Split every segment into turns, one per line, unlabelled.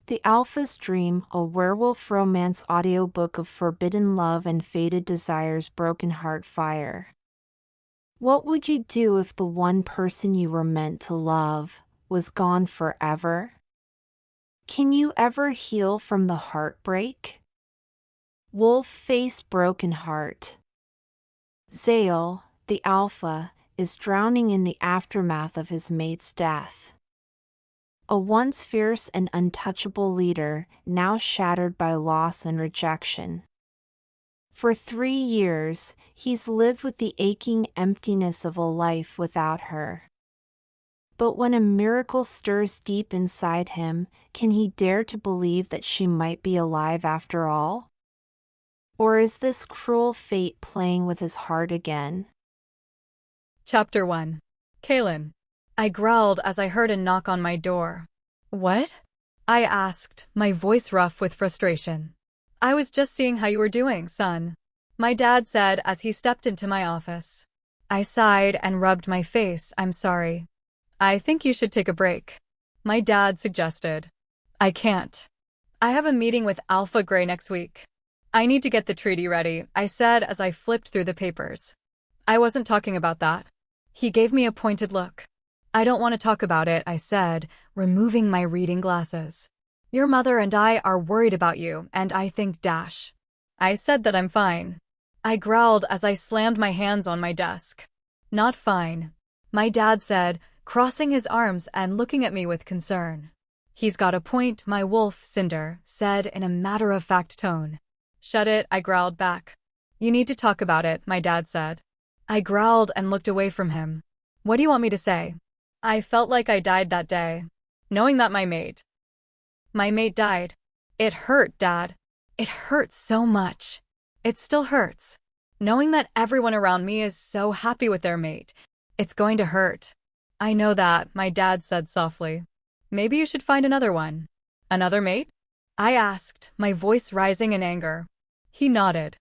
The Alpha's Dream, a werewolf romance audiobook of forbidden love and fated desires, broken heart fire. What would you do if the one person you were meant to love was gone forever? Can you ever heal from the heartbreak? Wolf-faced broken heart. Zale, the Alpha, is drowning in the aftermath of his mate's death. A once fierce and untouchable leader, now shattered by loss and rejection. For 3 years, he's lived with the aching emptiness of a life without her. But when a miracle stirs deep inside him, can he dare to believe that she might be alive after all? Or is this cruel fate playing with his heart again?
Chapter 1. Kaylin. I growled as I heard a knock on my door. What? I asked, my voice rough with frustration. I was just seeing how you were doing, son, my dad said as he stepped into my office. I sighed and rubbed my face. I'm sorry. I think you should take a break, my dad suggested. I can't. I have a meeting with Alpha Grey next week. I need to get the treaty ready, I said as I flipped through the papers. I wasn't talking about that. He gave me a pointed look. I don't want to talk about it, I said, removing my reading glasses. Your mother and I are worried about you, and I think dash. I said that I'm fine. I growled as I slammed my hands on my desk. Not fine, my dad said, crossing his arms and looking at me with concern. He's got a point, my wolf, Cinder, said in a matter-of-fact tone. Shut it, I growled back. You need to talk about it, my dad said. I growled and looked away from him. What do you want me to say? I felt like I died that day, knowing that my mate died. It hurt, Dad. It hurt so much. It still hurts. Knowing that everyone around me is so happy with their mate. It's going to hurt. I know that, my dad said softly. Maybe you should find another one. Another mate? I asked, my voice rising in anger. He nodded.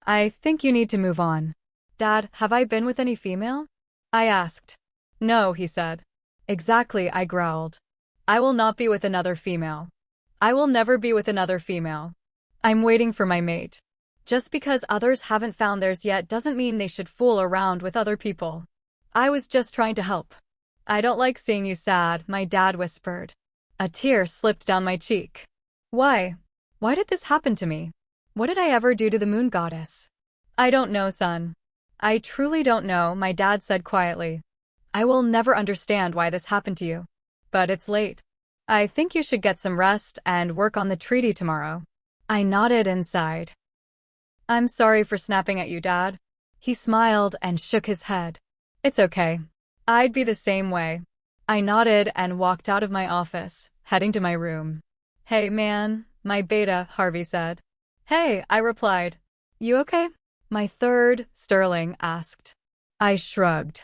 I think you need to move on. Dad, have I been with any female? I asked. No, he said. Exactly, I growled. I will not be with another female. I will never be with another female. I'm waiting for my mate. Just because others haven't found theirs yet doesn't mean they should fool around with other people. I was just trying to help. I don't like seeing you sad, my dad whispered. A tear slipped down my cheek. Why? Why did this happen to me? What did I ever do to the moon goddess? I don't know, son. I truly don't know, my dad said quietly. I will never understand why this happened to you. But it's late. I think you should get some rest and work on the treaty tomorrow. I nodded and sighed. I'm sorry for snapping at you, Dad. He smiled and shook his head. It's okay. I'd be the same way. I nodded and walked out of my office, heading to my room. Hey, man, my beta, Harvey said. Hey, I replied. You okay? My third, Sterling, asked. I shrugged.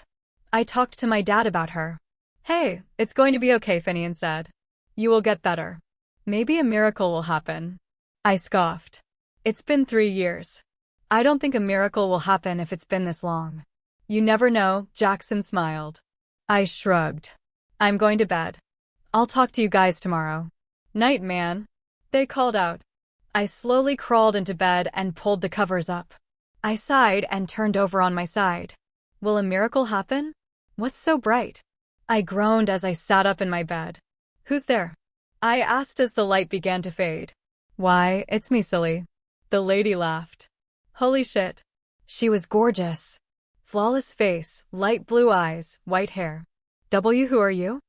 I talked to my dad about her. Hey, it's going to be okay, Finian said. You will get better. Maybe a miracle will happen. I scoffed. It's been 3 years. I don't think a miracle will happen if it's been this long. You never know, Jackson smiled. I shrugged. I'm going to bed. I'll talk to you guys tomorrow. Night, man. They called out. I slowly crawled into bed and pulled the covers up. I sighed and turned over on my side. Will a miracle happen? What's so bright? I groaned as I sat up in my bed. Who's there? I asked as the light began to fade. Why, it's me, silly. The lady laughed. Holy shit. She was gorgeous. Flawless face, light blue eyes, white hair. Who are you?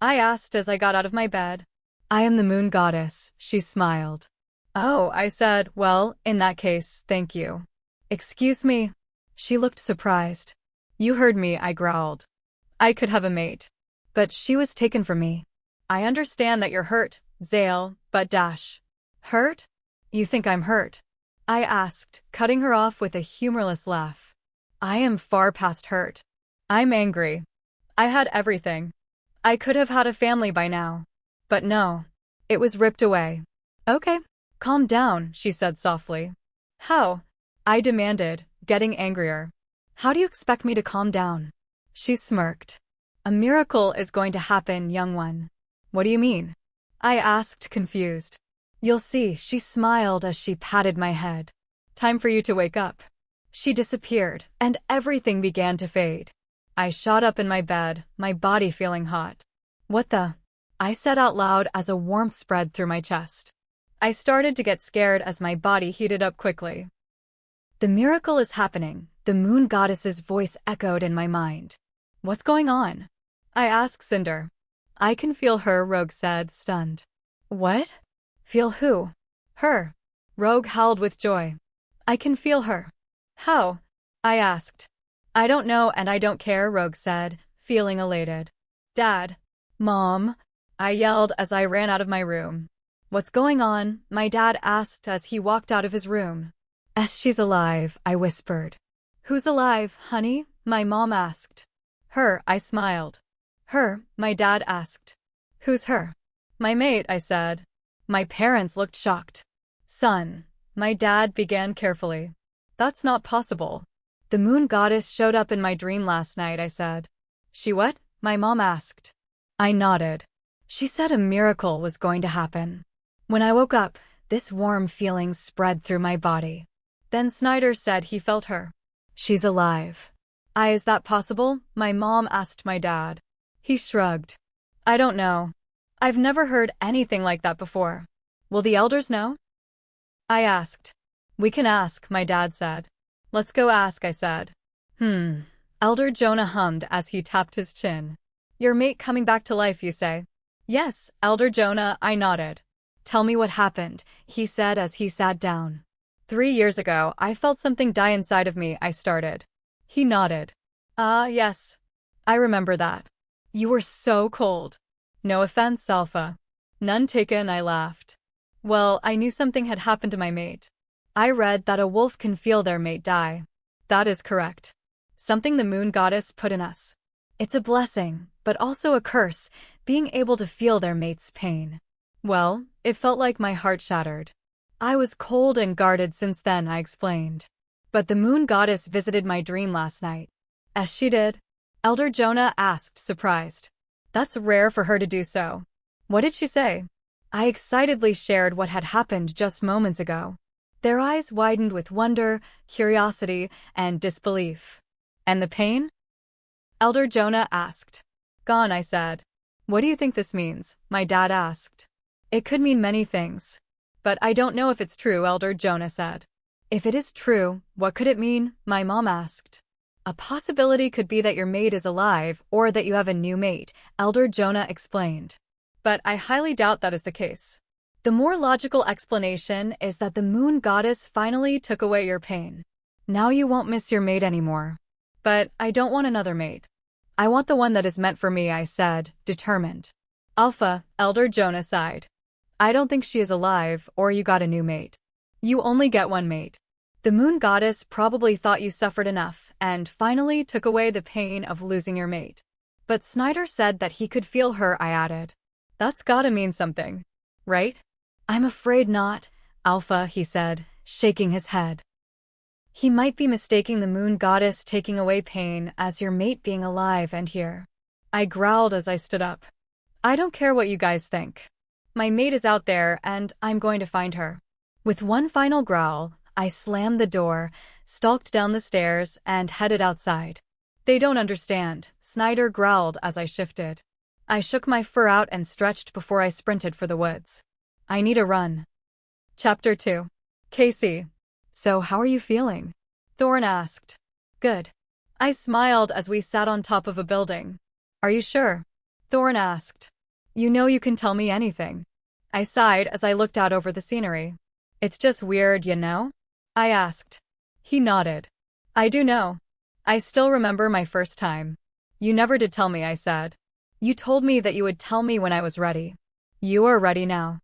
I asked as I got out of my bed. I am the moon goddess, she smiled. Oh, I said, well, in that case, thank you. Excuse me. She looked surprised. You heard me, I growled. I could have a mate. But she was taken from me. I understand that you're hurt, Zale, but dash. Hurt? You think I'm hurt? I asked, cutting her off with a humorless laugh. I am far past hurt. I'm angry. I had everything. I could have had a family by now. But no. It was ripped away. Okay. Calm down, she said softly. How? I demanded, getting angrier. How do you expect me to calm down? She smirked. A miracle is going to happen, young one. What do you mean? I asked, confused. You'll see, she smiled as she patted my head. Time for you to wake up. She disappeared, and everything began to fade. I shot up in my bed, my body feeling hot. What the? I said out loud as a warmth spread through my chest. I started to get scared as my body heated up quickly. The miracle is happening, the moon goddess's voice echoed in my mind. What's going on? I asked Cinder. I can feel her, Rogue said, stunned. What? Feel who? Her. Rogue howled with joy. I can feel her. How? I asked. I don't know and I don't care, Rogue said, feeling elated. Dad. Mom. I yelled as I ran out of my room. What's going on? My dad asked as he walked out of his room. She's alive, I whispered. Who's alive, honey? My mom asked. Her, I smiled. Her, my dad asked. Who's her? My mate, I said. My parents looked shocked. Son, my dad began carefully. That's not possible. The moon goddess showed up in my dream last night, I said. She what? My mom asked. I nodded. She said a miracle was going to happen. When I woke up, this warm feeling spread through my body. Then Snyder said he felt her. She's alive. Is that possible? My mom asked my dad. He shrugged. I don't know. I've never heard anything like that before. Will the elders know? I asked. We can ask, my dad said. Let's go ask, I said. Elder Jonah hummed as he tapped his chin. Your mate coming back to life, you say? Yes, Elder Jonah, I nodded. Tell me what happened, he said as he sat down. 3 years ago, I felt something die inside of me, I started. He nodded. Yes. I remember that. You were so cold. No offense, Alpha. None taken, I laughed. Well, I knew something had happened to my mate. I read that a wolf can feel their mate die. That is correct. Something the moon goddess put in us. It's a blessing, but also a curse, being able to feel their mate's pain. Well, it felt like my heart shattered. I was cold and guarded since then, I explained. But the moon goddess visited my dream last night. As she did? Elder Jonah asked, surprised. That's rare for her to do so. What did she say? I excitedly shared what had happened just moments ago. Their eyes widened with wonder, curiosity, and disbelief. And the pain? Elder Jonah asked. Gone, I said. What do you think this means? My dad asked. It could mean many things. But I don't know if it's true, Elder Jonah said. If it is true, what could it mean? My mom asked. A possibility could be that your mate is alive or that you have a new mate, Elder Jonah explained. But I highly doubt that is the case. The more logical explanation is that the moon goddess finally took away your pain. Now you won't miss your mate anymore. But I don't want another mate. I want the one that is meant for me, I said, determined. Alpha, Elder Jonah sighed. I don't think she is alive or you got a new mate. You only get one mate. The moon goddess probably thought you suffered enough and finally took away the pain of losing your mate. But Snyder said that he could feel her, I added. That's gotta mean something. Right? I'm afraid not, Alpha, he said, shaking his head. He might be mistaking the moon goddess taking away pain as your mate being alive and here. I growled as I stood up. I don't care what you guys think. My mate is out there and I'm going to find her. With one final growl, I slammed the door, stalked down the stairs, and headed outside. They don't understand, Snyder growled as I shifted. I shook my fur out and stretched before I sprinted for the woods. I need a run. Chapter 2. Casey. So how are you feeling? Thorn asked. Good. I smiled as we sat on top of a building. Are you sure? Thorn asked. You know you can tell me anything. I sighed as I looked out over the scenery. It's just weird, you know? I asked. He nodded. I do know. I still remember my first time. You never did tell me, I said. You told me that you would tell me when I was ready. You are ready now.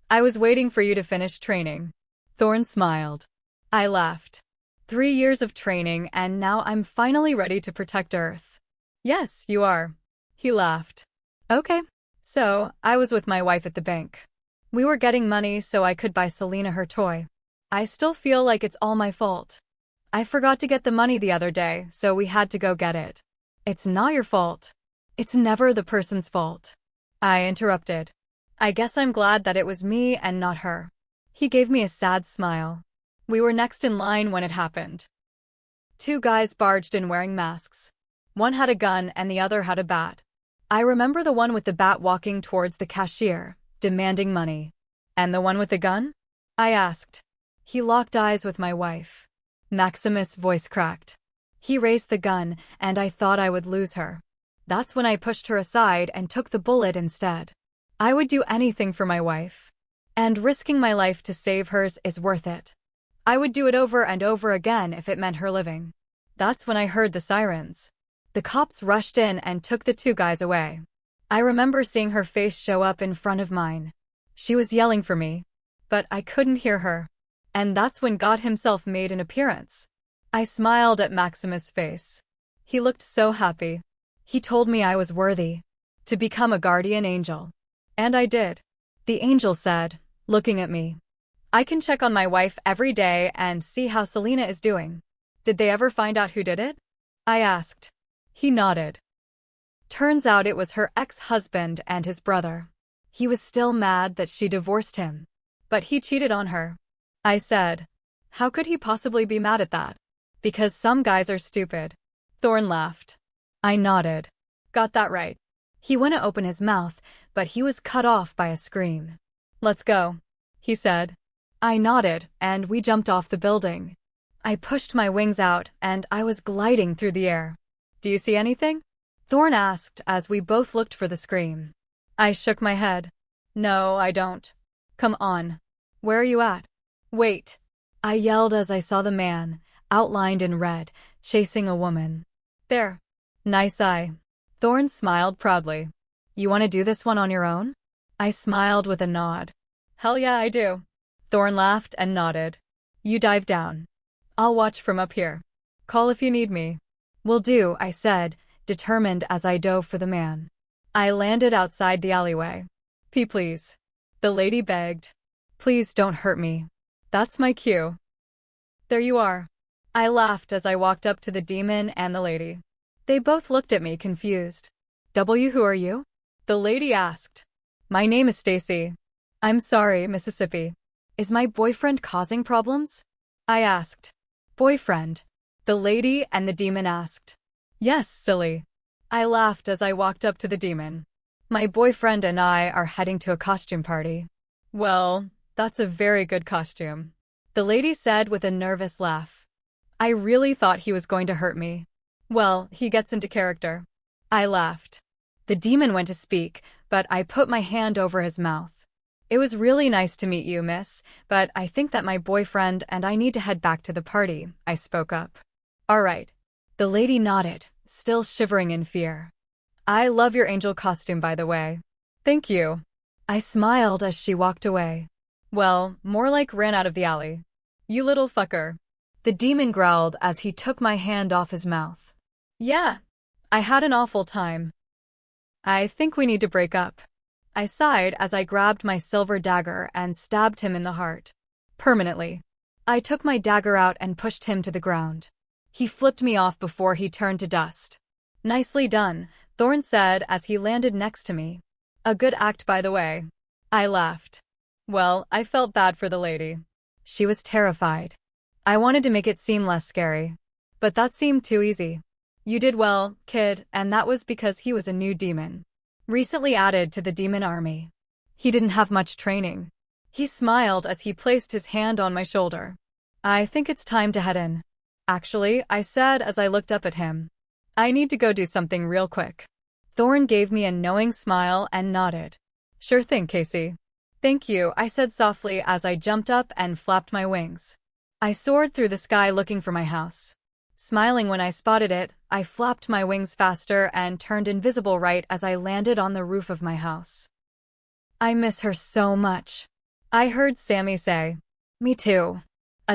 I was waiting for you to finish training. Thorn smiled. I laughed. 3 years of training and now I'm finally ready to protect Earth. Yes, you are. He laughed. Okay. So, I was with my wife at the bank. We were getting money so I could buy Selena her toy. I still feel like it's all my fault. I forgot to get the money the other day, so we had to go get it. It's not your fault. It's never the person's fault. I interrupted. I guess I'm glad that it was me and not her. He gave me a sad smile. We were next in line when it happened. Two guys barged in wearing masks. One had a gun and the other had a bat. I remember the one with the bat walking towards the cashier, demanding money. And the one with the gun? I asked. He locked eyes with my wife. Maximus' voice cracked. He raised the gun, and I thought I would lose her. That's when I pushed her aside and took the bullet instead. I would do anything for my wife. And risking my life to save hers is worth it. I would do it over and over again if it meant her living. That's when I heard the sirens. The cops rushed in and took the two guys away. I remember seeing her face show up in front of mine. She was yelling for me, but I couldn't hear her. And that's when God himself made an appearance. I smiled at Maximus' face. He looked so happy. He told me I was worthy to become a guardian angel. And I did. The angel said, looking at me, I can check on my wife every day and see how Selena is doing. Did they ever find out who did it? I asked. He nodded. Turns out it was her ex-husband and his brother. He was still mad that she divorced him. But he cheated on her. I said, how could he possibly be mad at that? Because some guys are stupid. Thorn laughed. I nodded. Got that right. He went to open his mouth, but he was cut off by a scream. Let's go, he said. I nodded, and we jumped off the building. I pushed my wings out, and I was gliding through the air. Do you see anything? Thorn asked as we both looked for the scream. I shook my head. No, I don't. Come on. Where are you at? Wait. I yelled as I saw the man, outlined in red, chasing a woman. There. Nice eye. Thorn smiled proudly. You want to do this one on your own? I smiled with a nod. Hell yeah, I do. Thorn laughed and nodded. You dive down. I'll watch from up here. Call if you need me. Will do, I said, determined as I dove for the man. I landed outside the alleyway. Please. The lady begged. Please don't hurt me. That's my cue. There you are. I laughed as I walked up to the demon and the lady. They both looked at me confused. Who are you? The lady asked. My name is Stacy. I'm sorry, Mississippi. Is my boyfriend causing problems? I asked. Boyfriend? The lady and the demon asked. Yes, silly. I laughed as I walked up to the demon. My boyfriend and I are heading to a costume party. Well, that's a very good costume, the lady said with a nervous laugh. I really thought he was going to hurt me. Well, he gets into character. I laughed. The demon went to speak, but I put my hand over his mouth. It was really nice to meet you, miss, but I think that my boyfriend and I need to head back to the party, I spoke up. All right. The lady nodded, still shivering in fear. I love your angel costume, by the way. Thank you. I smiled as she walked away. Well, more like ran out of the alley. You little fucker. The demon growled as he took my hand off his mouth. Yeah. I had an awful time. I think we need to break up. I sighed as I grabbed my silver dagger and stabbed him in the heart. Permanently. I took my dagger out and pushed him to the ground. He flipped me off before he turned to dust. Nicely done, Thorn said as he landed next to me. A good act, by the way. I laughed. Well, I felt bad for the lady. She was terrified. I wanted to make it seem less scary. But that seemed too easy. You did well, kid, and that was because he was a new demon. Recently added to the demon army. He didn't have much training. He smiled as he placed his hand on my shoulder. I think it's time to head in. Actually, I said as I looked up at him. I need to go do something real quick. Thorn gave me a knowing smile and nodded. Sure thing, Casey. Thank you, I said softly as I jumped up and flapped my wings. I soared through the sky looking for my house. Smiling when I spotted it, I flapped my wings faster and turned invisible right as I landed on the roof of my house. I miss her so much. I heard Sammy say. Me too.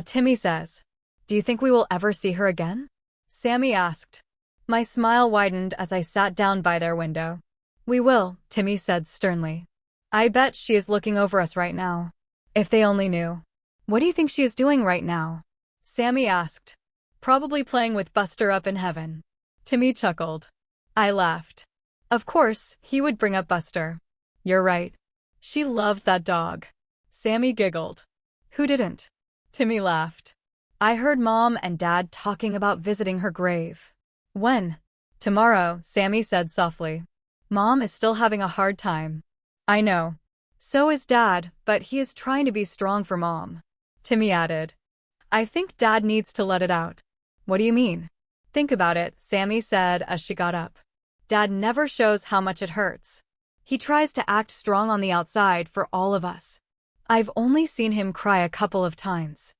Timmy says. Do you think we will ever see her again? Sammy asked. My smile widened as I sat down by their window. We will, Timmy said sternly. I bet she is looking over us right now. If they only knew. What do you think she is doing right now? Sammy asked. Probably playing with Buster up in heaven. Timmy chuckled. I laughed. Of course, he would bring up Buster. You're right. She loved that dog. Sammy giggled. Who didn't? Timmy laughed. I heard Mom and Dad talking about visiting her grave. When? Tomorrow, Sammy said softly. Mom is still having a hard time. I know. So is Dad, but he is trying to be strong for Mom. Timmy added. I think Dad needs to let it out. What do you mean? Think about it, Sammy said as she got up. Dad never shows how much it hurts. He tries to act strong on the outside for all of us. I've only seen him cry a couple of times.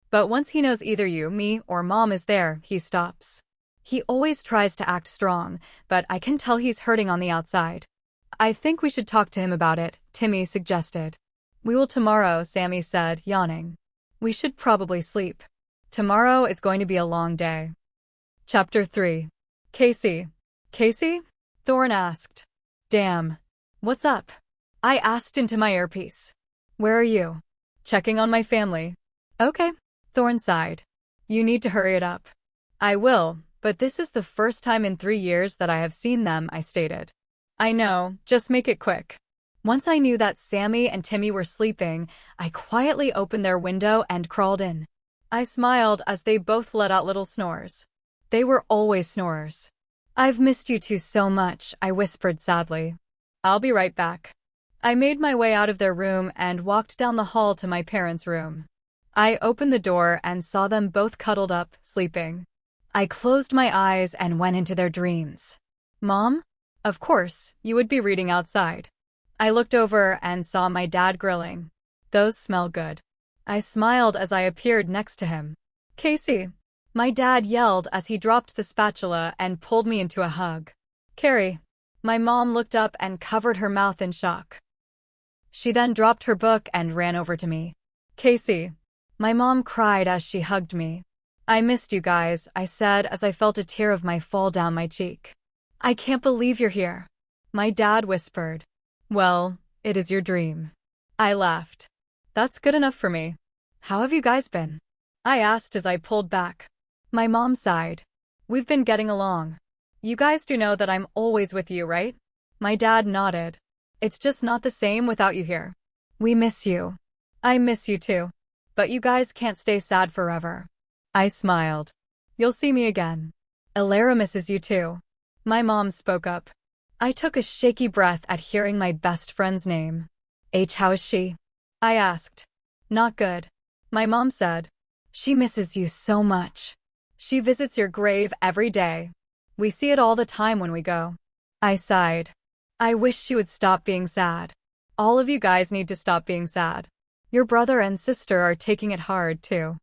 But once he knows either you, me, or Mom is there, he stops. He always tries to act strong, but I can tell he's hurting on the outside. I think we should talk to him about it, Timmy suggested. We will tomorrow, Sammy said, yawning. We should probably sleep. Tomorrow is going to be a long day. Chapter 3. Casey. Casey? Thorne asked. Damn. What's up? I asked into my earpiece. Where are you? Checking on my family. Okay. Thorne sighed. You need to hurry it up. I will, but this is the first time in 3 years that I have seen them, I stated. I know, just make it quick. Once I knew that Sammy and Timmy were sleeping, I quietly opened their window and crawled in. I smiled as they both let out little snores. They were always snorers. I've missed you two so much, I whispered sadly. I'll be right back. I made my way out of their room and walked down the hall to my parents' room. I opened the door and saw them both cuddled up, sleeping. I closed my eyes and went into their dreams. Mom? Of course, you would be reading outside. I looked over and saw my dad grilling. Those smell good. I smiled as I appeared next to him. Casey. My dad yelled as he dropped the spatula and pulled me into a hug. Carrie. My mom looked up and covered her mouth in shock. She then dropped her book and ran over to me. Casey. My mom cried as she hugged me. I missed you guys, I said as I felt a tear of mine fall down my cheek. I can't believe you're here. My dad whispered. Well, it is your dream. I laughed. That's good enough for me. How have you guys been? I asked as I pulled back. My mom sighed. We've been getting along. You guys do know that I'm always with you, right? My dad nodded. It's just not the same without you here. We miss you. I miss you too. But you guys can't stay sad forever. I smiled. You'll see me again. Elara misses you too. My mom spoke up. I took a shaky breath at hearing my best friend's name. How is she? I asked. Not good. My mom said. She misses you so much. She visits your grave every day. We see it all the time when we go. I sighed. I wish she would stop being sad. All of you guys need to stop being sad. Your brother and sister are taking it hard too.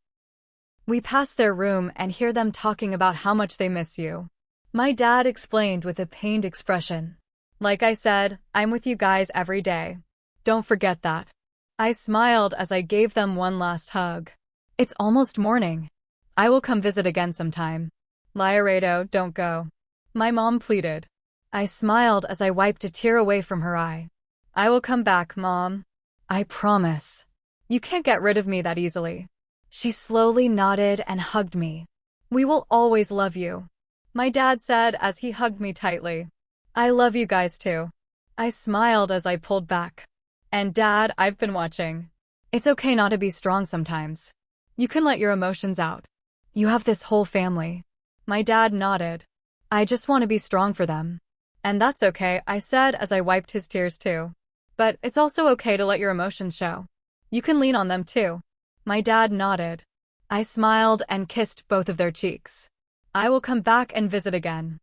We pass their room and hear them talking about how much they miss you. My dad explained with a pained expression. Like I said, I'm with you guys every day. Don't forget that. I smiled as I gave them one last hug. It's almost morning. I will come visit again sometime. Laredo, don't go. My mom pleaded. I smiled as I wiped a tear away from her eye. I will come back, Mom. I promise. You can't get rid of me that easily. She slowly nodded and hugged me. We will always love you. My dad said as he hugged me tightly. I love you guys too. I smiled as I pulled back. And Dad, I've been watching. It's okay not to be strong sometimes. You can let your emotions out. You have this whole family. My dad nodded. I just want to be strong for them. And that's okay, I said as I wiped his tears too. But it's also okay to let your emotions show. You can lean on them too. My dad nodded. I smiled and kissed both of their cheeks. I will come back and visit again.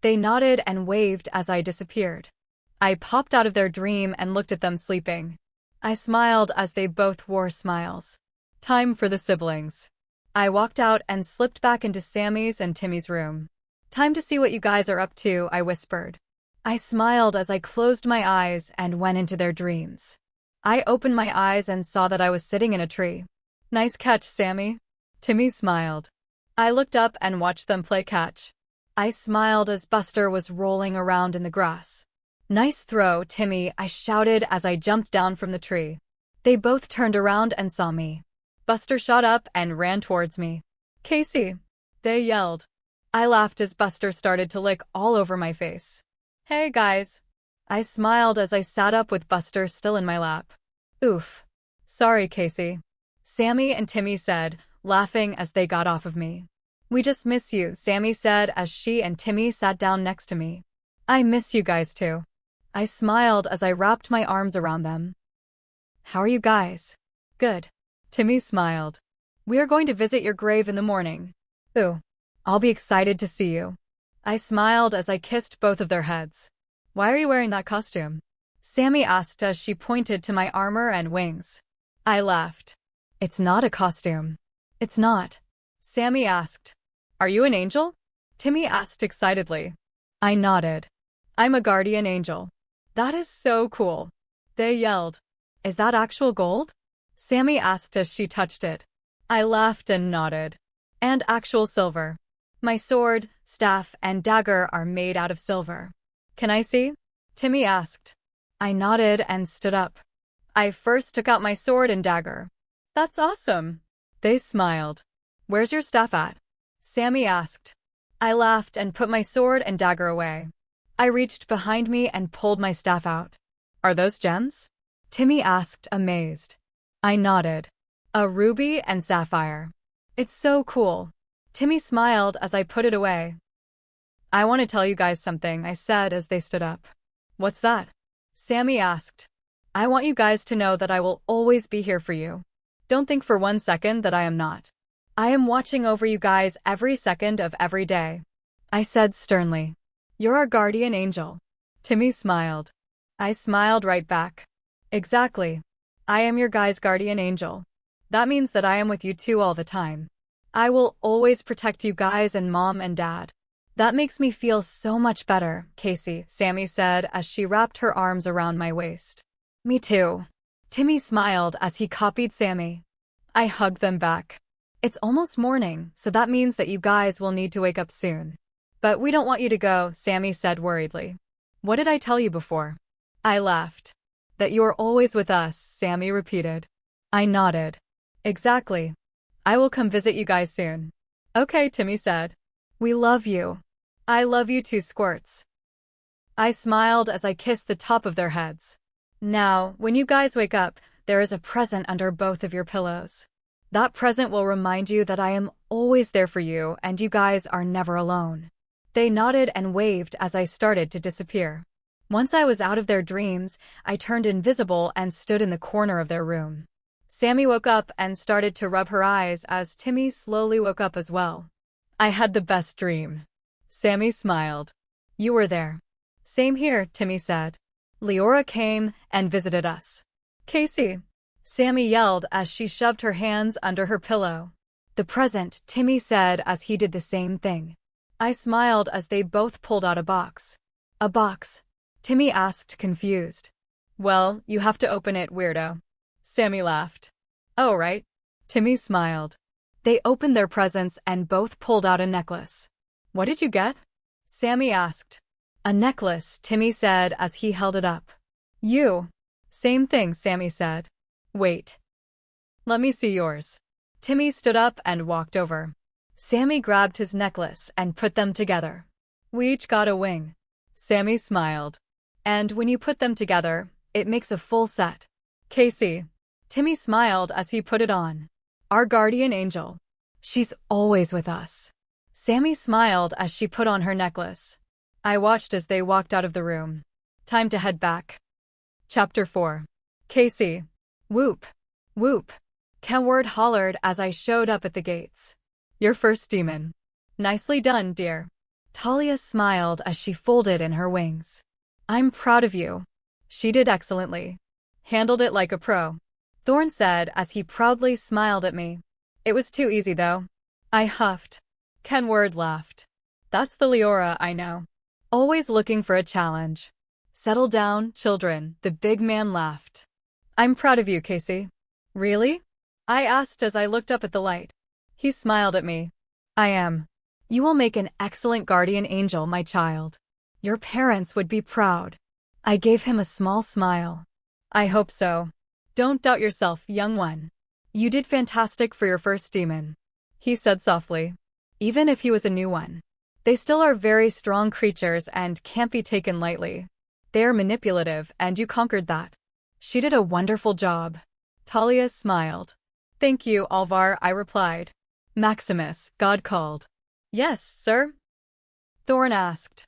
They nodded and waved as I disappeared. I popped out of their dream and looked at them sleeping. I smiled as they both wore smiles. Time for the siblings. I walked out and slipped back into Sammy's and Timmy's room. Time to see what you guys are up to, I whispered. I smiled as I closed my eyes and went into their dreams. I opened my eyes and saw that I was sitting in a tree. Nice catch, Sammy. Timmy smiled. I looked up and watched them play catch. I smiled as Buster was rolling around in the grass. Nice throw, Timmy, I shouted as I jumped down from the tree. They both turned around and saw me. Buster shot up and ran towards me. Casey! They yelled. I laughed as Buster started to lick all over my face. Hey guys! I smiled as I sat up with Buster still in my lap. Oof. Sorry, Casey. Sammy and Timmy said, laughing as they got off of me. We just miss you, Sammy said as she and Timmy sat down next to me. I miss you guys too. I smiled as I wrapped my arms around them. How are you guys? Good. Timmy smiled. We are going to visit your grave in the morning. Ooh. I'll be excited to see you. I smiled as I kissed both of their heads. Why are you wearing that costume? Sammy asked as she pointed to my armor and wings. I laughed. It's not a costume. It's not. Sammy asked. Are you an angel? Timmy asked excitedly. I nodded. I'm a guardian angel. That is so cool. They yelled. Is that actual gold? Sammy asked as she touched it. I laughed and nodded. And actual silver. My sword, staff, and dagger are made out of silver. Can I see? Timmy asked. I nodded and stood up. I first took out my sword and dagger. That's awesome. They smiled. Where's your staff at? Sammy asked. I laughed and put my sword and dagger away. I reached behind me and pulled my staff out. Are those gems? Timmy asked, amazed. I nodded. A ruby and sapphire. It's so cool. Timmy smiled as I put it away. I want to tell you guys something, I said as they stood up. What's that? Sammy asked. I want you guys to know that I will always be here for you. Don't think for 1 second that I am not. I am watching over you guys every second of every day. I said sternly. You're our guardian angel. Timmy smiled. I smiled right back. Exactly. I am your guys' guardian angel. That means that I am with you two all the time. I will always protect you guys and Mom and Dad. That makes me feel so much better, Casey, Sammy said as she wrapped her arms around my waist. Me too. Timmy smiled as he copied Sammy. I hugged them back. It's almost morning, so that means that you guys will need to wake up soon. But we don't want you to go, Sammy said worriedly. What did I tell you before? I laughed. That you are always with us, Sammy repeated. I nodded. Exactly. I will come visit you guys soon. Okay, Timmy said. We love you. I love you too, Squirts. I smiled as I kissed the top of their heads. Now, when you guys wake up, there is a present under both of your pillows. That present will remind you that I am always there for you and you guys are never alone. They nodded and waved as I started to disappear. Once I was out of their dreams, I turned invisible and stood in the corner of their room. Sammy woke up and started to rub her eyes as Timmy slowly woke up as well. I had the best dream. Sammy smiled. You were there. Same here, Timmy said. Leora came and visited us. Casey, Sammy yelled as she shoved her hands under her pillow. The present, Timmy said as he did the same thing. I smiled as they both pulled out a box. A box? Timmy asked, confused. Well, you have to open it, weirdo. Sammy laughed. Oh, right. Timmy smiled. They opened their presents and both pulled out a necklace. What did you get? Sammy asked. A necklace, Timmy said as he held it up. You. Same thing, Sammy said. Wait. Let me see yours. Timmy stood up and walked over. Sammy grabbed his necklace and put them together. We each got a wing. Sammy smiled. And when you put them together, it makes a full set. Casey. Timmy smiled as he put it on. Our guardian angel. She's always with us. Sammy smiled as she put on her necklace. I watched as they walked out of the room. Time to head back. Chapter 4. Casey. Whoop. Whoop. Kenward hollered as I showed up at the gates. Your first demon. Nicely done, dear. Talia smiled as she folded in her wings. I'm proud of you. She did excellently. Handled it like a pro. Thorn said as he proudly smiled at me. It was too easy though. I huffed. Kenward laughed. That's the Leora I know. Always looking for a challenge. Settle down, children, the big man laughed. I'm proud of you, Casey. Really? I asked as I looked up at the light. He smiled at me. I am. You will make an excellent guardian angel, my child. Your parents would be proud. I gave him a small smile. I hope so. Don't doubt yourself, young one. You did fantastic for your first demon. He said softly. Even if he was a new one. They still are very strong creatures and can't be taken lightly. They're manipulative, and you conquered that. She did a wonderful job. Talia smiled. Thank you, Alvar, I replied. Maximus, God called. Yes, sir? Thorn asked.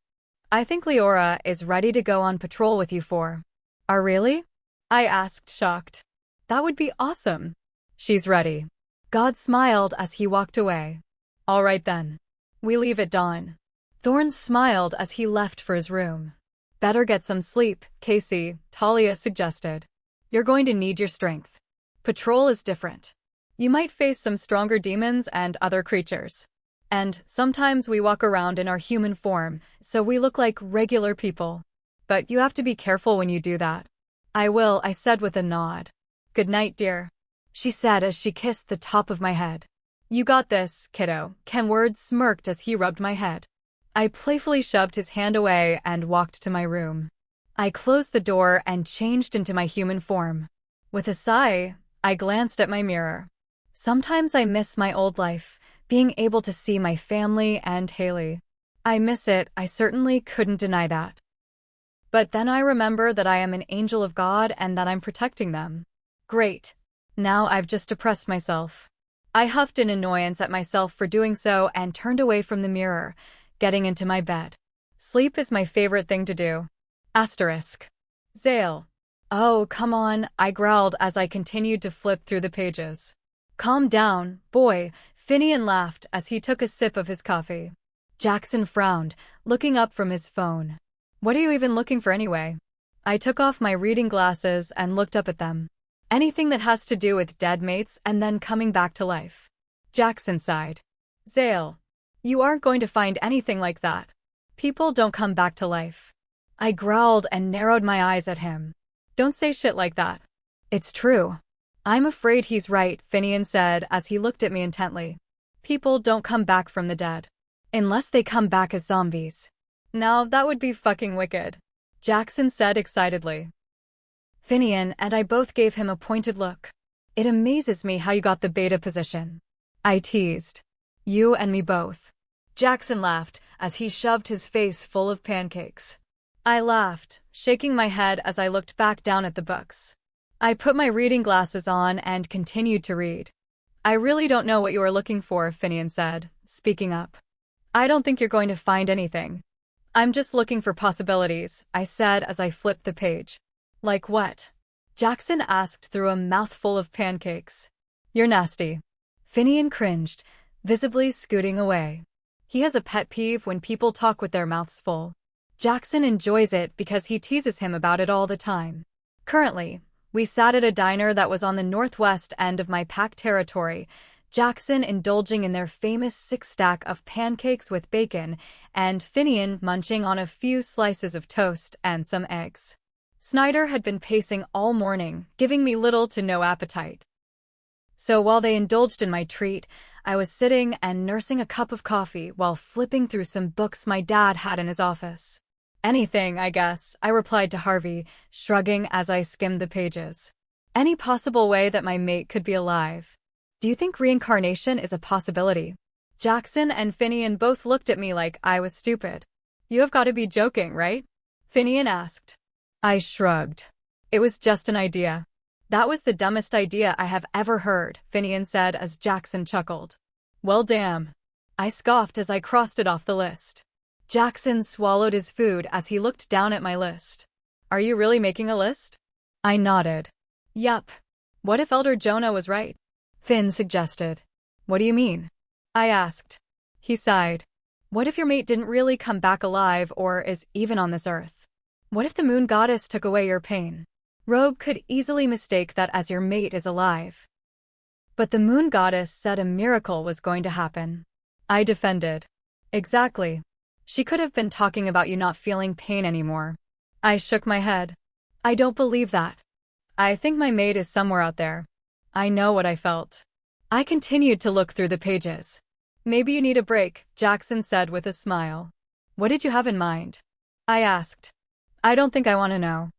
I think Leora is ready to go on patrol with you four. Are really? I asked, shocked. That would be awesome. She's ready. God smiled as he walked away. All right then. We leave at dawn. Thorn smiled as he left for his room. Better get some sleep, Casey, Talia suggested. You're going to need your strength. Patrol is different. You might face some stronger demons and other creatures. And sometimes we walk around in our human form, so we look like regular people. But you have to be careful when you do that. I will, I said with a nod. Good night, dear, she said as she kissed the top of my head. You got this, kiddo, Kenward smirked as he rubbed my head. I playfully shoved his hand away and walked to my room. I closed the door and changed into my human form. With a sigh, I glanced at my mirror. Sometimes I miss my old life, being able to see my family and Haley. I miss it, I certainly couldn't deny that. But then I remember that I am an angel of God and that I'm protecting them. Great. Now I've just depressed myself. I huffed in annoyance at myself for doing so and turned away from the mirror, getting into my bed. Sleep is my favorite thing to do. Asterisk. Zale. Oh, come on, I growled as I continued to flip through the pages. Calm down, boy, Finian laughed as he took a sip of his coffee. Jackson frowned, looking up from his phone. What are you even looking for anyway? I took off my reading glasses and looked up at them. Anything that has to do with dead mates and then coming back to life. Jackson sighed. Zale, you aren't going to find anything like that. People don't come back to life. I growled and narrowed my eyes at him. Don't say shit like that. It's true. I'm afraid he's right, Finian said as he looked at me intently. People don't come back from the dead. Unless they come back as zombies. Now that would be fucking wicked, Jackson said excitedly. Finian and I both gave him a pointed look. It amazes me how you got the beta position. I teased. You and me both. Jackson laughed as he shoved his face full of pancakes. I laughed, shaking my head as I looked back down at the books. I put my reading glasses on and continued to read. I really don't know what you are looking for, Finian said, speaking up. I don't think you're going to find anything. I'm just looking for possibilities, I said as I flipped the page. Like what? Jackson asked through a mouthful of pancakes. You're nasty. Finian cringed, visibly scooting away. He has a pet peeve when people talk with their mouths full. Jackson enjoys it because he teases him about it all the time. Currently, we sat at a diner that was on the northwest end of my pack territory, Jackson indulging in their famous six-stack of pancakes with bacon, and Finian munching on a few slices of toast and some eggs. Snyder had been pacing all morning, giving me little to no appetite. So while they indulged in my treat, I was sitting and nursing a cup of coffee while flipping through some books my dad had in his office. Anything, I guess, I replied to Harvey, shrugging as I skimmed the pages. Any possible way that my mate could be alive. Do you think reincarnation is a possibility? Jackson and Finian both looked at me like I was stupid. You have got to be joking, right? Finian asked. I shrugged. It was just an idea. That was the dumbest idea I have ever heard, Finian said as Jackson chuckled. Well, damn. I scoffed as I crossed it off the list. Jackson swallowed his food as he looked down at my list. Are you really making a list? I nodded. Yup. What if Elder Jonah was right? Finn suggested. What do you mean? I asked. He sighed. What if your mate didn't really come back alive or is even on this earth? What if the moon goddess took away your pain? Rogue could easily mistake that as your mate is alive. But the moon goddess said a miracle was going to happen. I defended. Exactly. She could have been talking about you not feeling pain anymore. I shook my head. I don't believe that. I think my mate is somewhere out there. I know what I felt. I continued to look through the pages. Maybe you need a break, Jackson said with a smile. What did you have in mind? I asked. I don't think I want to know.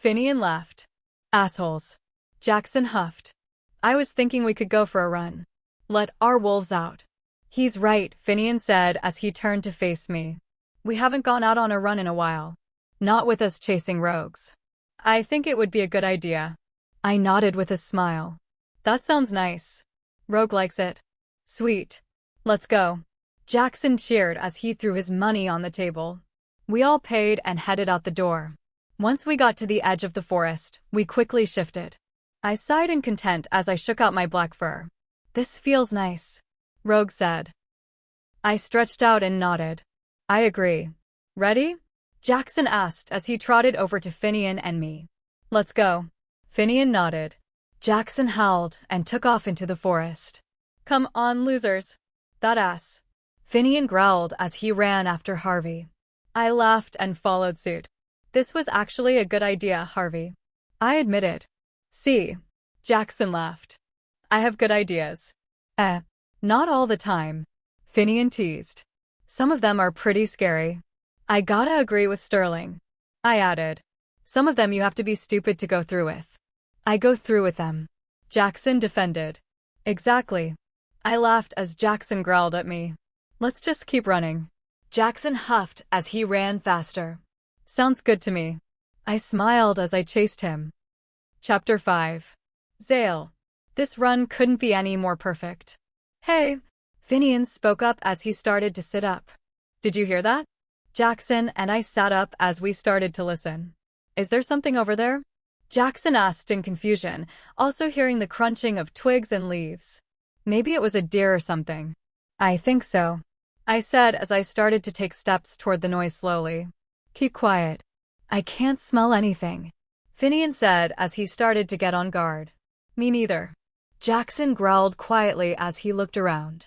Finian laughed. Assholes. Jackson huffed. I was thinking we could go for a run. Let our wolves out. He's right, Finian said as he turned to face me. We haven't gone out on a run in a while. Not with us chasing rogues. I think it would be a good idea. I nodded with a smile. That sounds nice. Rogue likes it. Sweet. Let's go. Jackson cheered as he threw his money on the table. We all paid and headed out the door. Once we got to the edge of the forest, we quickly shifted. I sighed in content as I shook out my black fur. This feels nice, Rogue said. I stretched out and nodded. I agree. Ready? Jackson asked as he trotted over to Finian and me. Let's go. Finian nodded. Jackson howled and took off into the forest. Come on, losers. That ass. Finian growled as he ran after Harvey. I laughed and followed suit. This was actually a good idea, Harvey. I admitted. See. Jackson laughed. I have good ideas. Not all the time. Finian teased. Some of them are pretty scary. I gotta agree with Sterling. I added. Some of them you have to be stupid to go through with. I go through with them. Jackson defended. Exactly. I laughed as Jackson growled at me. Let's just keep running. Jackson huffed as he ran faster. Sounds good to me. I smiled as I chased him. Chapter 5. Zale. This run couldn't be any more perfect. Hey, Finian spoke up as he started to sit up. Did you hear that? Jackson and I sat up as we started to listen. Is there something over there? Jackson asked in confusion, also hearing the crunching of twigs and leaves. Maybe it was a deer or something. I think so, I said as I started to take steps toward the noise slowly. Keep quiet. I can't smell anything, Finian said as he started to get on guard. Me neither. Jackson growled quietly as he looked around.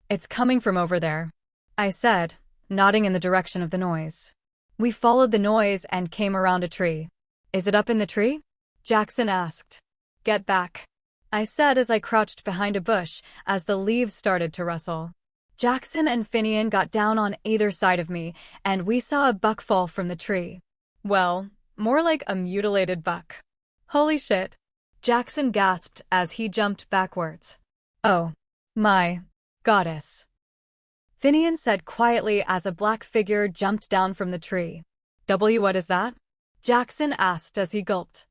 It's coming from over there, I said, nodding in the direction of the noise. We followed the noise and came around a tree. Is it up in the tree? Jackson asked. Get back, I said as I crouched behind a bush as the leaves started to rustle. Jackson and Finian got down on either side of me, and we saw a buck fall from the tree. Well, more like a mutilated buck. Holy shit, Jackson gasped as he jumped backwards. Oh, my goddess, Finian said quietly as a black figure jumped down from the tree. What is that? Jackson asked as he gulped.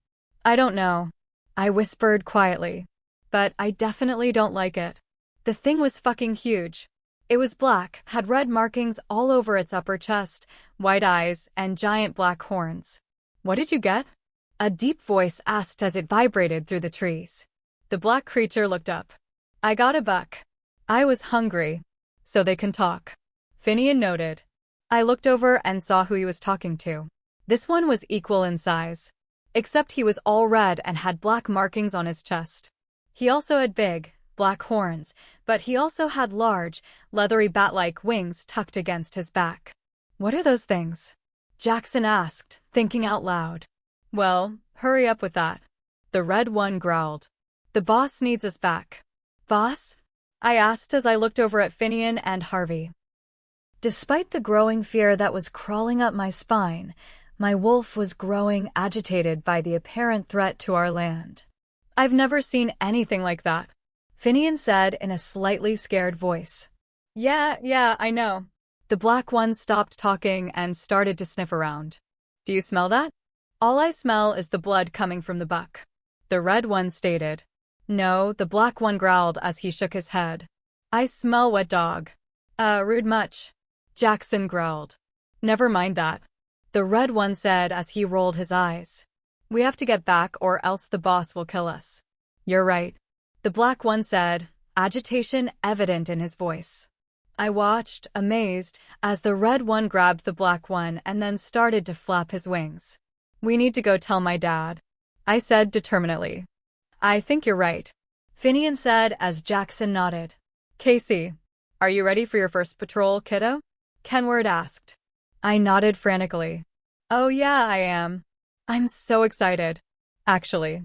I don't know, I whispered quietly. But I definitely don't like it. The thing was fucking huge. It was black, had red markings all over its upper chest, white eyes, and giant black horns. What did you get? A deep voice asked as it vibrated through the trees. The black creature looked up. I got a buck. I was hungry. So they can talk, Finian noted. I looked over and saw who he was talking to. This one was equal in size, except he was all red and had black markings on his chest. He also had big, black horns, but he also had large, leathery bat-like wings tucked against his back. What are those things? Jackson asked, thinking out loud. Well, hurry up with that. The red one growled. The boss needs us back. Boss? I asked as I looked over at Finian and Harvey. Despite the growing fear that was crawling up my spine, my wolf was growing agitated by the apparent threat to our land. I've never seen anything like that, Finian said in a slightly scared voice. Yeah, I know. The black one stopped talking and started to sniff around. Do you smell that? All I smell is the blood coming from the buck, the red one stated. No, the black one growled as he shook his head. I smell wet dog. Rude much, Jackson growled. Never mind that, the red one said as he rolled his eyes. We have to get back or else the boss will kill us. You're right, the black one said, agitation evident in his voice. I watched, amazed, as the red one grabbed the black one and then started to flap his wings. We need to go tell my dad, I said determinedly. I think you're right, Finian said as Jackson nodded. Casey, are you ready for your first patrol, kiddo? Kenward asked. I nodded frantically. Oh yeah, I am. I'm so excited. Actually,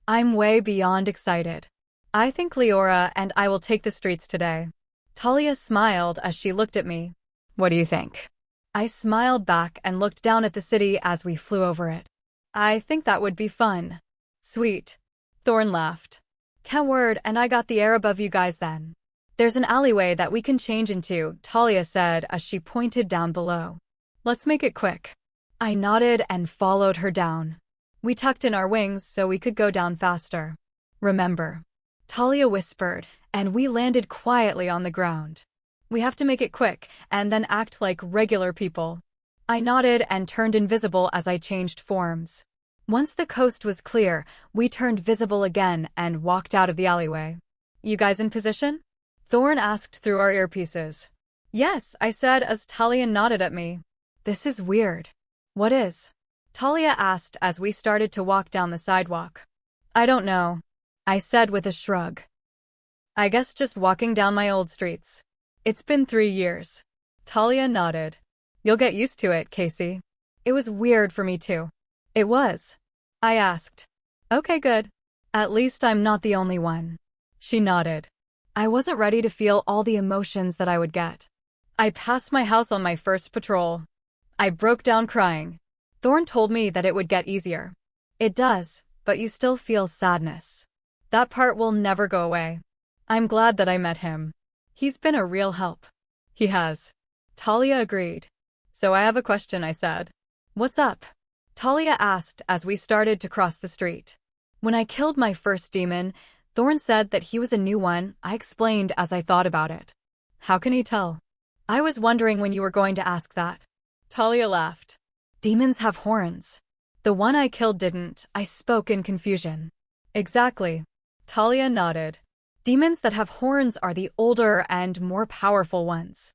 I'm way beyond excited. I think Leora and I will take the streets today. Talia smiled as she looked at me. What do you think? I smiled back and looked down at the city as we flew over it. I think that would be fun. Sweet. Thorn laughed. Kenward and I got the air above you guys then. There's an alleyway that we can change into, Talia said as she pointed down below. Let's make it quick. I nodded and followed her down. We tucked in our wings so we could go down faster. Remember, Talia whispered, and we landed quietly on the ground. We have to make it quick and then act like regular people. I nodded and turned invisible as I changed forms. Once the coast was clear, we turned visible again and walked out of the alleyway. You guys in position? Thorn asked through our earpieces. Yes, I said as Talia nodded at me. This is weird. What is? Talia asked as we started to walk down the sidewalk. I don't know, I said with a shrug. I guess just walking down my old streets. It's been 3 years. Talia nodded. You'll get used to it, Casey. It was weird for me too. It was. I asked. Okay, good. At least I'm not the only one. She nodded. I wasn't ready to feel all the emotions that I would get. I passed my house on my first patrol. I broke down crying. Thorn told me that it would get easier. It does, but you still feel sadness. That part will never go away. I'm glad that I met him. He's been a real help. He has. Talia agreed. So I have a question, I said. What's up? Talia asked as we started to cross the street. When I killed my first demon, Thorn said that he was a new one. I explained as I thought about it. How can he tell? I was wondering when you were going to ask that. Talia laughed. Demons have horns. The one I killed didn't. I spoke in confusion. Exactly. Talia nodded. Demons that have horns are the older and more powerful ones.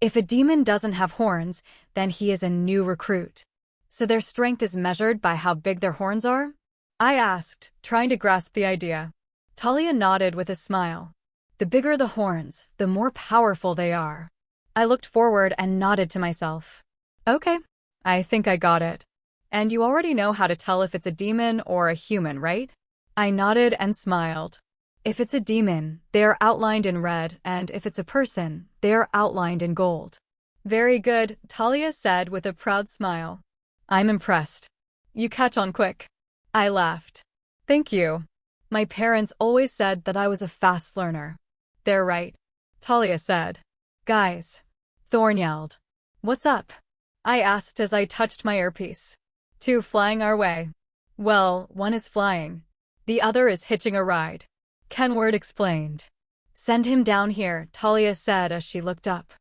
If a demon doesn't have horns, then he is a new recruit. So their strength is measured by how big their horns are? I asked, trying to grasp the idea. Talia nodded with a smile. The bigger the horns, the more powerful they are. I looked forward and nodded to myself. Okay, I think I got it. And you already know how to tell if it's a demon or a human, right? I nodded and smiled. If it's a demon, they are outlined in red, and if it's a person, they are outlined in gold. Very good, Talia said with a proud smile. I'm impressed. You catch on quick. I laughed. Thank you. My parents always said that I was a fast learner. They're right, Talia said. Guys, Thorn yelled. What's up? I asked as I touched my earpiece. 2 flying our way. Well, one is flying. The other is hitching a ride. Kenward explained. Send him down here, Talia said as she looked up.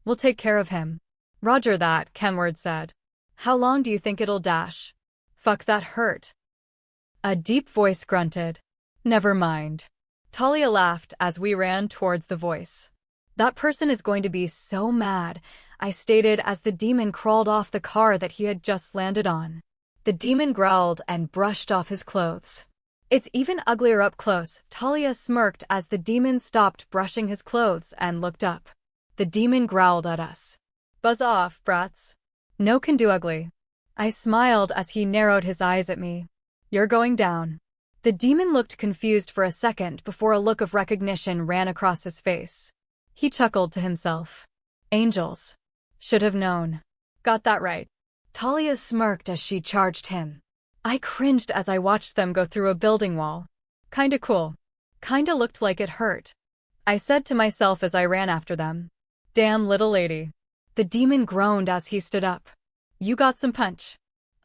We'll take care of him. Roger that, Kenward said. How long do you think it'll dash? Fuck, that hurt. A deep voice grunted. Never mind. Talia laughed as we ran towards the voice. That person is going to be so mad, I stated as the demon crawled off the car that he had just landed on. The demon growled and brushed off his clothes. It's even uglier up close, Talia smirked as the demon stopped brushing his clothes and looked up. The demon growled at us. Buzz off, brats. No can do ugly. I smiled as he narrowed his eyes at me. You're going down. The demon looked confused for a second before a look of recognition ran across his face. He chuckled to himself. Angels. Should have known. Got that right. Talia smirked as she charged him. I cringed as I watched them go through a building wall. Kinda cool. Kinda looked like it hurt. I said to myself as I ran after them. Damn little lady. The demon groaned as he stood up. You got some punch.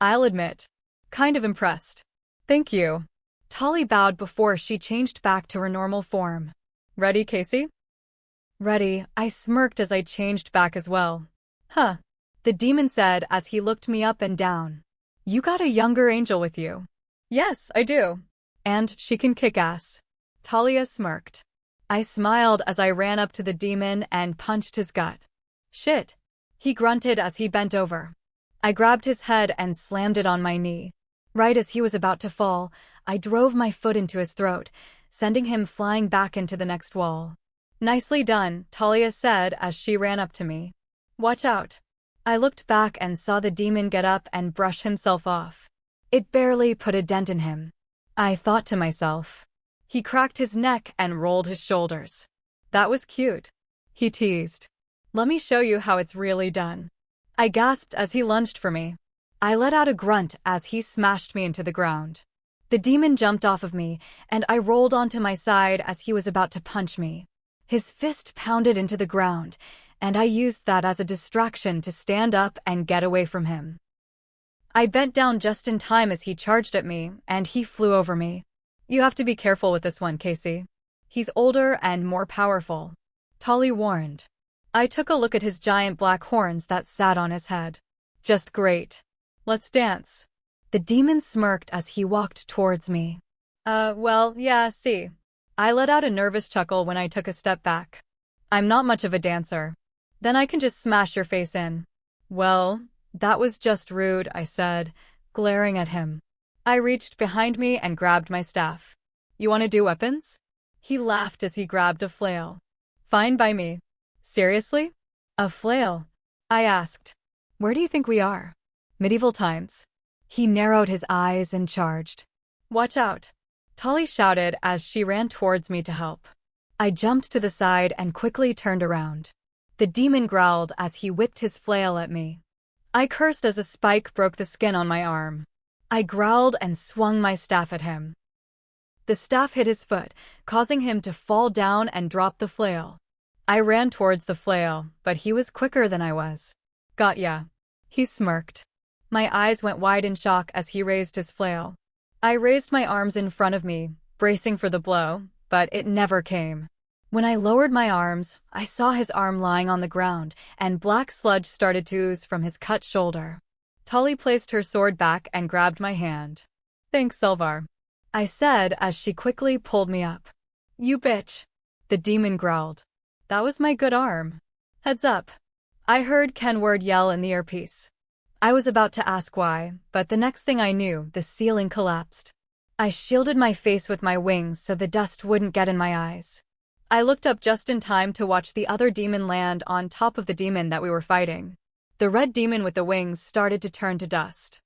I'll admit. Kind of impressed. Thank you. Talia bowed before she changed back to her normal form. Ready, Casey? Ready, I smirked as I changed back as well. Huh. The demon said as he looked me up and down. You got a younger angel with you. Yes, I do. And she can kick ass. Talia smirked. I smiled as I ran up to the demon and punched his gut. Shit. He grunted as he bent over. I grabbed his head and slammed it on my knee. Right as he was about to fall, I drove my foot into his throat, sending him flying back into the next wall. Nicely done, Talia said as she ran up to me. Watch out. I looked back and saw the demon get up and brush himself off. It barely put a dent in him. I thought to myself. He cracked his neck and rolled his shoulders. That was cute. He teased. Let me show you how it's really done. I gasped as he lunged for me. I let out a grunt as he smashed me into the ground. The demon jumped off of me, and I rolled onto my side as he was about to punch me. His fist pounded into the ground, and I used that as a distraction to stand up and get away from him. I bent down just in time as he charged at me, and he flew over me. You have to be careful with this one, Casey. He's older and more powerful, Tolly warned. I took a look at his giant black horns that sat on his head. Just great. Let's dance. The demon smirked as he walked towards me. Well, yeah, see. I let out a nervous chuckle when I took a step back. I'm not much of a dancer. Then I can just smash your face in. Well, that was just rude, I said, glaring at him. I reached behind me and grabbed my staff. You want to do weapons? He laughed as he grabbed a flail. Fine by me. Seriously? A flail? I asked. Where do you think we are? Medieval times. He narrowed his eyes and charged. Watch out. Tolly shouted as she ran towards me to help. I jumped to the side and quickly turned around. The demon growled as he whipped his flail at me. I cursed as a spike broke the skin on my arm. I growled and swung my staff at him. The staff hit his foot, causing him to fall down and drop the flail. I ran towards the flail, but he was quicker than I was. Got ya. He smirked. My eyes went wide in shock as he raised his flail. I raised my arms in front of me, bracing for the blow, but it never came. When I lowered my arms, I saw his arm lying on the ground, and black sludge started to ooze from his cut shoulder. Tolly placed her sword back and grabbed my hand. Thanks, Selvar, I said as she quickly pulled me up. You bitch, the demon growled. That was my good arm. Heads up. I heard Kenward yell in the earpiece. I was about to ask why, but the next thing I knew, the ceiling collapsed. I shielded my face with my wings so the dust wouldn't get in my eyes. I looked up just in time to watch the other demon land on top of the demon that we were fighting. The red demon with the wings started to turn to dust.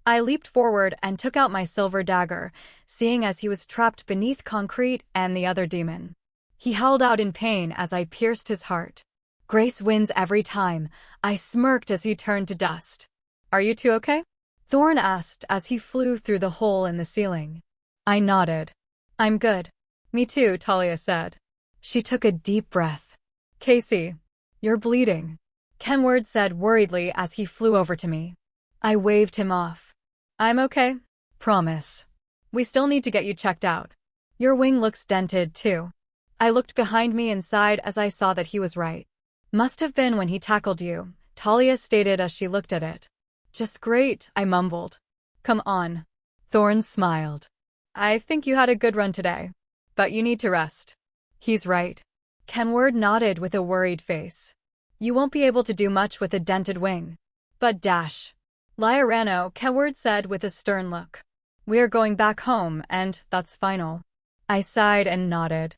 I leaped forward and took out my silver dagger, seeing as he was trapped beneath concrete and the other demon. He howled out in pain as I pierced his heart. Grace wins every time, I smirked as he turned to dust. Are you two okay? Thorn asked as he flew through the hole in the ceiling. I nodded. I'm good. Me too, Talia said. She took a deep breath. Casey, you're bleeding, Kenward said worriedly as he flew over to me. I waved him off. I'm okay. Promise. We still need to get you checked out. Your wing looks dented, too. I looked behind me and sighed as I saw that he was right. Must have been when he tackled you, Talia stated as she looked at it. Just great, I mumbled. Come on. Thorn smiled. I think you had a good run today. But you need to rest. He's right. Kenward nodded with a worried face. You won't be able to do much with a dented wing. But dash. Liarano, Kenward said with a stern look. We are going back home, and that's final. I sighed and nodded.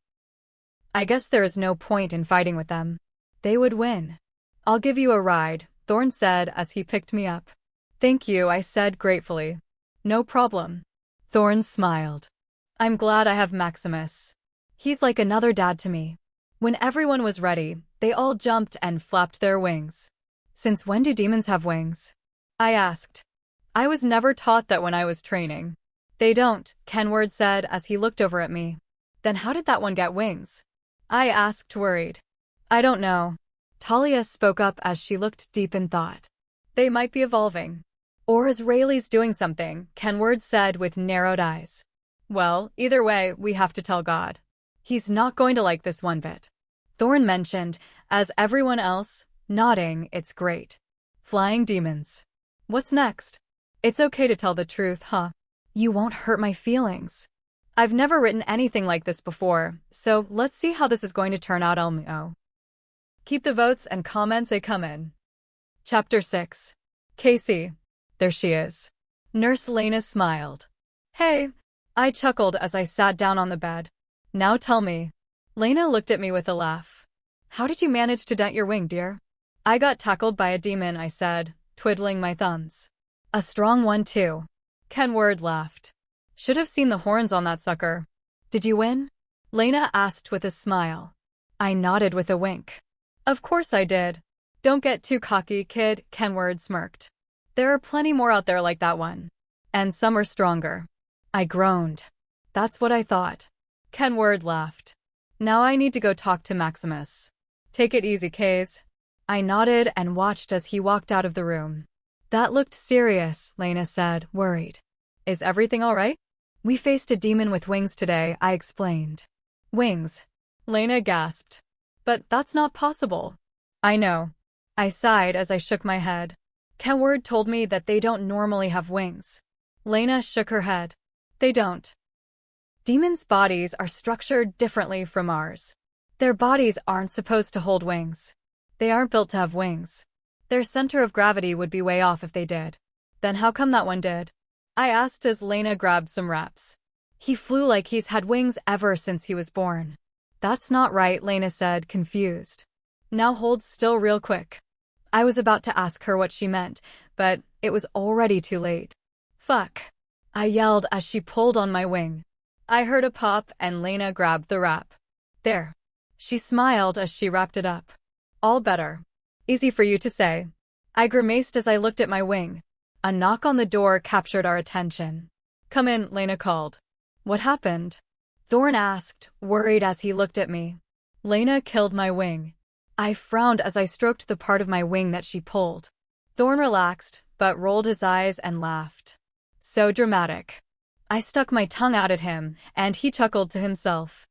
I guess there is no point in fighting with them. They would win. I'll give you a ride, Thorn said as he picked me up. Thank you, I said gratefully. No problem. Thorn smiled. I'm glad I have Maximus. He's like another dad to me. When everyone was ready, they all jumped and flapped their wings. Since when do demons have wings? I asked. I was never taught that when I was training. They don't, Kenward said as he looked over at me. Then how did that one get wings? I asked, worried. I don't know. Talia spoke up as she looked deep in thought. They might be evolving. Or is Rayleigh's doing something, Kenward said with narrowed eyes. Well, either way, we have to tell God. He's not going to like this one bit. Thorn mentioned, as everyone else, nodding, it's great. Flying demons. What's next? It's okay to tell the truth, huh? You won't hurt my feelings. I've never written anything like this before, so let's see how this is going to turn out, Elmo. Keep the votes and comments a-comin'. Chapter 6. Casey. There she is. Nurse Lena smiled. Hey. I chuckled as I sat down on the bed. Now tell me. Lena looked at me with a laugh. How did you manage to dent your wing, dear? I got tackled by a demon, I said, twiddling my thumbs. A strong one, too. Kenward laughed. Should have seen the horns on that sucker. Did you win? Lena asked with a smile. I nodded with a wink. Of course I did. Don't get too cocky, kid, Kenward smirked. There are plenty more out there like that one. And some are stronger. I groaned. That's what I thought. Kenward laughed. Now I need to go talk to Maximus. Take it easy, Kays. I nodded and watched as he walked out of the room. That looked serious, Lena said, worried. Is everything all right? We faced a demon with wings today, I explained. Wings? Lena gasped. But that's not possible. I know. I sighed as I shook my head. Kenward told me that they don't normally have wings. Lena shook her head. They don't. Demons' bodies are structured differently from ours. Their bodies aren't supposed to hold wings. They aren't built to have wings. Their center of gravity would be way off if they did. Then how come that one did? I asked as Lena grabbed some wraps. He flew like he's had wings ever since he was born. That's not right, Lena said, confused. Now hold still real quick. I was about to ask her what she meant, but it was already too late. Fuck. I yelled as she pulled on my wing. I heard a pop and Lena grabbed the wrap. There. She smiled as she wrapped it up. All better. Easy for you to say. I grimaced as I looked at my wing. A knock on the door captured our attention. Come in, Lena called. What happened? Thorn asked, worried as he looked at me. Lena killed my wing. I frowned as I stroked the part of my wing that she pulled. Thorn relaxed, but rolled his eyes and laughed. So dramatic. I stuck my tongue out at him, and he chuckled to himself.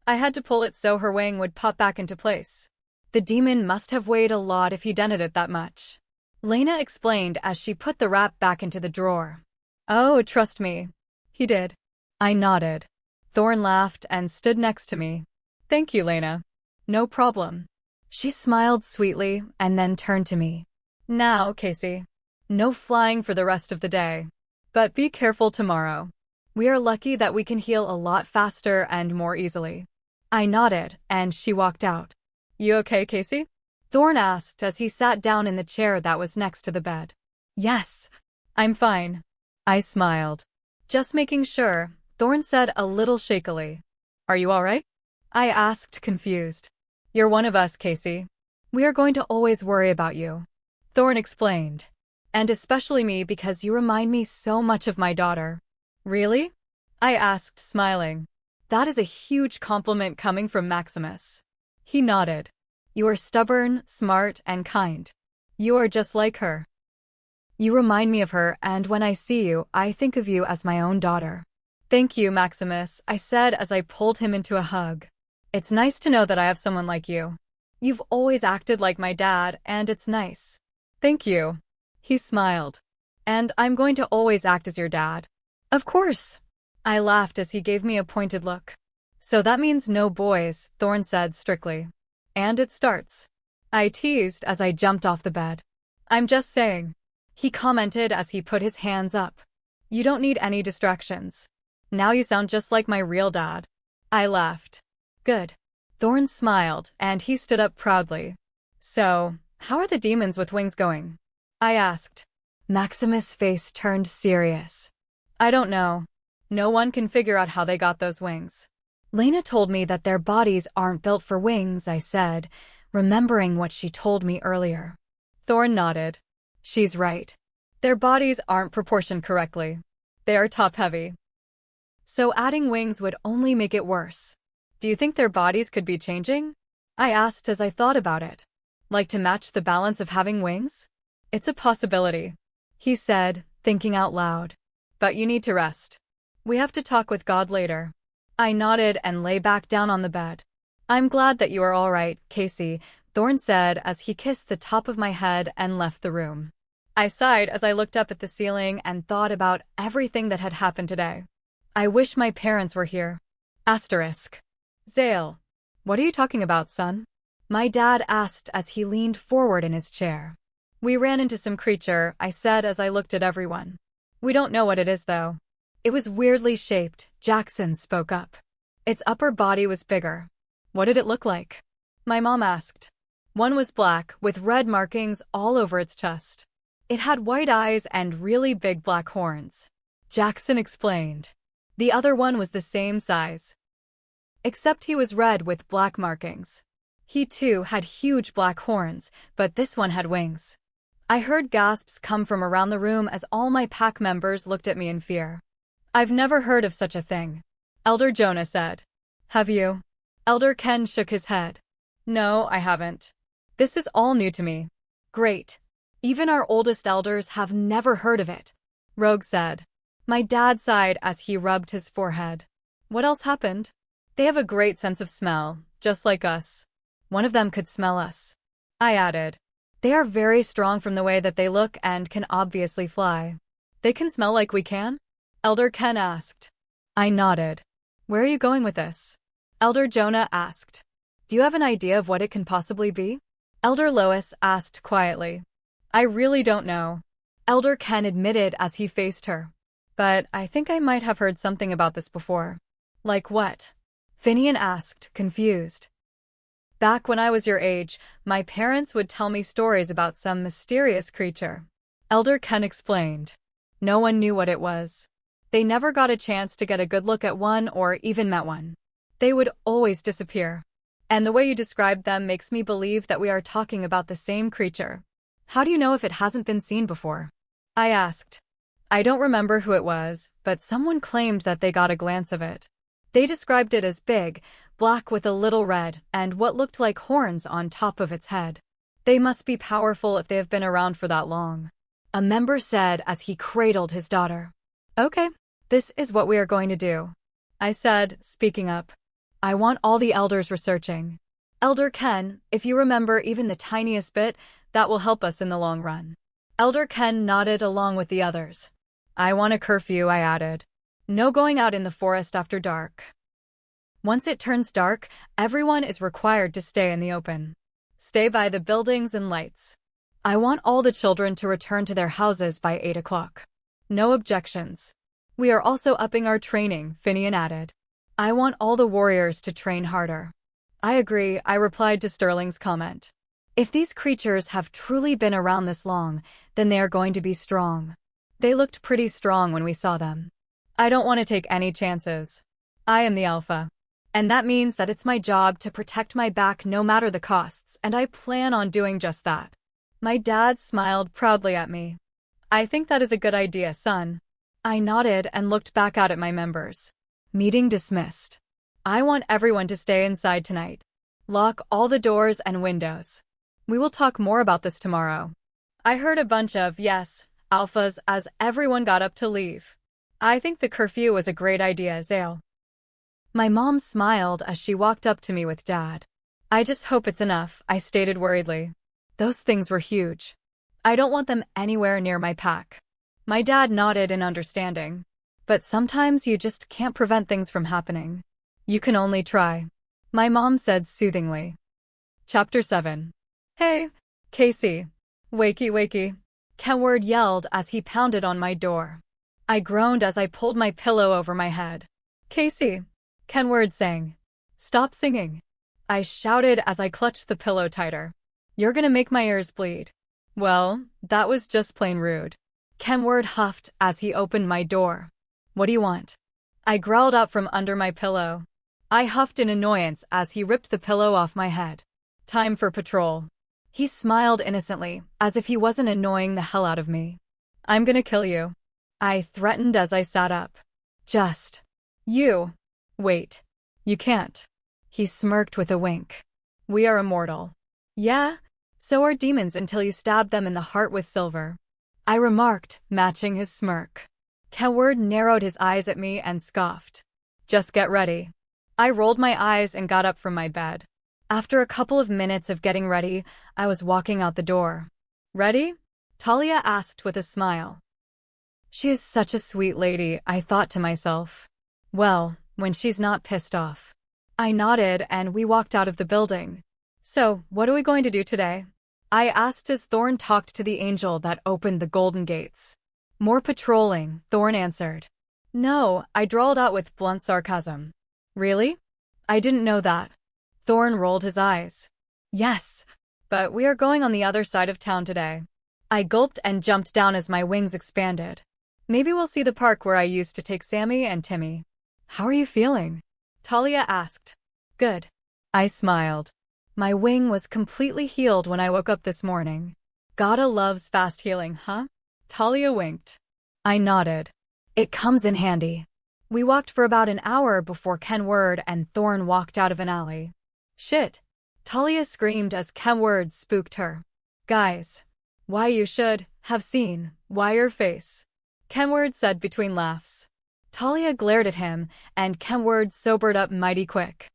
I had to pull it so her wing would pop back into place. The demon must have weighed a lot if he dented it that much. Lena explained as she put the wrap back into the drawer. Oh, trust me. He did. I nodded. Thorn laughed and stood next to me. Thank you, Lena. No problem. She smiled sweetly and then turned to me. Now, Casey. No flying for the rest of the day. But be careful tomorrow. We are lucky that we can heal a lot faster and more easily. I nodded, and she walked out. You okay, Casey? Thorn asked as he sat down in the chair that was next to the bed. Yes, I'm fine. I smiled. Just making sure, Thorn said a little shakily. Are you all right? I asked, confused. You're one of us, Casey. We are going to always worry about you. Thorn explained. And especially me because you remind me so much of my daughter. Really? I asked, smiling. That is a huge compliment coming from Maximus. He nodded. You are stubborn, smart, and kind. You are just like her. You remind me of her, and when I see you, I think of you as my own daughter. Thank you, Maximus, I said as I pulled him into a hug. It's nice to know that I have someone like you. You've always acted like my dad, and it's nice. Thank you. He smiled. And I'm going to always act as your dad. Of course. I laughed as he gave me a pointed look. So that means no boys, Thorn said strictly. And it starts. I teased as I jumped off the bed. I'm just saying. He commented as he put his hands up. You don't need any distractions. Now you sound just like my real dad. I laughed. Good. Thorn smiled, and he stood up proudly. So, how are the demons with wings going? I asked. Maximus' face turned serious. I don't know. No one can figure out how they got those wings. Lena told me that their bodies aren't built for wings, I said, remembering what she told me earlier. Thorn nodded. She's right. Their bodies aren't proportioned correctly. They are top-heavy. So adding wings would only make it worse. Do you think their bodies could be changing? I asked as I thought about it. Like to match the balance of having wings? It's a possibility, he said, thinking out loud. But you need to rest. We have to talk with God later. I nodded and lay back down on the bed. I'm glad that you are all right, Casey, Thorn said as he kissed the top of my head and left the room. I sighed as I looked up at the ceiling and thought about everything that had happened today. I wish my parents were here. Asterisk. Zale. What are you talking about, son? My dad asked as he leaned forward in his chair. We ran into some creature, I said as I looked at everyone. We don't know what it is, though. It was weirdly shaped, Jackson spoke up. Its upper body was bigger. What did it look like? My mom asked. One was black, with red markings all over its chest. It had white eyes and really big black horns. Jackson explained. The other one was the same size. Except he was red with black markings. He too had huge black horns, but this one had wings. I heard gasps come from around the room as all my pack members looked at me in fear. I've never heard of such a thing, Elder Jonah said. Have you? Elder Ken shook his head. No, I haven't. This is all new to me. Great. Even our oldest elders have never heard of it, Rogue said. My dad sighed as he rubbed his forehead. What else happened? They have a great sense of smell, just like us. One of them could smell us. I added. They are very strong from the way that they look and can obviously fly. They can smell like we can? Elder Ken asked. I nodded. Where are you going with this? Elder Jonah asked. Do you have an idea of what it can possibly be? Elder Lois asked quietly. I really don't know. Elder Ken admitted as he faced her. But I think I might have heard something about this before. Like what? Finian asked, confused. Back when I was your age, my parents would tell me stories about some mysterious creature. Elder Ken explained. No one knew what it was. They never got a chance to get a good look at one or even met one. They would always disappear. And the way you described them makes me believe that we are talking about the same creature. How do you know if it hasn't been seen before? I asked. I don't remember who it was, but someone claimed that they got a glance of it. They described it as big, black with a little red, and what looked like horns on top of its head. They must be powerful if they have been around for that long. A member said as he cradled his daughter. Okay, this is what we are going to do. I said, speaking up. I want all the elders researching. Elder Ken, if you remember even the tiniest bit, that will help us in the long run. Elder Ken nodded along with the others. I want a curfew, I added. No going out in the forest after dark. Once it turns dark, everyone is required to stay in the open. Stay by the buildings and lights. I want all the children to return to their houses by 8 o'clock. No objections. We are also upping our training, Finian added. I want all the warriors to train harder. I agree, I replied to Sterling's comment. If these creatures have truly been around this long, then they are going to be strong. They looked pretty strong when we saw them. I don't want to take any chances. I am the alpha. And that means that it's my job to protect my back no matter the costs, and I plan on doing just that. My dad smiled proudly at me. I think that is a good idea, son. I nodded and looked back out at my members. Meeting dismissed. I want everyone to stay inside tonight. Lock all the doors and windows. We will talk more about this tomorrow. I heard a bunch of yes, alphas as everyone got up to leave. I think the curfew was a great idea, Zale. My mom smiled as she walked up to me with Dad. I just hope it's enough, I stated worriedly. Those things were huge. I don't want them anywhere near my pack. My dad nodded in understanding. But sometimes you just can't prevent things from happening. You can only try. My mom said soothingly. Chapter 7. Hey, Casey. Wakey, wakey. Kenward yelled as he pounded on my door. I groaned as I pulled my pillow over my head. Casey, Kenward sang. Stop singing. I shouted as I clutched the pillow tighter. You're gonna make my ears bleed. Well, that was just plain rude. Kenward huffed as he opened my door. What do you want? I growled out from under my pillow. I huffed in annoyance as he ripped the pillow off my head. Time for patrol. He smiled innocently, as if he wasn't annoying the hell out of me. I'm gonna kill you. I threatened as I sat up. Just. You. Wait. You can't. He smirked with a wink. We are immortal. Yeah? So are demons until you stab them in the heart with silver. I remarked, matching his smirk. Kenward narrowed his eyes at me and scoffed. Just get ready. I rolled my eyes and got up from my bed. After a couple of minutes of getting ready, I was walking out the door. Ready? Talia asked with a smile. She is such a sweet lady, I thought to myself. Well, when she's not pissed off. I nodded and we walked out of the building. So, what are we going to do today? I asked as Thorn talked to the angel that opened the golden gates. More patrolling, Thorn answered. No, I drawled out with blunt sarcasm. Really? I didn't know that. Thorn rolled his eyes. Yes, but we are going on the other side of town today. I gulped and jumped down as my wings expanded. Maybe we'll see the park where I used to take Sammy and Timmy. How are you feeling? Talia asked. Good. I smiled. My wing was completely healed when I woke up this morning. Gotta loves fast healing, huh? Talia winked. I nodded. It comes in handy. We walked for about an hour before Kenward and Thorn walked out of an alley. Shit. Talia screamed as Kenward spooked her. Guys. Why you should have seen your face, Kenward said between laughs. Talia glared at him, and Kenward sobered up mighty quick.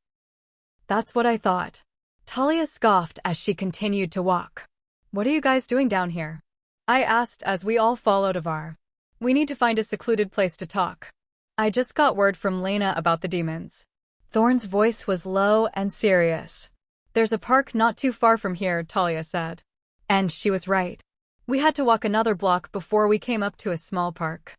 That's what I thought. Talia scoffed as she continued to walk. What are you guys doing down here? I asked as we all followed Avar. We need to find a secluded place to talk. I just got word from Lena about the demons. Thorn's voice was low and serious. There's a park not too far from here, Talia said. And she was right. We had to walk another block before we came up to a small park.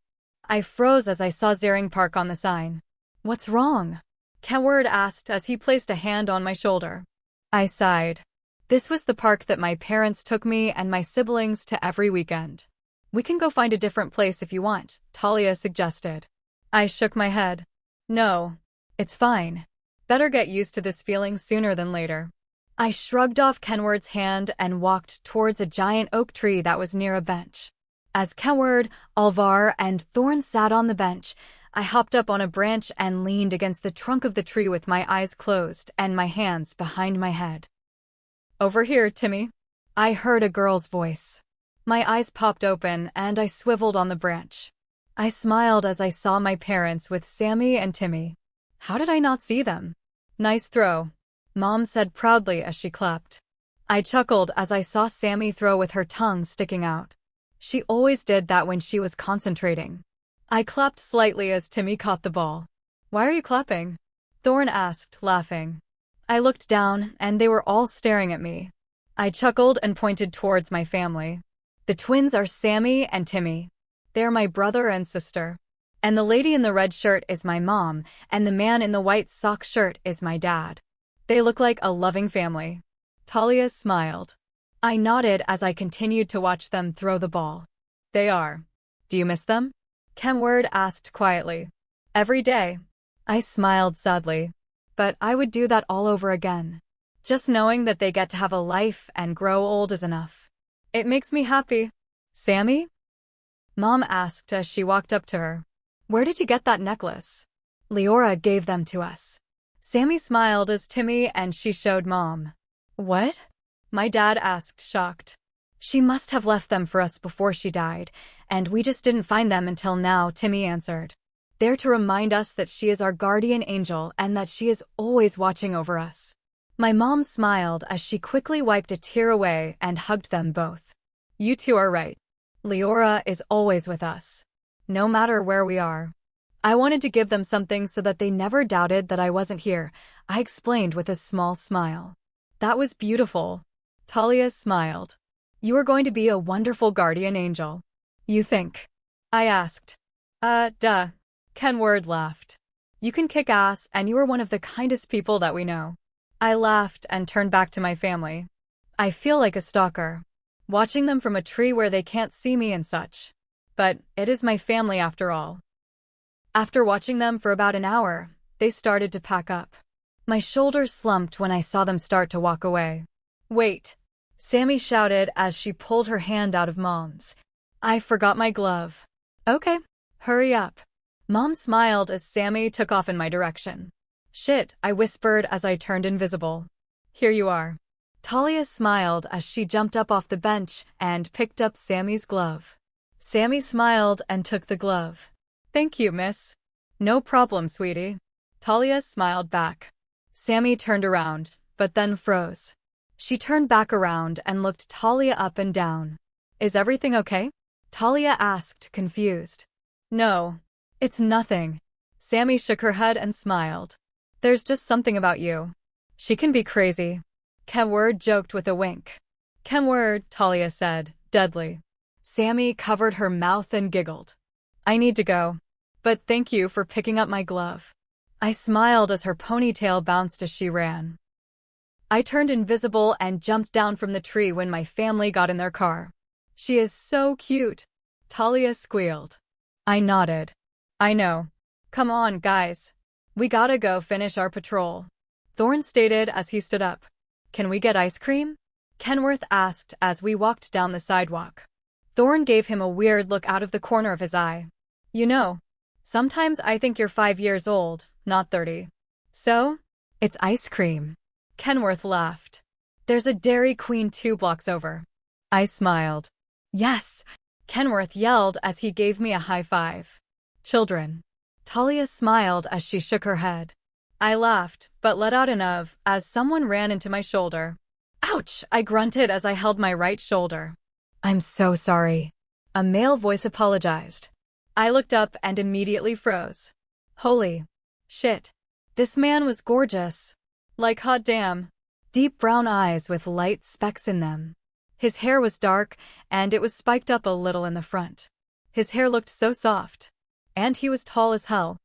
I froze as I saw Zering Park on the sign. What's wrong? Kenward asked as he placed a hand on my shoulder. I sighed. This was the park that my parents took me and my siblings to every weekend. We can go find a different place if you want, Talia suggested. I shook my head. No, it's fine. Better get used to this feeling sooner than later. I shrugged off Kenward's hand and walked towards a giant oak tree that was near a bench. As Kenward, Alvar, and Thorn sat on the bench, I hopped up on a branch and leaned against the trunk of the tree with my eyes closed and my hands behind my head. Over here, Timmy. I heard a girl's voice. My eyes popped open and I swiveled on the branch. I smiled as I saw my parents with Sammy and Timmy. How did I not see them? Nice throw, Mom said proudly as she clapped. I chuckled as I saw Sammy throw with her tongue sticking out. She always did that when she was concentrating. I clapped slightly as Timmy caught the ball. Why are you clapping? Thorn asked, laughing. I looked down, and they were all staring at me. I chuckled and pointed towards my family. The twins are Sammy and Timmy. They're my brother and sister. And the lady in the red shirt is my mom, and the man in the white sock shirt is my dad. They look like a loving family. Talia smiled. I nodded as I continued to watch them throw the ball. They are. Do you miss them? Kenward asked quietly. Every day. I smiled sadly. But I would do that all over again. Just knowing that they get to have a life and grow old is enough. It makes me happy. Sammy? Mom asked as she walked up to her. Where did you get that necklace? Leora gave them to us. Sammy smiled as Timmy and she showed Mom. What? My dad asked, shocked. She must have left them for us before she died, and we just didn't find them until now, Timmy answered. There to remind us that she is our guardian angel and that she is always watching over us. My mom smiled as she quickly wiped a tear away and hugged them both. You two are right. Leora is always with us, no matter where we are. I wanted to give them something so that they never doubted that I wasn't here, I explained with a small smile. That was beautiful. Talia smiled. You are going to be a wonderful guardian angel. You think? I asked. Duh. Kenward laughed. You can kick ass and you are one of the kindest people that we know. I laughed and turned back to my family. I feel like a stalker, watching them from a tree where they can't see me and such. But it is my family after all. After watching them for about an hour, they started to pack up. My shoulders slumped when I saw them start to walk away. Wait, Sammy shouted as she pulled her hand out of Mom's. I forgot my glove. Okay, hurry up. Mom smiled as Sammy took off in my direction. Shit, I whispered as I turned invisible. Here you are. Talia smiled as she jumped up off the bench and picked up Sammy's glove. Sammy smiled and took the glove. Thank you, miss. No problem, sweetie. Talia smiled back. Sammy turned around, but then froze. She turned back around and looked Talia up and down. Is everything okay? Talia asked, confused. No, it's nothing. Sammy shook her head and smiled. There's just something about you. She can be crazy. Kenward joked with a wink. Kenward, Talia said, deadly. Sammy covered her mouth and giggled. I need to go. But thank you for picking up my glove. I smiled as her ponytail bounced as she ran. I turned invisible and jumped down from the tree when my family got in their car. She is so cute. Talia squealed. I nodded. I know. Come on, guys. We gotta go finish our patrol. Thorn stated as he stood up. Can we get ice cream? Kenworth asked as we walked down the sidewalk. Thorn gave him a weird look out of the corner of his eye. You know, sometimes I think you're 5 years old, not 30. So, it's ice cream. Kenworth laughed. There's a Dairy Queen 2 blocks over. I smiled. Yes! Kenworth yelled as he gave me a high five. Children. Talia smiled as she shook her head. I laughed, but let out an of as someone ran into my shoulder. Ouch! I grunted as I held my right shoulder. I'm so sorry. A male voice apologized. I looked up and immediately froze. Holy shit. This man was gorgeous. Like hot damn. Deep brown eyes with light specks in them. His hair was dark, and it was spiked up a little in the front. His hair looked so soft. And he was tall as hell.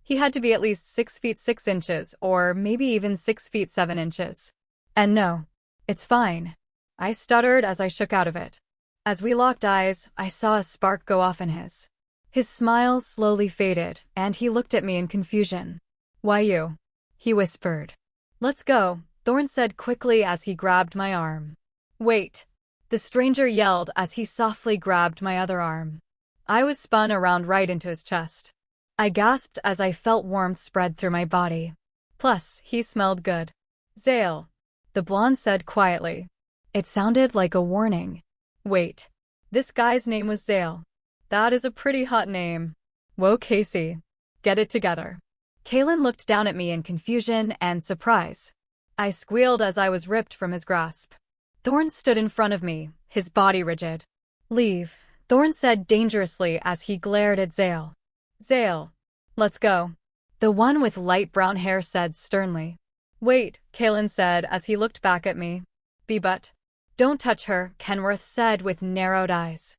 He had to be at least 6 feet 6 inches, or maybe even 6 feet 7 inches. And no, it's fine. I stuttered as I shook out of it. As we locked eyes, I saw a spark go off in his. His smile slowly faded, and he looked at me in confusion. Why you? He whispered. Let's go, Thorn said quickly as he grabbed my arm. Wait. The stranger yelled as he softly grabbed my other arm. I was spun around right into his chest. I gasped as I felt warmth spread through my body. Plus, he smelled good. Zale. The blonde said quietly. It sounded like a warning. Wait. This guy's name was Zale. That is a pretty hot name. Whoa, Casey. Get it together. Kaylin looked down at me in confusion and surprise. I squealed as I was ripped from his grasp. Thorn stood in front of me, his body rigid. Leave, Thorn said dangerously as he glared at Zale. Zale. Let's go. The one with light brown hair said sternly. Wait, Kaylin said as he looked back at me. But. Don't touch her, Kenworth said with narrowed eyes.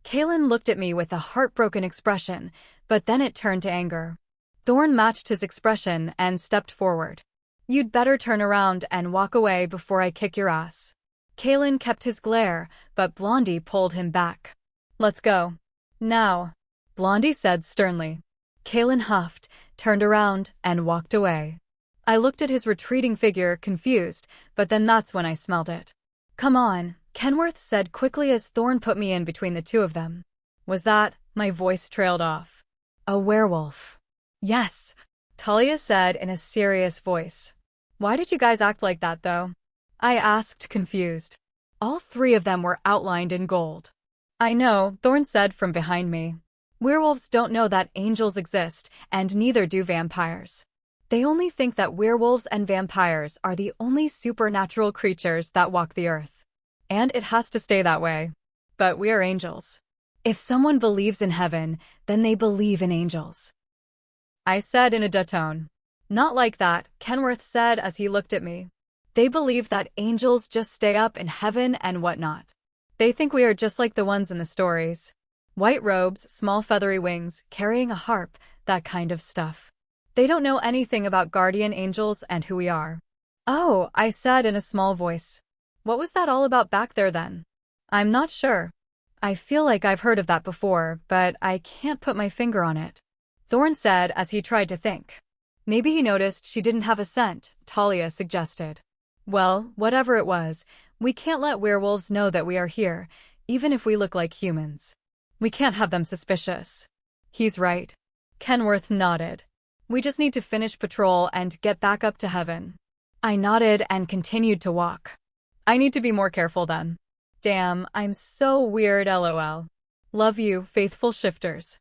Kaylin looked at me with a heartbroken expression, but then it turned to anger. Thorn matched his expression and stepped forward. You'd better turn around and walk away before I kick your ass. Kaylin kept his glare, but Blondie pulled him back. Let's go. Now. Blondie said sternly. Kaylin huffed, turned around, and walked away. I looked at his retreating figure, confused, but then that's when I smelled it. Come on, Kenworth said quickly as Thorn put me in between the two of them. Was that? My voice trailed off. A werewolf. Yes, Talia said in a serious voice. Why did you guys act like that, though? I asked, confused. All 3 of them were outlined in gold. I know, Thorn said from behind me. Werewolves don't know that angels exist, and neither do vampires. They only think that werewolves and vampires are the only supernatural creatures that walk the earth. And it has to stay that way. But we are angels. If someone believes in heaven, then they believe in angels. I said in a duh tone. Not like that, Kenworth said as he looked at me. They believe that angels just stay up in heaven and whatnot. They think we are just like the ones in the stories. White robes, small feathery wings, carrying a harp, that kind of stuff. They don't know anything about guardian angels and who we are. Oh, I said in a small voice. What was that all about back there then? I'm not sure. I feel like I've heard of that before, but I can't put my finger on it. Thorn said as he tried to think. Maybe he noticed she didn't have a scent, Talia suggested. Well, whatever it was, we can't let werewolves know that we are here, even if we look like humans. We can't have them suspicious. He's right. Kenworth nodded. We just need to finish patrol and get back up to heaven. I nodded and continued to walk. I need to be more careful then. Damn, I'm so weird, lol. Love you, faithful shifters.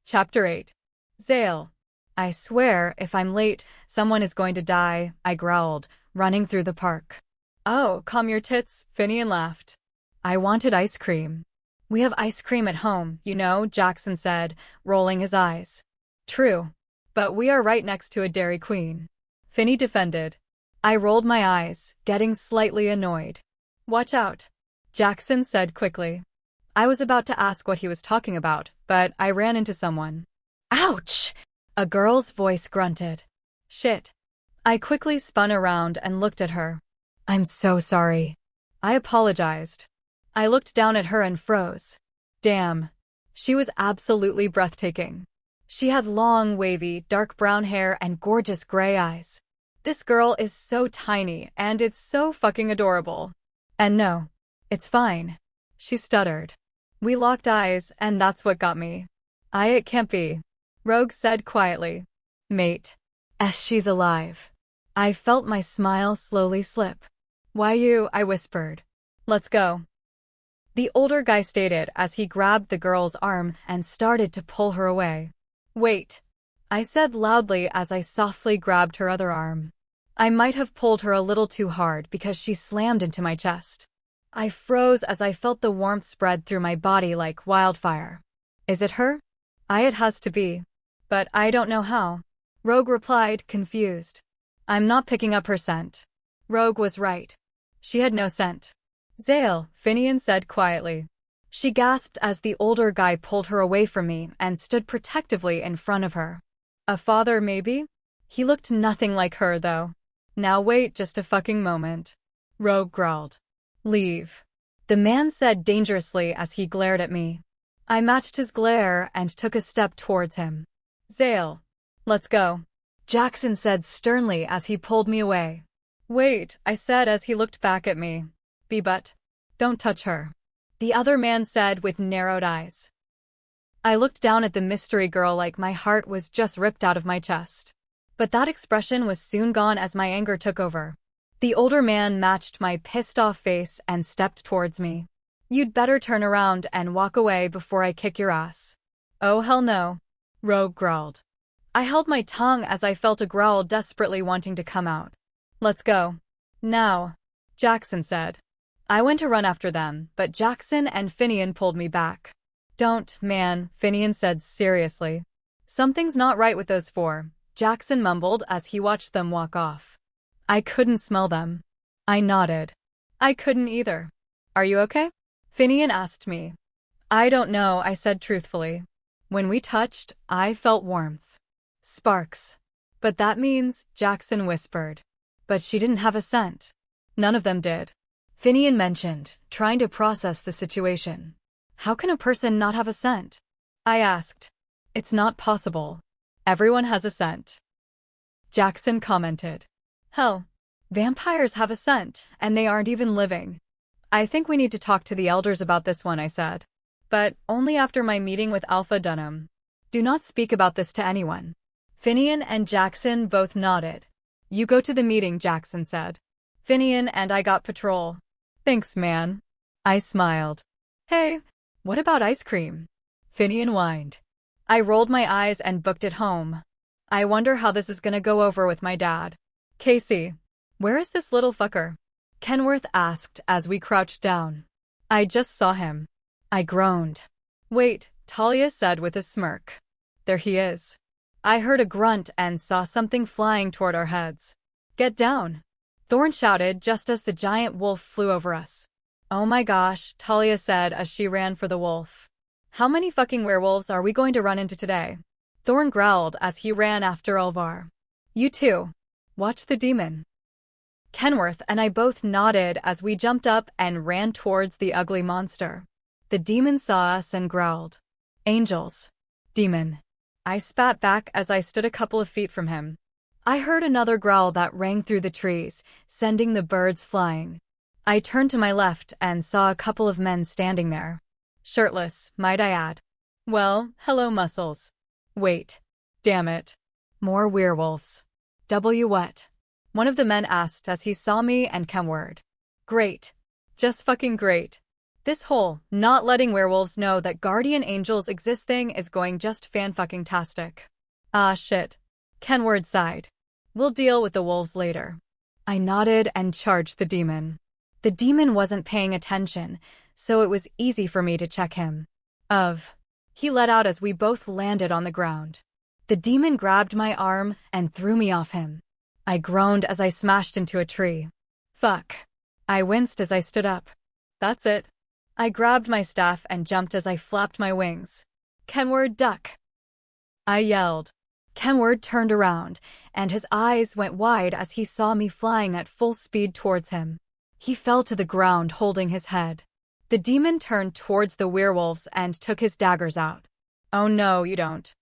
Chapter 8. Zale. I swear, if I'm late, someone is going to die, I growled, running through the park. Oh, calm your tits, Finian laughed. I wanted ice cream. We have ice cream at home, you know, Jackson said, rolling his eyes. True. But we are right next to a Dairy Queen. Finny defended. I rolled my eyes, getting slightly annoyed. Watch out, Jackson said quickly. I was about to ask what he was talking about, but I ran into someone. Ouch! A girl's voice grunted. Shit. I quickly spun around and looked at her. I'm so sorry. I apologized. I looked down at her and froze. Damn. She was absolutely breathtaking. She had long, wavy, dark brown hair and gorgeous gray eyes. This girl is so tiny, and it's so fucking adorable. And no, it's fine. She stuttered. We locked eyes, and that's what got me. It can't be. Rogue said quietly. Mate. She's alive. I felt my smile slowly slip. Why you? I whispered. Let's go. the older guy stated as he grabbed the girl's arm and started to pull her away. Wait, I said loudly as I softly grabbed her other arm. I might have pulled her a little too hard because she slammed into my chest. I froze as I felt the warmth spread through my body like wildfire. Is it her? It has to be. But I don't know how. Rogue replied, confused. I'm not picking up her scent. Rogue was right. She had no scent. Zale, Finian said quietly. She gasped as the older guy pulled her away from me and stood protectively in front of her. A father, maybe? He looked nothing like her, though. Now wait just a fucking moment. Rogue growled. Leave. The man said dangerously as he glared at me. I matched his glare and took a step towards him. Zale. Let's go. Jackson said sternly as he pulled me away. Wait, I said as he looked back at me. But don't touch her. The other man said with narrowed eyes. I looked down at the mystery girl like my heart was just ripped out of my chest. But that expression was soon gone as my anger took over. The older man matched my pissed-off face and stepped towards me. You'd better turn around and walk away before I kick your ass. Oh hell no. Rogue growled. I held my tongue as I felt a growl desperately wanting to come out. Let's go. Now, Jackson said. I went to run after them, but Jackson and Finian pulled me back. Don't, man, Finian said seriously. Something's not right with those four, Jackson mumbled as he watched them walk off. I couldn't smell them. I nodded. I couldn't either. Are you okay? Finian asked me. I don't know, I said truthfully. When we touched, I felt warmth. Sparks. But that means, Jackson whispered. But she didn't have a scent. None of them did. Finian mentioned, trying to process the situation. How can a person not have a scent? I asked. It's not possible. Everyone has a scent. Jackson commented. Hell, vampires have a scent, and they aren't even living. I think we need to talk to the elders about this one, I said. But only after my meeting with Alpha Dunham. Do not speak about this to anyone. Finian and Jackson both nodded. You go to the meeting, Jackson said. Finian and I got patrol. Thanks, man. I smiled. Hey, what about ice cream? Finian whined. I rolled my eyes and booked it home. I wonder how this is gonna go over with my dad. Casey, where is this little fucker? Kenworth asked as we crouched down. I just saw him. I groaned. Wait, Talia said with a smirk. There he is. I heard a grunt and saw something flying toward our heads. Get down. Thorn shouted just as the giant wolf flew over us. Oh my gosh, Talia said as she ran for the wolf. How many fucking werewolves are we going to run into today? Thorn growled as he ran after Alvar. You too. Watch the demon. Kenworth and I both nodded as we jumped up and ran towards the ugly monster. The demon saw us and growled. Angels. Demon. I spat back as I stood a couple of feet from him. I heard another growl that rang through the trees, sending the birds flying. I turned to my left and saw a couple of men standing there. Shirtless, might I add. Well, hello muscles. Wait. Damn it. More werewolves. What? One of the men asked as he saw me and Kenward. Great. Just fucking great. This whole not letting werewolves know that guardian angels exist thing is going just fan-fucking-tastic. Ah shit. Kenward sighed. We'll deal with the wolves later. I nodded and charged the demon. The demon wasn't paying attention, so it was easy for me to check him. He let out as we both landed on the ground. The demon grabbed my arm and threw me off him. I groaned as I smashed into a tree. Fuck. I winced as I stood up. That's it. I grabbed my staff and jumped as I flapped my wings. Kenward, duck. I yelled. Kenward turned around, and his eyes went wide as he saw me flying at full speed towards him. He fell to the ground holding his head. The demon turned towards the werewolves and took his daggers out. Oh no, you don't.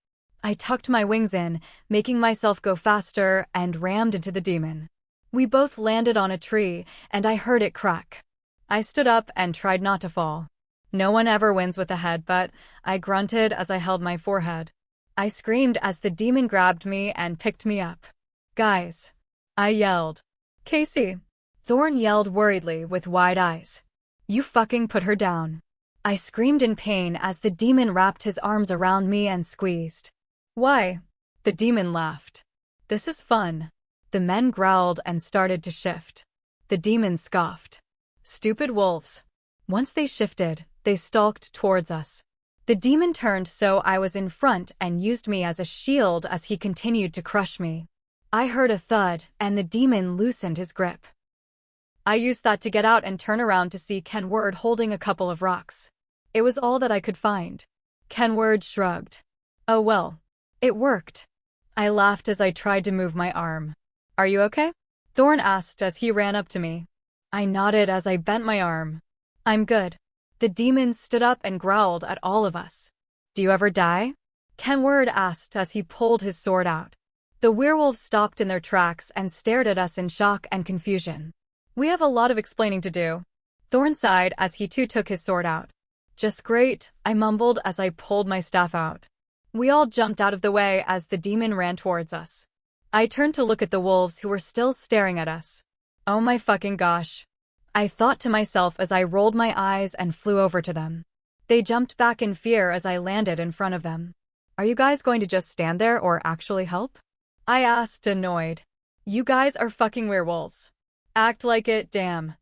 I tucked my wings in, making myself go faster, and rammed into the demon. We both landed on a tree, and I heard it crack. I stood up and tried not to fall. No one ever wins with a headbutt, I grunted as I held my forehead. I screamed as the demon grabbed me and picked me up. Guys. I yelled. Casey. Thorn yelled worriedly with wide eyes. You fucking put her down. I screamed in pain as the demon wrapped his arms around me and squeezed. Why? The demon laughed. This is fun. The men growled and started to shift. The demon scoffed. Stupid wolves. Once they shifted, they stalked towards us. The demon turned so I was in front and used me as a shield as he continued to crush me. I heard a thud, and the demon loosened his grip. I used that to get out and turn around to see Kenward holding a couple of rocks. It was all that I could find. Kenward shrugged. Oh well. It worked. I laughed as I tried to move my arm. Are you okay? Thorn asked as he ran up to me. I nodded as I bent my arm. I'm good. The demon stood up and growled at all of us. Do you ever die? Kenward asked as he pulled his sword out. The werewolves stopped in their tracks and stared at us in shock and confusion. We have a lot of explaining to do. Thorn sighed as he too took his sword out. Just great, I mumbled as I pulled my staff out. We all jumped out of the way as the demon ran towards us. I turned to look at the wolves who were still staring at us. Oh my fucking gosh. I thought to myself as I rolled my eyes and flew over to them. They jumped back in fear as I landed in front of them. Are you guys going to just stand there or actually help? I asked, annoyed. You guys are fucking werewolves. Act like it, damn.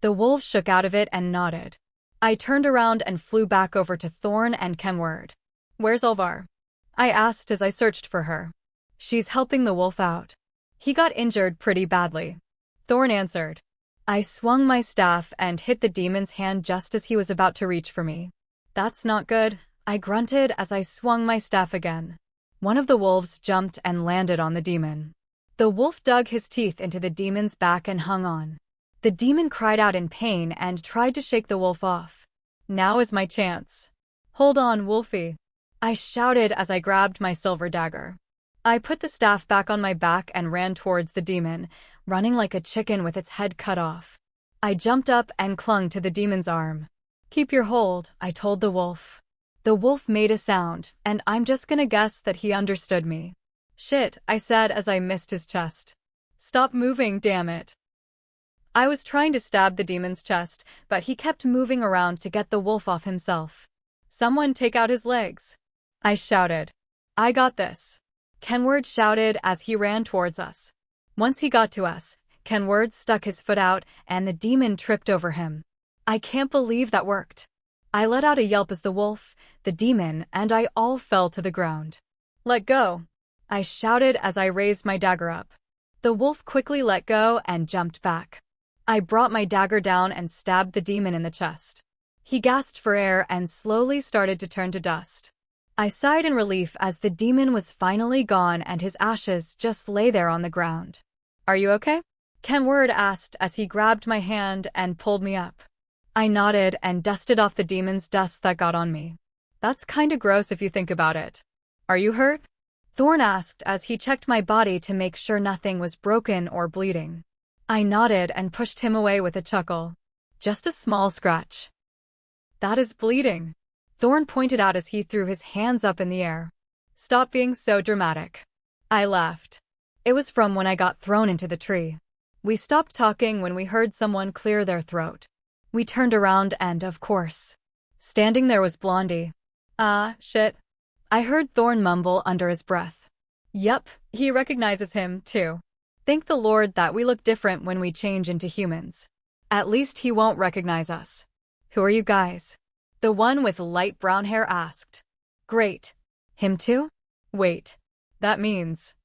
The wolves shook out of it and nodded. I turned around and flew back over to Thorn and Kenward. Where's Alvar? I asked as I searched for her. She's helping the wolf out. He got injured pretty badly. Thorn answered. I swung my staff and hit the demon's hand just as he was about to reach for me. That's not good, I grunted as I swung my staff again. One of the wolves jumped and landed on the demon. The wolf dug his teeth into the demon's back and hung on. The demon cried out in pain and tried to shake the wolf off. Now is my chance. Hold on, Wolfie. I shouted as I grabbed my silver dagger. I put the staff back on my back and ran towards the demon, running like a chicken with its head cut off. I jumped up and clung to the demon's arm. Keep your hold, I told the wolf. The wolf made a sound, and I'm just gonna guess that he understood me. Shit, I said as I missed his chest. Stop moving, damn it. I was trying to stab the demon's chest, but he kept moving around to get the wolf off himself. Someone take out his legs. I shouted. I got this. Kenward shouted as he ran towards us. Once he got to us, Kenward stuck his foot out and the demon tripped over him. I can't believe that worked. I let out a yelp as the wolf, the demon, and I all fell to the ground. Let go. I shouted as I raised my dagger up. The wolf quickly let go and jumped back. I brought my dagger down and stabbed the demon in the chest. He gasped for air and slowly started to turn to dust. I sighed in relief as the demon was finally gone and his ashes just lay there on the ground. Are you okay? Kenward asked as he grabbed my hand and pulled me up. I nodded and dusted off the demon's dust that got on me. That's kinda gross if you think about it. Are you hurt? Thorn asked as he checked my body to make sure nothing was broken or bleeding. I nodded and pushed him away with a chuckle. Just a small scratch. That is bleeding. Thorn pointed out as he threw his hands up in the air. Stop being so dramatic. I laughed. It was from when I got thrown into the tree. We stopped talking when we heard someone clear their throat. We turned around and, of course, standing there was Blondie. Shit. I heard Thorn mumble under his breath. Yup, he recognizes him, too. Thank the Lord that we look different when we change into humans. At least he won't recognize us. Who are you guys? The one with light brown hair asked. Great. Him too? Wait. That means...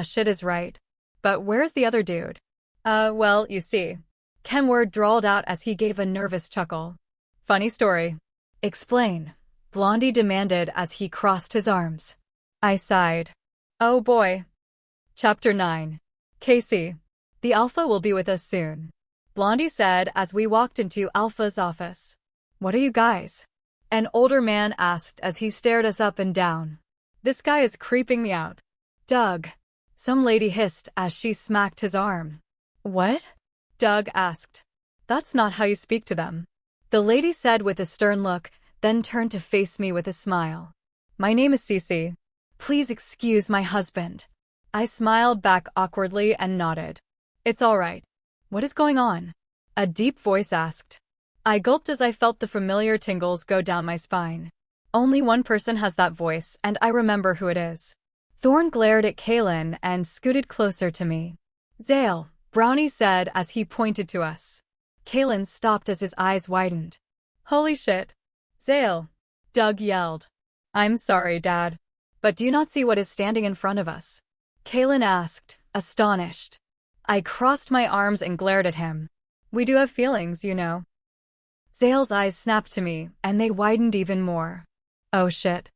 shit is right. But where's the other dude? Well, you see. Kenward drawled out as he gave a nervous chuckle. Funny story. Explain. Blondie demanded as he crossed his arms. I sighed. Oh boy. Chapter 9. Casey. The Alpha will be with us soon. Blondie said as we walked into Alpha's office. What are you guys? An older man asked as he stared us up and down. This guy is creeping me out. Doug. Some lady hissed as she smacked his arm. What? Doug asked. That's not how you speak to them. The lady said with a stern look, then turned to face me with a smile. My name is Cece. Please excuse my husband. I smiled back awkwardly and nodded. It's all right. What is going on? A deep voice asked. I gulped as I felt the familiar tingles go down my spine. Only one person has that voice, and I remember who it is. Thorn glared at Kaylin and scooted closer to me. Zale, Brownie said as he pointed to us. Kaylin stopped as his eyes widened. Holy shit. Zale, Doug yelled. I'm sorry, Dad. But do you not see what is standing in front of us? Kaylin asked, astonished. I crossed my arms and glared at him. We do have feelings, you know. Zale's eyes snapped to me, and they widened even more. Oh shit.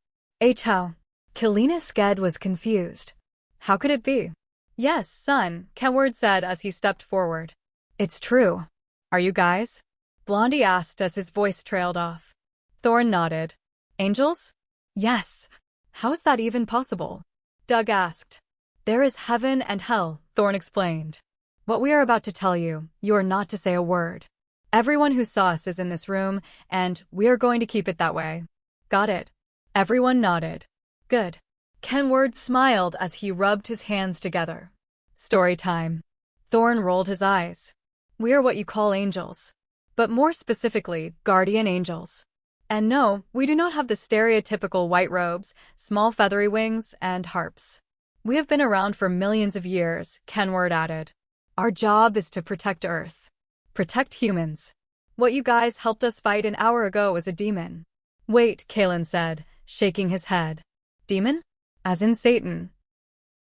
How? Kalina Sked was confused. How could it be? Yes, son, Kenward said as he stepped forward. It's true. Are you guys? Blondie asked as his voice trailed off. Thorn nodded. Angels? Yes. How is that even possible? Doug asked. There is heaven and hell, Thorn explained. What we are about to tell you, you are not to say a word. Everyone who saw us is in this room, and we are going to keep it that way. Got it? Everyone nodded. Good. Kenward smiled as he rubbed his hands together. Story time. Thorn rolled his eyes. We are what you call angels. But more specifically, guardian angels. And no, we do not have the stereotypical white robes, small feathery wings, and harps. We have been around for millions of years, Kenward added. Our job is to protect Earth. Protect humans. What you guys helped us fight an hour ago was a demon. Wait, Kaylin said, shaking his head. Demon? As in Satan.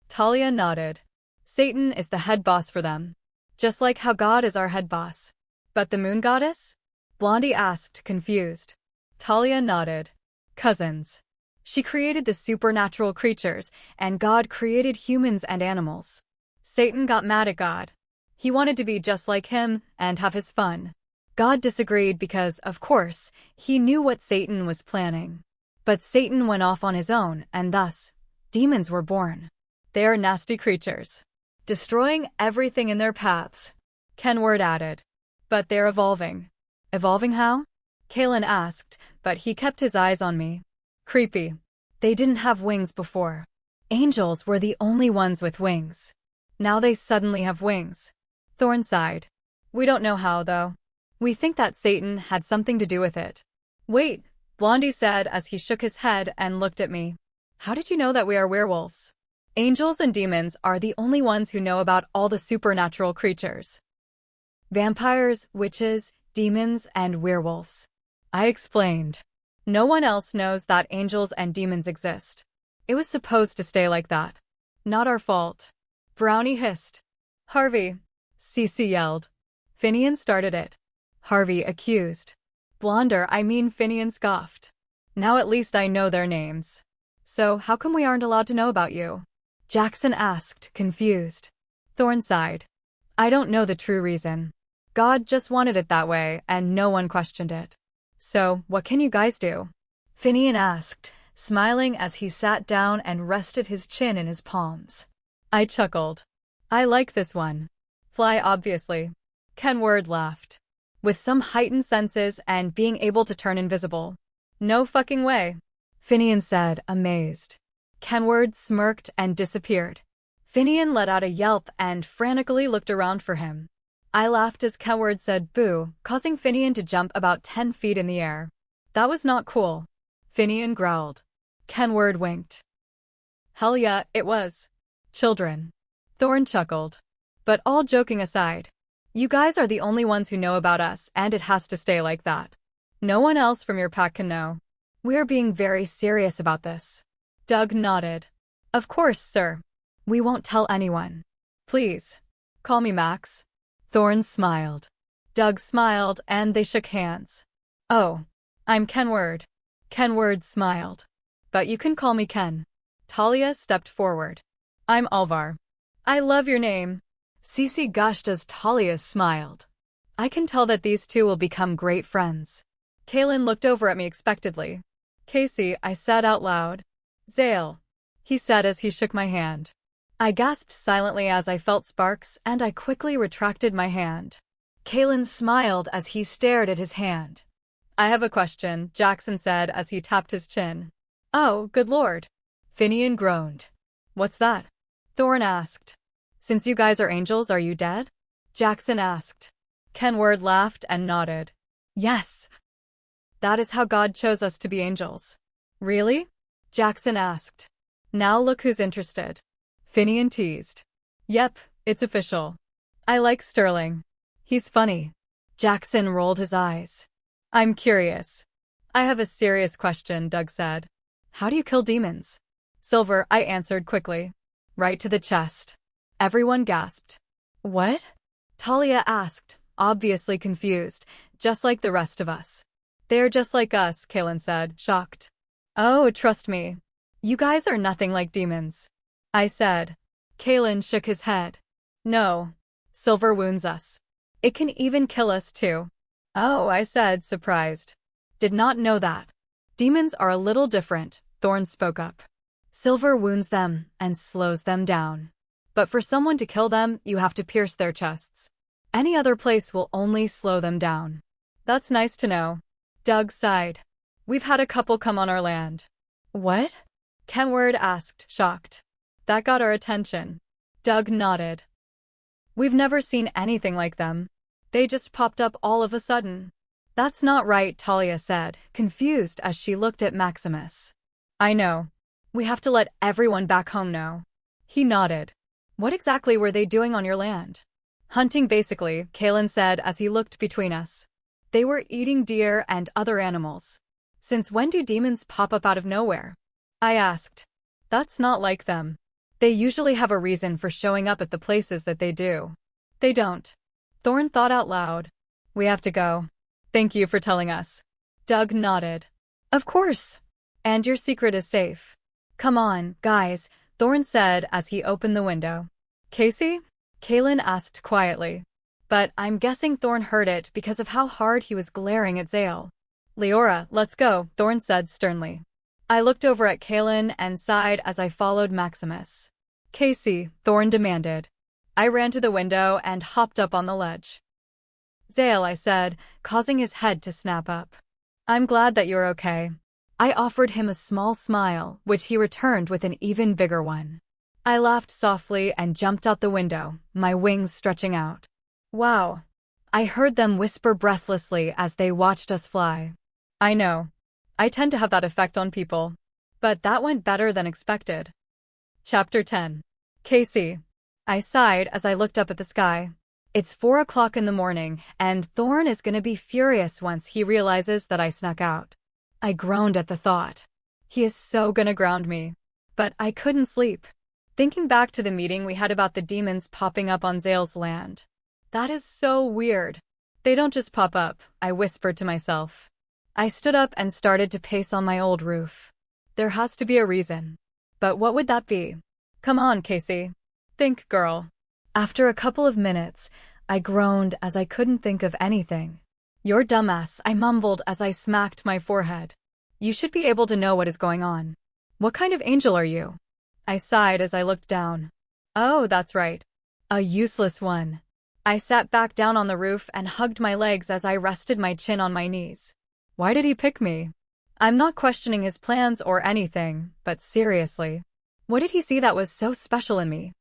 Talia nodded. Satan is the head boss for them. Just like how God is our head boss. But the moon goddess? Blondie asked, confused. Talia nodded. Cousins. She created the supernatural creatures, and God created humans and animals. Satan got mad at God. He wanted to be just like him and have his fun. God disagreed because, of course, he knew what Satan was planning. But Satan went off on his own, and thus, demons were born. They are nasty creatures, destroying everything in their paths, Kenward added. But they're evolving. Evolving how? Kaylin asked, but he kept his eyes on me. Creepy. They didn't have wings before. Angels were the only ones with wings. Now they suddenly have wings. Thorn sighed. We don't know how, though. We think that Satan had something to do with it. Wait, Blondie said as he shook his head and looked at me. How did you know that we are werewolves? Angels and demons are the only ones who know about all the supernatural creatures. Vampires, witches, demons, and werewolves. I explained. No one else knows that angels and demons exist. It was supposed to stay like that. Not our fault. Brownie hissed. Harvey. Cece yelled. Finian started it. Harvey accused. Finian scoffed. Now at least I know their names. So how come we aren't allowed to know about you? Jackson asked, confused. Thorn sighed. I don't know the true reason. God just wanted it that way, and no one questioned it. So, what can you guys do? Finian asked, smiling as he sat down and rested his chin in his palms. I chuckled. I like this one. Fly, obviously. Kenward laughed. With some heightened senses and being able to turn invisible. No fucking way. Finian said, amazed. Kenward smirked and disappeared. Finian let out a yelp and frantically looked around for him. I laughed as Kenward said boo, causing Finian to jump about 10 feet in the air. That was not cool. Finian growled. Kenward winked. Hell yeah, it was. Children. Thorn chuckled. But all joking aside, you guys are the only ones who know about us, and it has to stay like that. No one else from your pack can know. We're being very serious about this. Doug nodded. Of course, sir. We won't tell anyone. Please. Call me Max. Thorn smiled. Doug smiled, and they shook hands. Oh. I'm Kenward. Kenward smiled. But you can call me Ken. Talia stepped forward. I'm Alvar. I love your name. Cece gushed as Talia smiled. I can tell that these two will become great friends. Kaylin looked over at me expectantly. Casey, I said out loud. Zale, he said as he shook my hand. I gasped silently as I felt sparks, and I quickly retracted my hand. Kaylin smiled as he stared at his hand. I have a question, Jackson said as he tapped his chin. Oh, good lord. Finian groaned. What's that? Thorn asked. Since you guys are angels, are you dead? Jackson asked. Kenward laughed and nodded. Yes. That is how God chose us to be angels. Really? Jackson asked. Now look who's interested. Finian teased. Yep, it's official. I like Sterling. He's funny. Jackson rolled his eyes. I'm curious. I have a serious question, Doug said. How do you kill demons? Silver, I answered quickly. Right to the chest. Everyone gasped. What? Talia asked, obviously confused, just like the rest of us. They're just like us, Kaylin said, shocked. Oh, trust me. You guys are nothing like demons. I said. Kaylin shook his head. No. Silver wounds us. It can even kill us too. Oh, I said, surprised. Did not know that. Demons are a little different, Thorn spoke up. Silver wounds them and slows them down. But for someone to kill them, you have to pierce their chests. Any other place will only slow them down. That's nice to know. Doug sighed. We've had a couple come on our land. What? Kenward asked, shocked. That got our attention. Doug nodded. We've never seen anything like them. They just popped up all of a sudden. That's not right, Talia said, confused as she looked at Maximus. I know. We have to let everyone back home know. He nodded. What exactly were they doing on your land? Hunting basically, Kaylin said as he looked between us. They were eating deer and other animals. Since when do demons pop up out of nowhere? I asked. That's not like them. They usually have a reason for showing up at the places that they do. They don't. Thorn thought out loud. We have to go. Thank you for telling us. Doug nodded. Of course. And your secret is safe. Come on, guys, Thorn said as he opened the window. Casey? Kaylin asked quietly. But I'm guessing Thorn heard it because of how hard he was glaring at Zale. Leora, let's go, Thorn said sternly. I looked over at Kaylin and sighed as I followed Maximus. Casey, Thorn demanded. I ran to the window and hopped up on the ledge. Zale, I said, causing his head to snap up. I'm glad that you're okay. I offered him a small smile, which he returned with an even bigger one. I laughed softly and jumped out the window, my wings stretching out. Wow. I heard them whisper breathlessly as they watched us fly. I know. I tend to have that effect on people. But that went better than expected. Chapter 10. Casey. I sighed as I looked up at the sky. It's 4 o'clock in the morning, and Thorn is gonna be furious once he realizes that I snuck out. I groaned at the thought. He is so gonna ground me. But I couldn't sleep. Thinking back to the meeting we had about the demons popping up on Zale's land. That is so weird. They don't just pop up, I whispered to myself. I stood up and started to pace on my old roof. There has to be a reason. But what would that be? Come on, Casey. Think, girl. After a couple of minutes, I groaned as I couldn't think of anything. You're dumbass, I mumbled as I smacked my forehead. You should be able to know what is going on. What kind of angel are you? I sighed as I looked down. Oh, that's right. A useless one. I sat back down on the roof and hugged my legs as I rested my chin on my knees. Why did he pick me? I'm not questioning his plans or anything, but seriously. What did he see that was so special in me?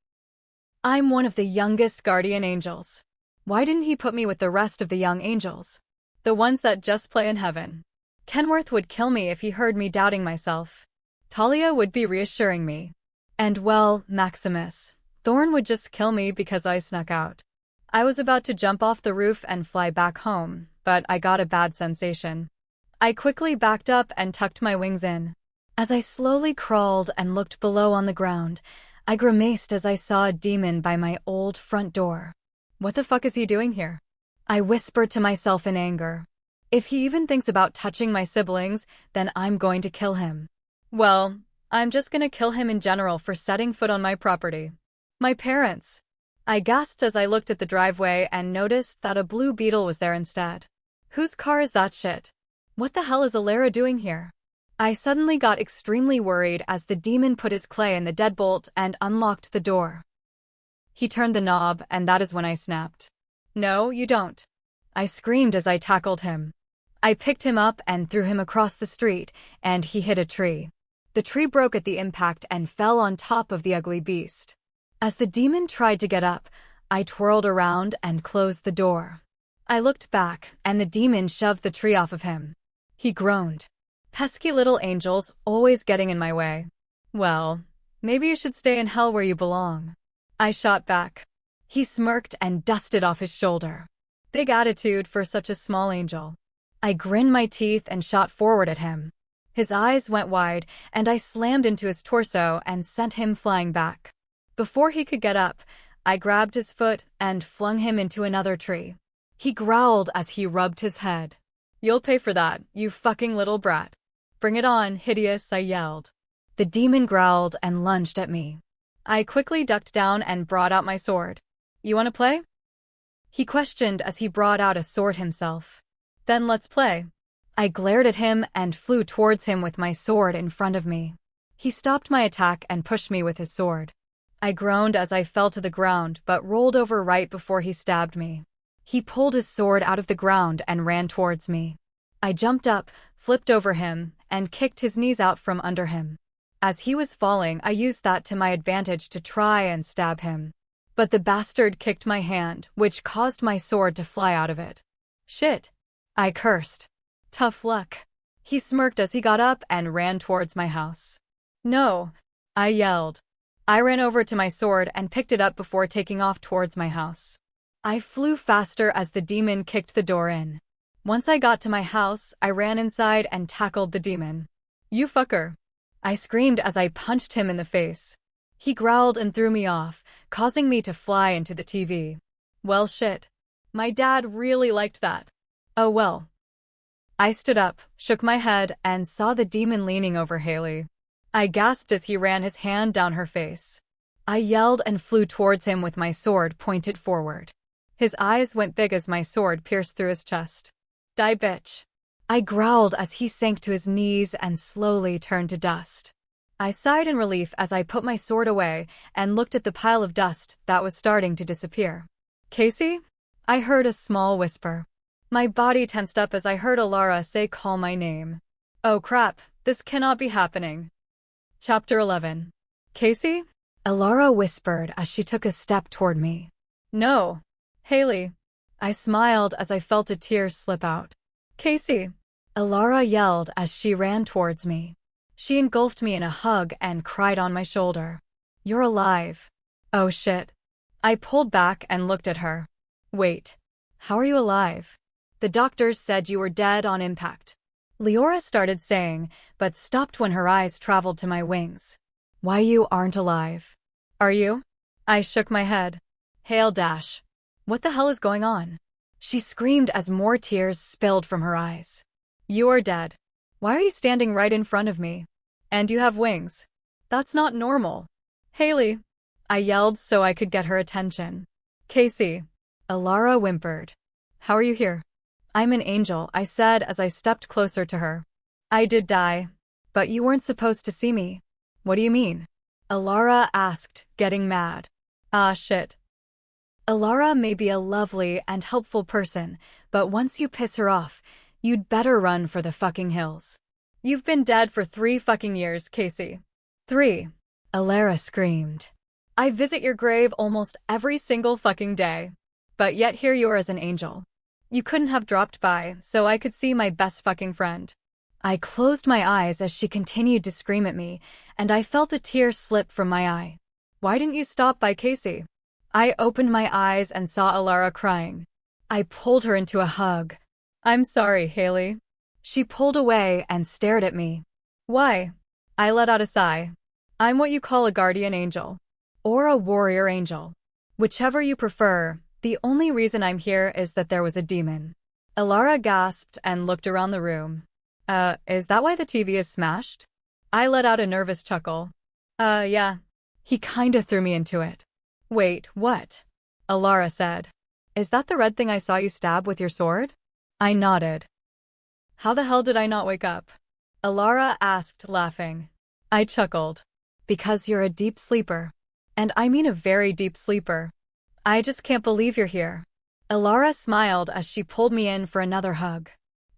I'm one of the youngest guardian angels. Why didn't he put me with the rest of the young angels? The ones that just play in heaven. Kenworth would kill me if he heard me doubting myself. Talia would be reassuring me. And well, Maximus. Thorn would just kill me because I snuck out. I was about to jump off the roof and fly back home, but I got a bad sensation. I quickly backed up and tucked my wings in. As I slowly crawled and looked below on the ground, I grimaced as I saw a demon by my old front door. What the fuck is he doing here? I whispered to myself in anger. If he even thinks about touching my siblings, then I'm going to kill him. Well, I'm just gonna kill him in general for setting foot on my property. My parents. I gasped as I looked at the driveway and noticed that a blue Beetle was there instead. Whose car is that shit? What the hell is Alara doing here? I suddenly got extremely worried as the demon put his clay in the deadbolt and unlocked the door. He turned the knob, and that is when I snapped. No, you don't. I screamed as I tackled him. I picked him up and threw him across the street, and he hit a tree. The tree broke at the impact and fell on top of the ugly beast. As the demon tried to get up, I twirled around and closed the door. I looked back, and the demon shoved the tree off of him. He groaned. Pesky little angels, always getting in my way. Well, maybe you should stay in hell where you belong. I shot back. He smirked and dusted off his shoulder. Big attitude for such a small angel. I grinned my teeth and shot forward at him. His eyes went wide, and I slammed into his torso and sent him flying back. Before he could get up, I grabbed his foot and flung him into another tree. He growled as he rubbed his head. "You'll pay for that, you fucking little brat. Bring it on, hideous," I yelled. The demon growled and lunged at me. I quickly ducked down and brought out my sword. "You want to play?" He questioned as he brought out a sword himself. "Then let's play." I glared at him and flew towards him with my sword in front of me. He stopped my attack and pushed me with his sword. I groaned as I fell to the ground but rolled over right before he stabbed me. He pulled his sword out of the ground and ran towards me. I jumped up, flipped over him, and kicked his knees out from under him. As he was falling, I used that to my advantage to try and stab him. But the bastard kicked my hand, which caused my sword to fly out of it. "Shit," I cursed. "Tough luck." He smirked as he got up and ran towards my house. "No," I yelled. I ran over to my sword and picked it up before taking off towards my house. I flew faster as the demon kicked the door in. Once I got to my house, I ran inside and tackled the demon. "You fucker," I screamed as I punched him in the face. He growled and threw me off, causing me to fly into the TV. Well, shit. My dad really liked that. Oh well. I stood up, shook my head, and saw the demon leaning over Haley. I gasped as he ran his hand down her face. I yelled and flew towards him with my sword pointed forward. His eyes went big as my sword pierced through his chest. "Die, bitch." I growled as he sank to his knees and slowly turned to dust. I sighed in relief as I put my sword away and looked at the pile of dust that was starting to disappear. "Casey?" I heard a small whisper. My body tensed up as I heard Alara say call my name. Oh crap, this cannot be happening. Chapter 11. "Casey?" Alara whispered as she took a step toward me. "No. Haley." I smiled as I felt a tear slip out. "Casey!" Alara yelled as she ran towards me. She engulfed me in a hug and cried on my shoulder. "You're alive." Oh shit. I pulled back and looked at her. "Wait. How are you alive?" "The doctors said you were dead on impact," Leora started saying, but stopped when her eyes traveled to my wings. "Why you aren't alive?" "Are you?" I shook my head. "Hail Dash. What the hell is going on?" She screamed as more tears spilled from her eyes. "You are dead. Why are you standing right in front of me? And you have wings. That's not normal." "Haley," I yelled so I could get her attention. "Casey." Alara whimpered. "How are you here?" "I'm an angel," I said as I stepped closer to her. "I did die. But you weren't supposed to see me." "What do you mean?" Alara asked, getting mad. "Ah shit. Alara may be a lovely and helpful person, but once you piss her off, you'd better run for the fucking hills. You've been dead for 3 fucking years, Casey." "3. Alara screamed. "I visit your grave almost every single fucking day. But yet here you are as an angel. You couldn't have dropped by so I could see my best fucking friend." I closed my eyes as she continued to scream at me, and I felt a tear slip from my eye. "Why didn't you stop by Casey?" I opened my eyes and saw Alara crying. I pulled her into a hug. "I'm sorry, Haley." She pulled away and stared at me. "Why?" I let out a sigh. "I'm what you call a guardian angel. Or a warrior angel. Whichever you prefer. The only reason I'm here is that there was a demon." Alara gasped and looked around the room. Is that why the TV is smashed?" I let out a nervous chuckle. Yeah." He kinda threw me into it. "Wait, what?" Alara said. "Is that the red thing I saw you stab with your sword?" I nodded. "How the hell did I not wake up?" Alara asked, laughing. I chuckled. "Because you're a deep sleeper. And I mean a very deep sleeper. I just can't believe you're here." Alara smiled as she pulled me in for another hug.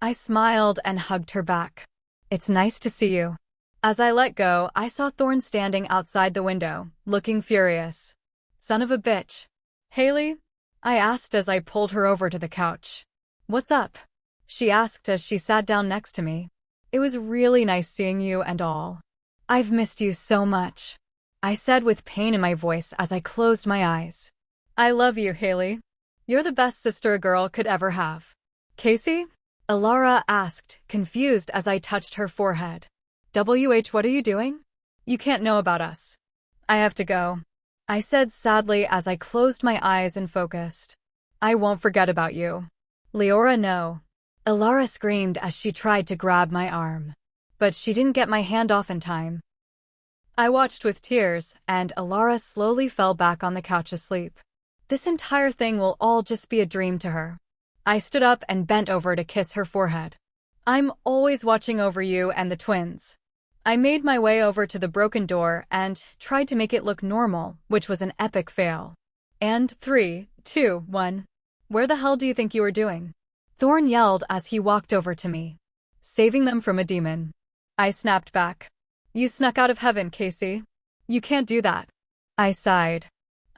I smiled and hugged her back. "It's nice to see you." As I let go, I saw Thorn standing outside the window, looking furious. "Son of a bitch." "Haley?" I asked as I pulled her over to the couch. What's up? She asked as she sat down next to me. It was really nice seeing you and all. I've missed you so much, I said with pain in my voice as I closed my eyes. I love you, Haley. You're the best sister a girl could ever have. Casey? Alara asked, confused as I touched her forehead. What are you doing? You can't know about us. I have to go, I said sadly as I closed my eyes and focused. I won't forget about you. Leora, no. Alara screamed as she tried to grab my arm. But she didn't get my hand off in time. I watched with tears, and Alara slowly fell back on the couch asleep. This entire thing will all just be a dream to her. I stood up and bent over to kiss her forehead. I'm always watching over you and the twins. I made my way over to the broken door and tried to make it look normal, which was an epic fail. And 3, 2, 1. Where the hell do you think you were doing? Thorn yelled as he walked over to me. Saving them from a demon. I snapped back. You snuck out of heaven, Casey. You can't do that. I sighed.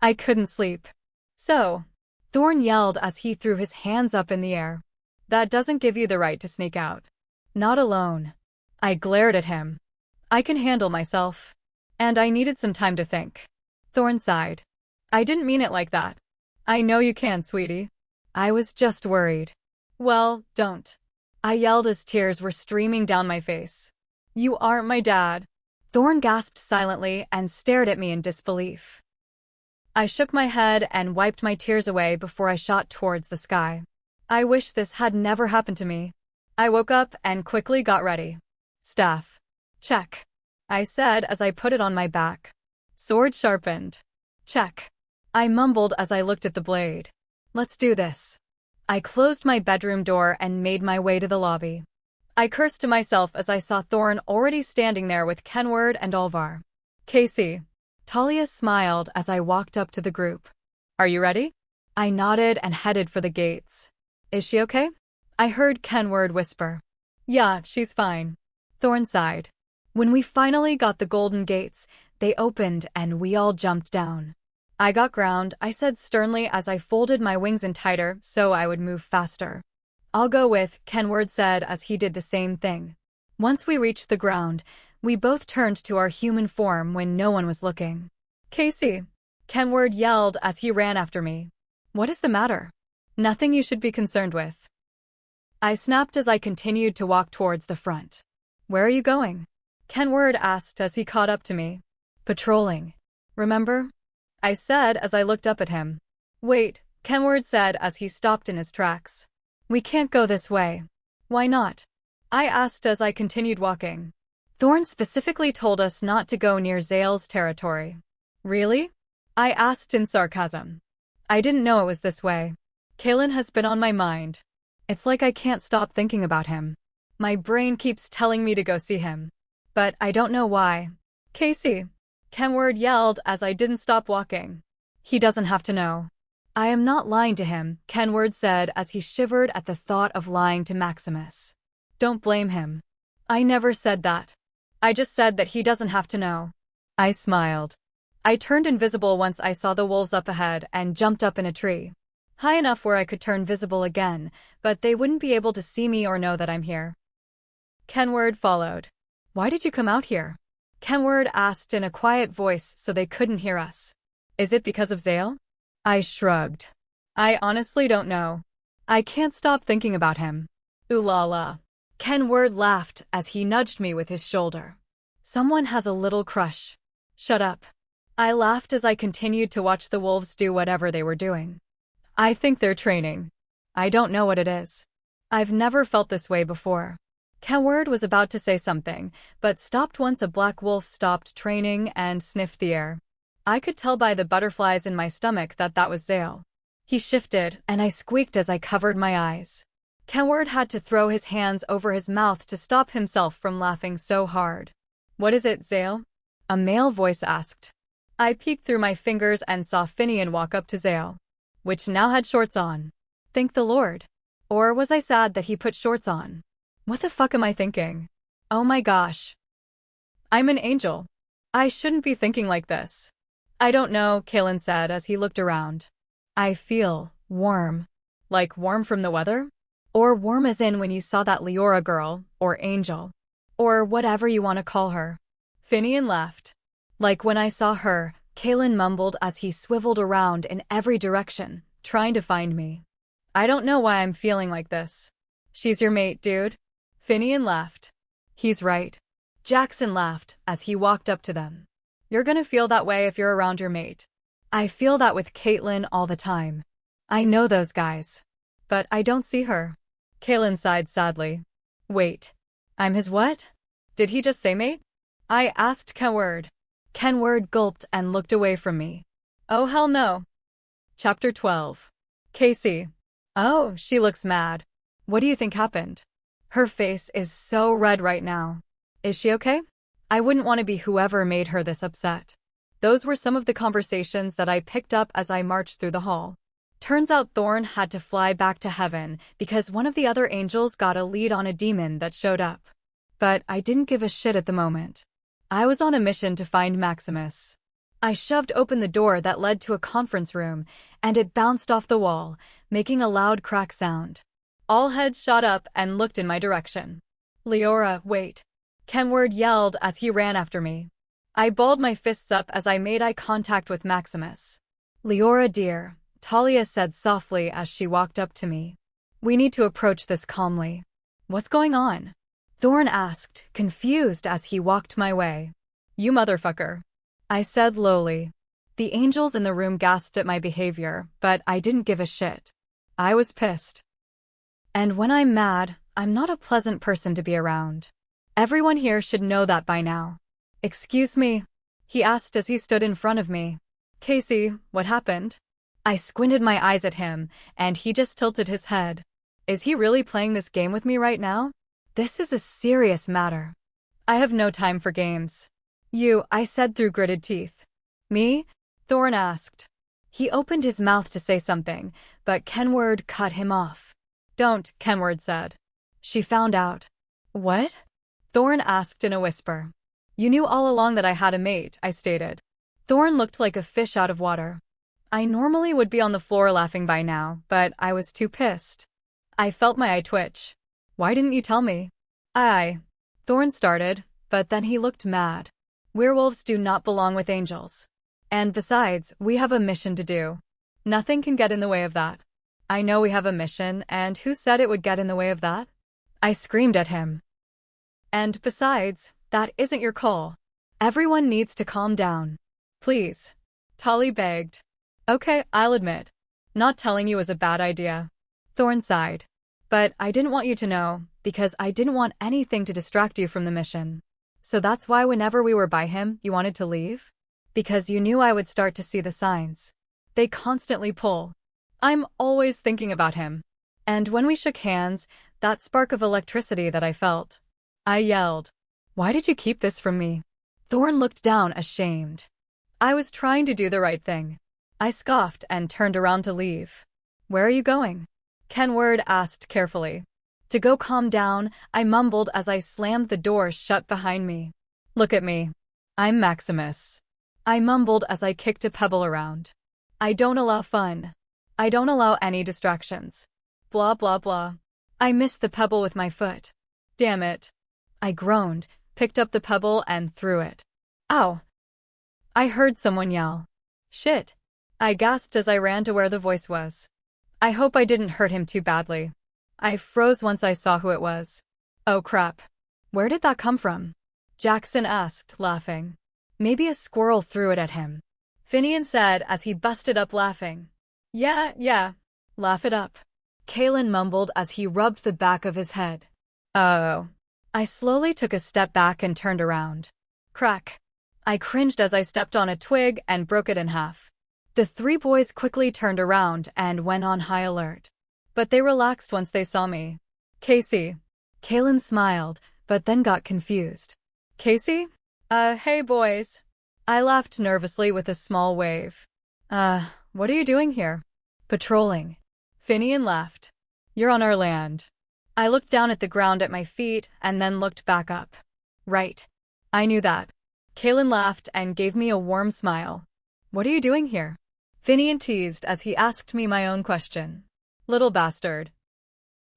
I couldn't sleep. So, Thorn yelled as he threw his hands up in the air. That doesn't give you the right to sneak out. Not alone. I glared at him. I can handle myself. And I needed some time to think. Thorn sighed. I didn't mean it like that. I know you can, sweetie. I was just worried. Well, don't. I yelled as tears were streaming down my face. You aren't my dad. Thorn gasped silently and stared at me in disbelief. I shook my head and wiped my tears away before I shot towards the sky. I wish this had never happened to me. I woke up and quickly got ready. Staff. Check, I said as I put it on my back. Sword sharpened. Check. I mumbled as I looked at the blade. Let's do this. I closed my bedroom door and made my way to the lobby. I cursed to myself as I saw Thorn already standing there with Kenward and Alvar. Casey. Talia smiled as I walked up to the group. Are you ready? I nodded and headed for the gates. Is she okay? I heard Kenward whisper. Yeah, she's fine. Thorn sighed. When we finally got the golden gates, they opened and we all jumped down. I got ground, I said sternly as I folded my wings in tighter so I would move faster. I'll go with, Kenward said as he did the same thing. Once we reached the ground, we both turned to our human form when no one was looking. Casey, Kenward yelled as he ran after me. What is the matter? Nothing you should be concerned with. I snapped as I continued to walk towards the front. Where are you going? Kenward asked as he caught up to me. Patrolling. Remember? I said as I looked up at him. Wait, Kenward said as he stopped in his tracks. We can't go this way. Why not? I asked as I continued walking. Thorn specifically told us not to go near Zale's territory. Really? I asked in sarcasm. I didn't know it was this way. Kalen has been on my mind. It's like I can't stop thinking about him. My brain keeps telling me to go see him. But I don't know why. Casey, Kenward yelled as I didn't stop walking. He doesn't have to know. I am not lying to him, Kenward said as he shivered at the thought of lying to Maximus. Don't blame him. I never said that. I just said that he doesn't have to know. I smiled. I turned invisible once I saw the wolves up ahead and jumped up in a tree. High enough where I could turn visible again, but they wouldn't be able to see me or know that I'm here. Kenward followed. Why did you come out here? Kenward asked in a quiet voice so they couldn't hear us. Is it because of Zale? I shrugged. I honestly don't know. I can't stop thinking about him. Ooh la la. Kenward laughed as he nudged me with his shoulder. Someone has a little crush. Shut up. I laughed as I continued to watch the wolves do whatever they were doing. I think they're training. I don't know what it is. I've never felt this way before. Kenward was about to say something, but stopped once a black wolf stopped training and sniffed the air. I could tell by the butterflies in my stomach that that was Zale. He shifted, and I squeaked as I covered my eyes. Kenward had to throw his hands over his mouth to stop himself from laughing so hard. What is it, Zale? A male voice asked. I peeked through my fingers and saw Finian walk up to Zale, which now had shorts on. Thank the Lord. Or was I sad that he put shorts on? What the fuck am I thinking? Oh my gosh. I'm an angel. I shouldn't be thinking like this. I don't know, Kalen said as he looked around. I feel warm. Like warm from the weather? Or warm as in when you saw that Leora girl, or Angel, or whatever you want to call her. Finian laughed. Like when I saw her, Kalen mumbled as he swiveled around in every direction, trying to find me. I don't know why I'm feeling like this. She's your mate, dude. Finian laughed. He's right. Jackson laughed as he walked up to them. You're gonna feel that way if you're around your mate. I feel that with Caitlin all the time. I know those guys. But I don't see her. Caitlin sighed sadly. Wait. I'm his what? Did he just say mate? I asked Kenward. Kenward gulped and looked away from me. Oh hell no. Chapter 12. Casey. Oh, she looks mad. What do you think happened? Her face is so red right now. Is she okay? I wouldn't want to be whoever made her this upset. Those were some of the conversations that I picked up as I marched through the hall. Turns out Thorn had to fly back to heaven because one of the other angels got a lead on a demon that showed up. But I didn't give a shit at the moment. I was on a mission to find Maximus. I shoved open the door that led to a conference room, and it bounced off the wall, making a loud crack sound. All heads shot up and looked in my direction. Leora, wait. Kenward yelled as he ran after me. I balled my fists up as I made eye contact with Maximus. Leora dear, Talia said softly as she walked up to me. We need to approach this calmly. What's going on? Thorn asked, confused as he walked my way. You motherfucker. I said lowly. The angels in the room gasped at my behavior, but I didn't give a shit. I was pissed. And when I'm mad, I'm not a pleasant person to be around. Everyone here should know that by now. Excuse me? He asked as he stood in front of me. Casey, what happened? I squinted my eyes at him, and he just tilted his head. Is he really playing this game with me right now? This is a serious matter. I have no time for games. You, I said through gritted teeth. Me? Thorn asked. He opened his mouth to say something, but Kenward cut him off. Don't, Kenward said. She found out. What? Thorn asked in a whisper. You knew all along that I had a mate, I stated. Thorn looked like a fish out of water. I normally would be on the floor laughing by now, but I was too pissed. I felt my eye twitch. Why didn't you tell me? Thorn started, but then he looked mad. Werewolves do not belong with angels. And besides, we have a mission to do. Nothing can get in the way of that. I know we have a mission, and who said it would get in the way of that? I screamed at him. And besides, that isn't your call. Everyone needs to calm down. Please. Tali begged. Okay, I'll admit. Not telling you was a bad idea. Thorn sighed. But I didn't want you to know, because I didn't want anything to distract you from the mission. So that's why whenever we were by him, you wanted to leave? Because you knew I would start to see the signs. They constantly pull. I'm always thinking about him. And when we shook hands, that spark of electricity that I felt. I yelled. Why did you keep this from me? Thorn looked down ashamed. I was trying to do the right thing. I scoffed and turned around to leave. Where are you going? Kenward asked carefully. To go calm down, I mumbled as I slammed the door shut behind me. Look at me. I'm Maximus. I mumbled as I kicked a pebble around. I don't allow fun. I don't allow any distractions. Blah blah blah. I missed the pebble with my foot. Damn it. I groaned, picked up the pebble and threw it. Ow. I heard someone yell. Shit. I gasped as I ran to where the voice was. I hope I didn't hurt him too badly. I froze once I saw who it was. Oh crap. Where did that come from? Jackson asked, laughing. Maybe a squirrel threw it at him. Finian said as he busted up laughing. Yeah. Laugh it up. Kalen mumbled as he rubbed the back of his head. Oh. I slowly took a step back and turned around. Crack. I cringed as I stepped on a twig and broke it in half. The three boys quickly turned around and went on high alert. But they relaxed once they saw me. Casey. Kalen smiled, but then got confused. Casey? Hey boys. I laughed nervously with a small wave. What are you doing here? Patrolling. Finian laughed. You're on our land. I looked down at the ground at my feet and then looked back up. Right. I knew that. Kalen laughed and gave me a warm smile. What are you doing here? Finian teased as he asked me my own question. Little bastard.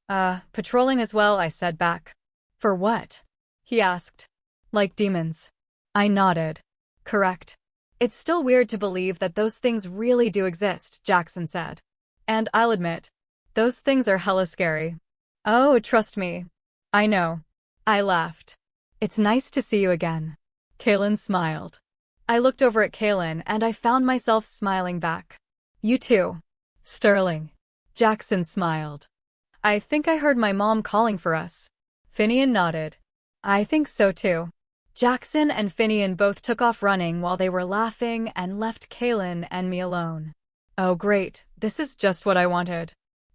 Patrolling as well, I said back. For what? He asked. Like demons. I nodded. Correct. It's still weird to believe that those things really do exist, Jackson said. And I'll admit, those things are hella scary. Oh, trust me. I know. I laughed. It's nice to see you again. Kaylin smiled. I looked over at Kaylin and I found myself smiling back. You too. Sterling. Jackson smiled. I think I heard my mom calling for us. Finian nodded. I think so too. Jackson and Finian both took off running while they were laughing and left Kaylin and me alone. Oh great, this is just what I wanted.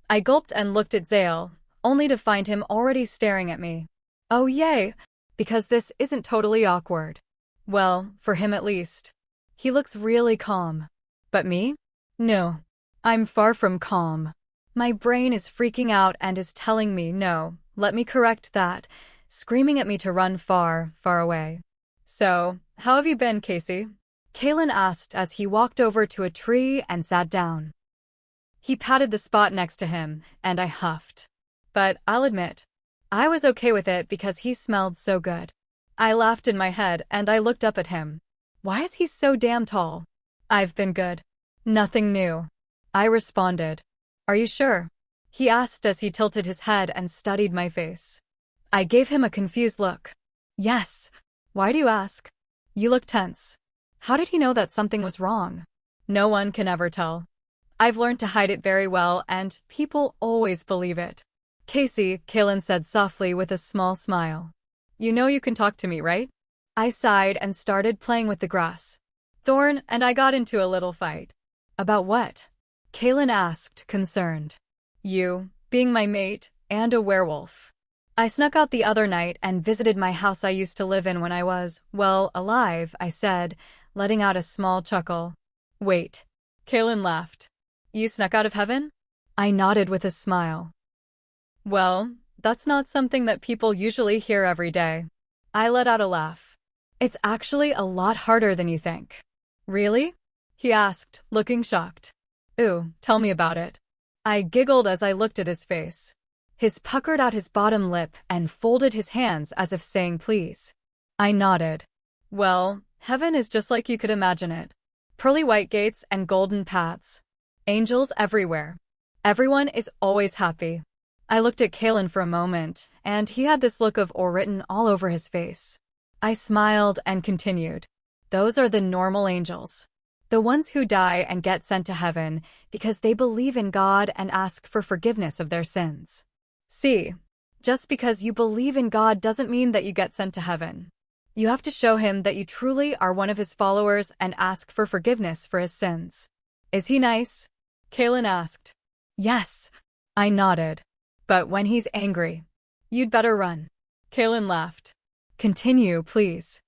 I gulped and looked at Zale, only to find him already staring at me. Oh yay, because this isn't totally awkward. Well, for him at least. He looks really calm. But me? No. I'm far from calm. My brain is freaking out and is telling me no, let me correct that, screaming at me to run far, far away. So, how have you been, Casey? Kaylin asked as he walked over to a tree and sat down. He patted the spot next to him, and I huffed. But I'll admit, I was okay with it because he smelled so good. I laughed in my head and I looked up at him. Why is he so damn tall? I've been good. Nothing new. I responded. Are you sure? He asked as he tilted his head and studied my face. I gave him a confused look. Yes. Why do you ask? You look tense. How did he know that something was wrong? No one can ever tell. I've learned to hide it very well and people always believe it. Casey, Kaylin said softly with a small smile. You know you can talk to me, right? I sighed and started playing with the grass. Thorn and I got into a little fight. About what? Kaylin asked, concerned. You, being my mate, and a werewolf. I snuck out the other night and visited my house I used to live in when I was, well, alive, I said, letting out a small chuckle. Wait. Kaylin laughed. You snuck out of heaven? I nodded with a smile. Well, that's not something that people usually hear every day. I let out a laugh. It's actually a lot harder than you think. Really? He asked, looking shocked. Ooh, tell me about it. I giggled as I looked at his face. His puckered out his bottom lip and folded his hands as if saying please. I nodded. Well, heaven is just like you could imagine it. Pearly white gates and golden paths. Angels everywhere. Everyone is always happy. I looked at Kaylin for a moment, and he had this look of awe written all over his face. I smiled and continued. Those are the normal angels. The ones who die and get sent to heaven because they believe in God and ask for forgiveness of their sins. See, just because you believe in God doesn't mean that you get sent to heaven. You have to show him that you truly are one of his followers and ask for forgiveness for his sins. Is he nice? Kaylin asked. Yes. I nodded. But when he's angry, you'd better run. Kaylin laughed. Continue, please.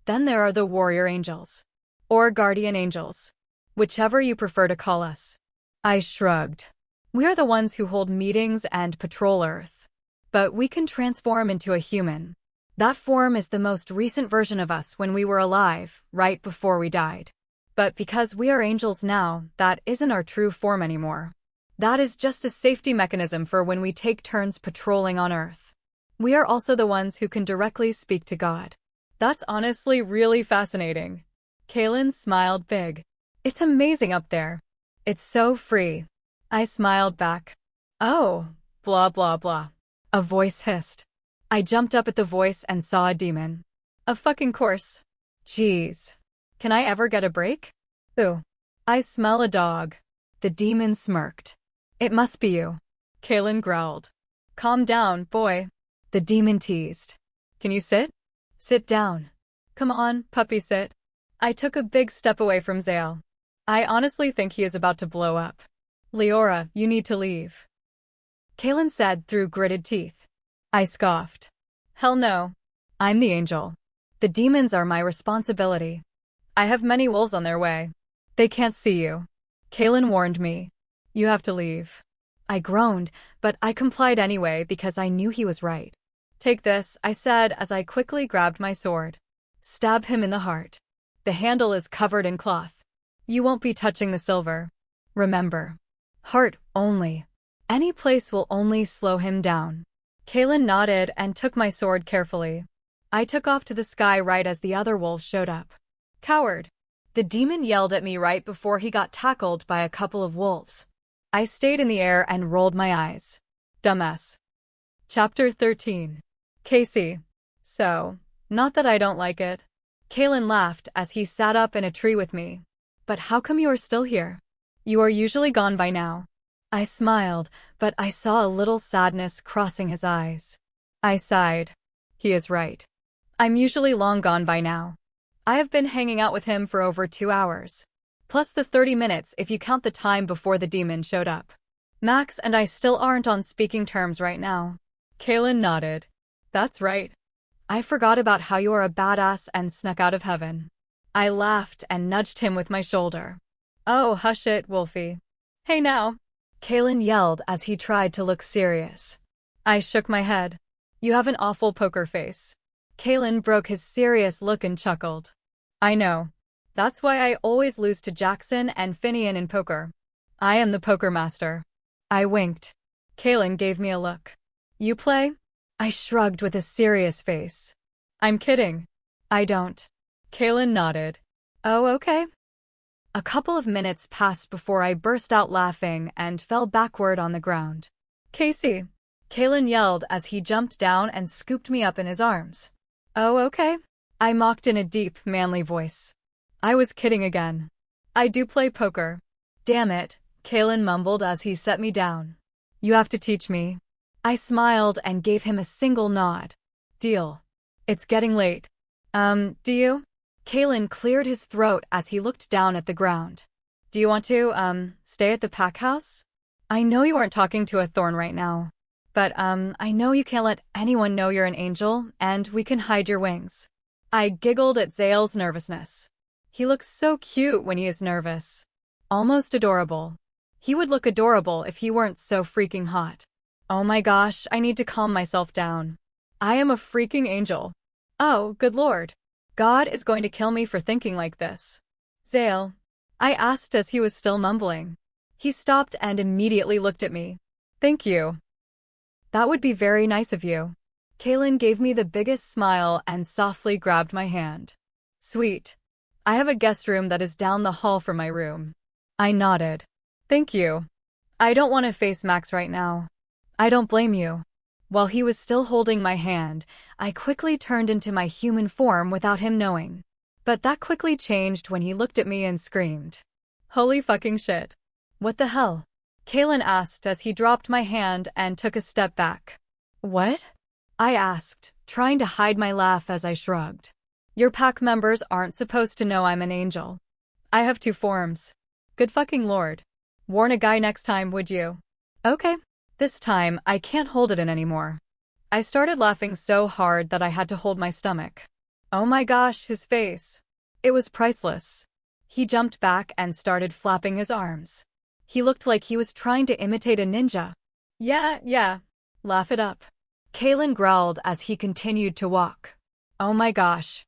Then there are the warrior angels. Or guardian angels. Whichever you prefer to call us. I shrugged. We are the ones who hold meetings and patrol Earth. But we can transform into a human. That form is the most recent version of us when we were alive, right before we died. But because we are angels now, that isn't our true form anymore. That is just a safety mechanism for when we take turns patrolling on Earth. We are also the ones who can directly speak to God. That's honestly really fascinating. Kaylin smiled big. It's amazing up there. It's so free. I smiled back. Oh, blah blah blah. A voice hissed. I jumped up at the voice and saw a demon. Of fucking course. Jeez. Can I ever get a break? Ooh. I smell a dog. The demon smirked. It must be you. Kaylin growled. Calm down, boy. The demon teased. Can you sit? Sit down. Come on, puppy sit. I took a big step away from Zale. I honestly think he is about to blow up. Leora, you need to leave. Kaylin said through gritted teeth. I scoffed. Hell no. I'm the angel. The demons are my responsibility. I have many wolves on their way. They can't see you. Kaylin warned me. You have to leave. I groaned, but I complied anyway because I knew he was right. Take this, I said as I quickly grabbed my sword. Stab him in the heart. The handle is covered in cloth. You won't be touching the silver. Remember. Heart only. Any place will only slow him down. Kaelin nodded and took my sword carefully. I took off to the sky right as the other wolves showed up. Coward. The demon yelled at me right before he got tackled by a couple of wolves. I stayed in the air and rolled my eyes. Dumbass. Chapter 13. Casey. So, not that I don't like it. Kaelin laughed as he sat up in a tree with me. But how come you are still here? You are usually gone by now. I smiled, but I saw a little sadness crossing his eyes. I sighed. He is right. I'm usually long gone by now. I have been hanging out with him for over 2 hours. Plus the 30 minutes if you count the time before the demon showed up. Max and I still aren't on speaking terms right now. Kaelin nodded. That's right. I forgot about how you are a badass and snuck out of heaven. I laughed and nudged him with my shoulder. Oh, hush it, Wolfie. Hey now. Kaelin yelled as he tried to look serious. I shook my head. You have an awful poker face. Kaelin broke his serious look and chuckled. I know. That's why I always lose to Jackson and Finian in poker. I am the poker master. I winked. Kaelin gave me a look. You play? I shrugged with a serious face. I'm kidding. I don't. Kaelin nodded. Oh, okay. A couple of minutes passed before I burst out laughing and fell backward on the ground. Casey. Kaelin yelled as he jumped down and scooped me up in his arms. Oh, okay. I mocked in a deep, manly voice. I was kidding again. I do play poker. Damn it, Kaelin mumbled as he set me down. You have to teach me. I smiled and gave him a single nod. Deal. It's getting late. Do you? Kaelin cleared his throat as he looked down at the ground. Do you want to, stay at the pack house? I know you aren't talking to a thorn right now. But, I know you can't let anyone know you're an angel, and we can hide your wings. I giggled at Zale's nervousness. He looks so cute when he is nervous. Almost adorable. He would look adorable if he weren't so freaking hot. Oh my gosh, I need to calm myself down. I am a freaking angel. Oh, good lord. God is going to kill me for thinking like this. Zale. I asked as he was still mumbling. He stopped and immediately looked at me. Thank you. That would be very nice of you. Kaelin gave me the biggest smile and softly grabbed my hand. Sweet. I have a guest room that is down the hall from my room. I nodded. Thank you. I don't want to face Max right now. I don't blame you. While he was still holding my hand, I quickly turned into my human form without him knowing. But that quickly changed when he looked at me and screamed. Holy fucking shit. What the hell? Kaelin asked as he dropped my hand and took a step back. What? I asked, trying to hide my laugh as I shrugged. Your pack members aren't supposed to know I'm an angel. I have 2 forms. Good fucking lord. Warn a guy next time, would you? Okay. This time, I can't hold it in anymore. I started laughing so hard that I had to hold my stomach. Oh my gosh, his face. It was priceless. He jumped back and started flapping his arms. He looked like he was trying to imitate a ninja. Yeah. Laugh it up. Kaelin growled as he continued to walk. Oh my gosh.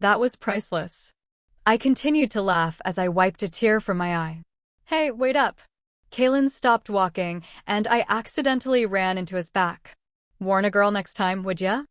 That was priceless. I continued to laugh as I wiped a tear from my eye. Hey, wait up. Kaelin stopped walking, and I accidentally ran into his back. Warn a girl next time, would ya?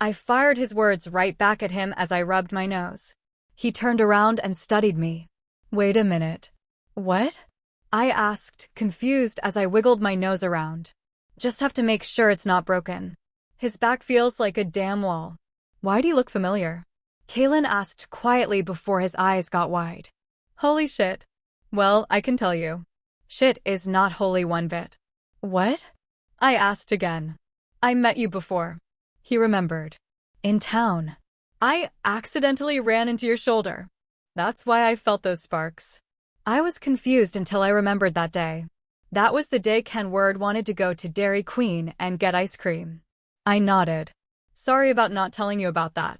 I fired his words right back at him as I rubbed my nose. He turned around and studied me. Wait a minute. What? I asked, confused as I wiggled my nose around. Just have to make sure it's not broken. His back feels like a damn wall. Why do you look familiar? Kaelin asked quietly before his eyes got wide. Holy shit. Well, I can tell you. Shit is not holy one bit. What? I asked again. I met you before. He remembered. In town. I accidentally ran into your shoulder. That's why I felt those sparks. I was confused until I remembered that day. That was the day Ken Word wanted to go to Dairy Queen and get ice cream. I nodded. Sorry about not telling you about that.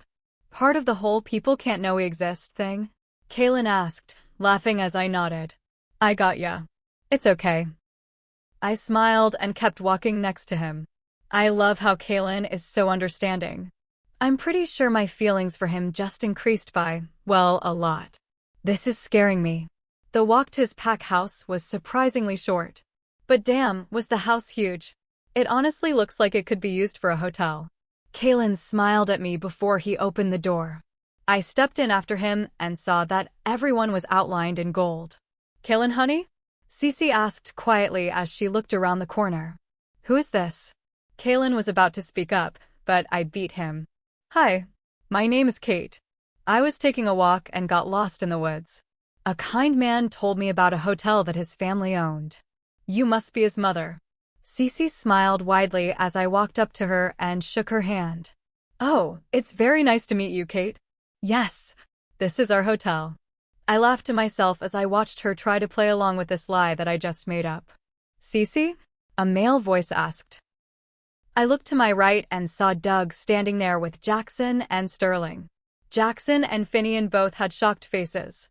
Part of the whole people can't know we exist thing? Kaelin asked, laughing as I nodded. I got ya. It's okay. I smiled and kept walking next to him. I love how Kaelin is so understanding. I'm pretty sure my feelings for him just increased by, well, a lot. This is scaring me. The walk to his pack house was surprisingly short. But damn, was the house huge. It honestly looks like it could be used for a hotel. Kalen smiled at me before he opened the door. I stepped in after him and saw that everyone was outlined in gold. Kalen, honey? Cece asked quietly as she looked around the corner. Who is this? Kalen was about to speak up, but I beat him. Hi, my name is Kate. I was taking a walk and got lost in the woods. A kind man told me about a hotel that his family owned. You must be his mother. Cece smiled widely as I walked up to her and shook her hand. Oh, it's very nice to meet you, Kate. Yes, this is our hotel. I laughed to myself as I watched her try to play along with this lie that I just made up. Cece? A male voice asked. I looked to my right and saw Doug standing there with Jackson and Sterling. Jackson and Finian both had shocked faces.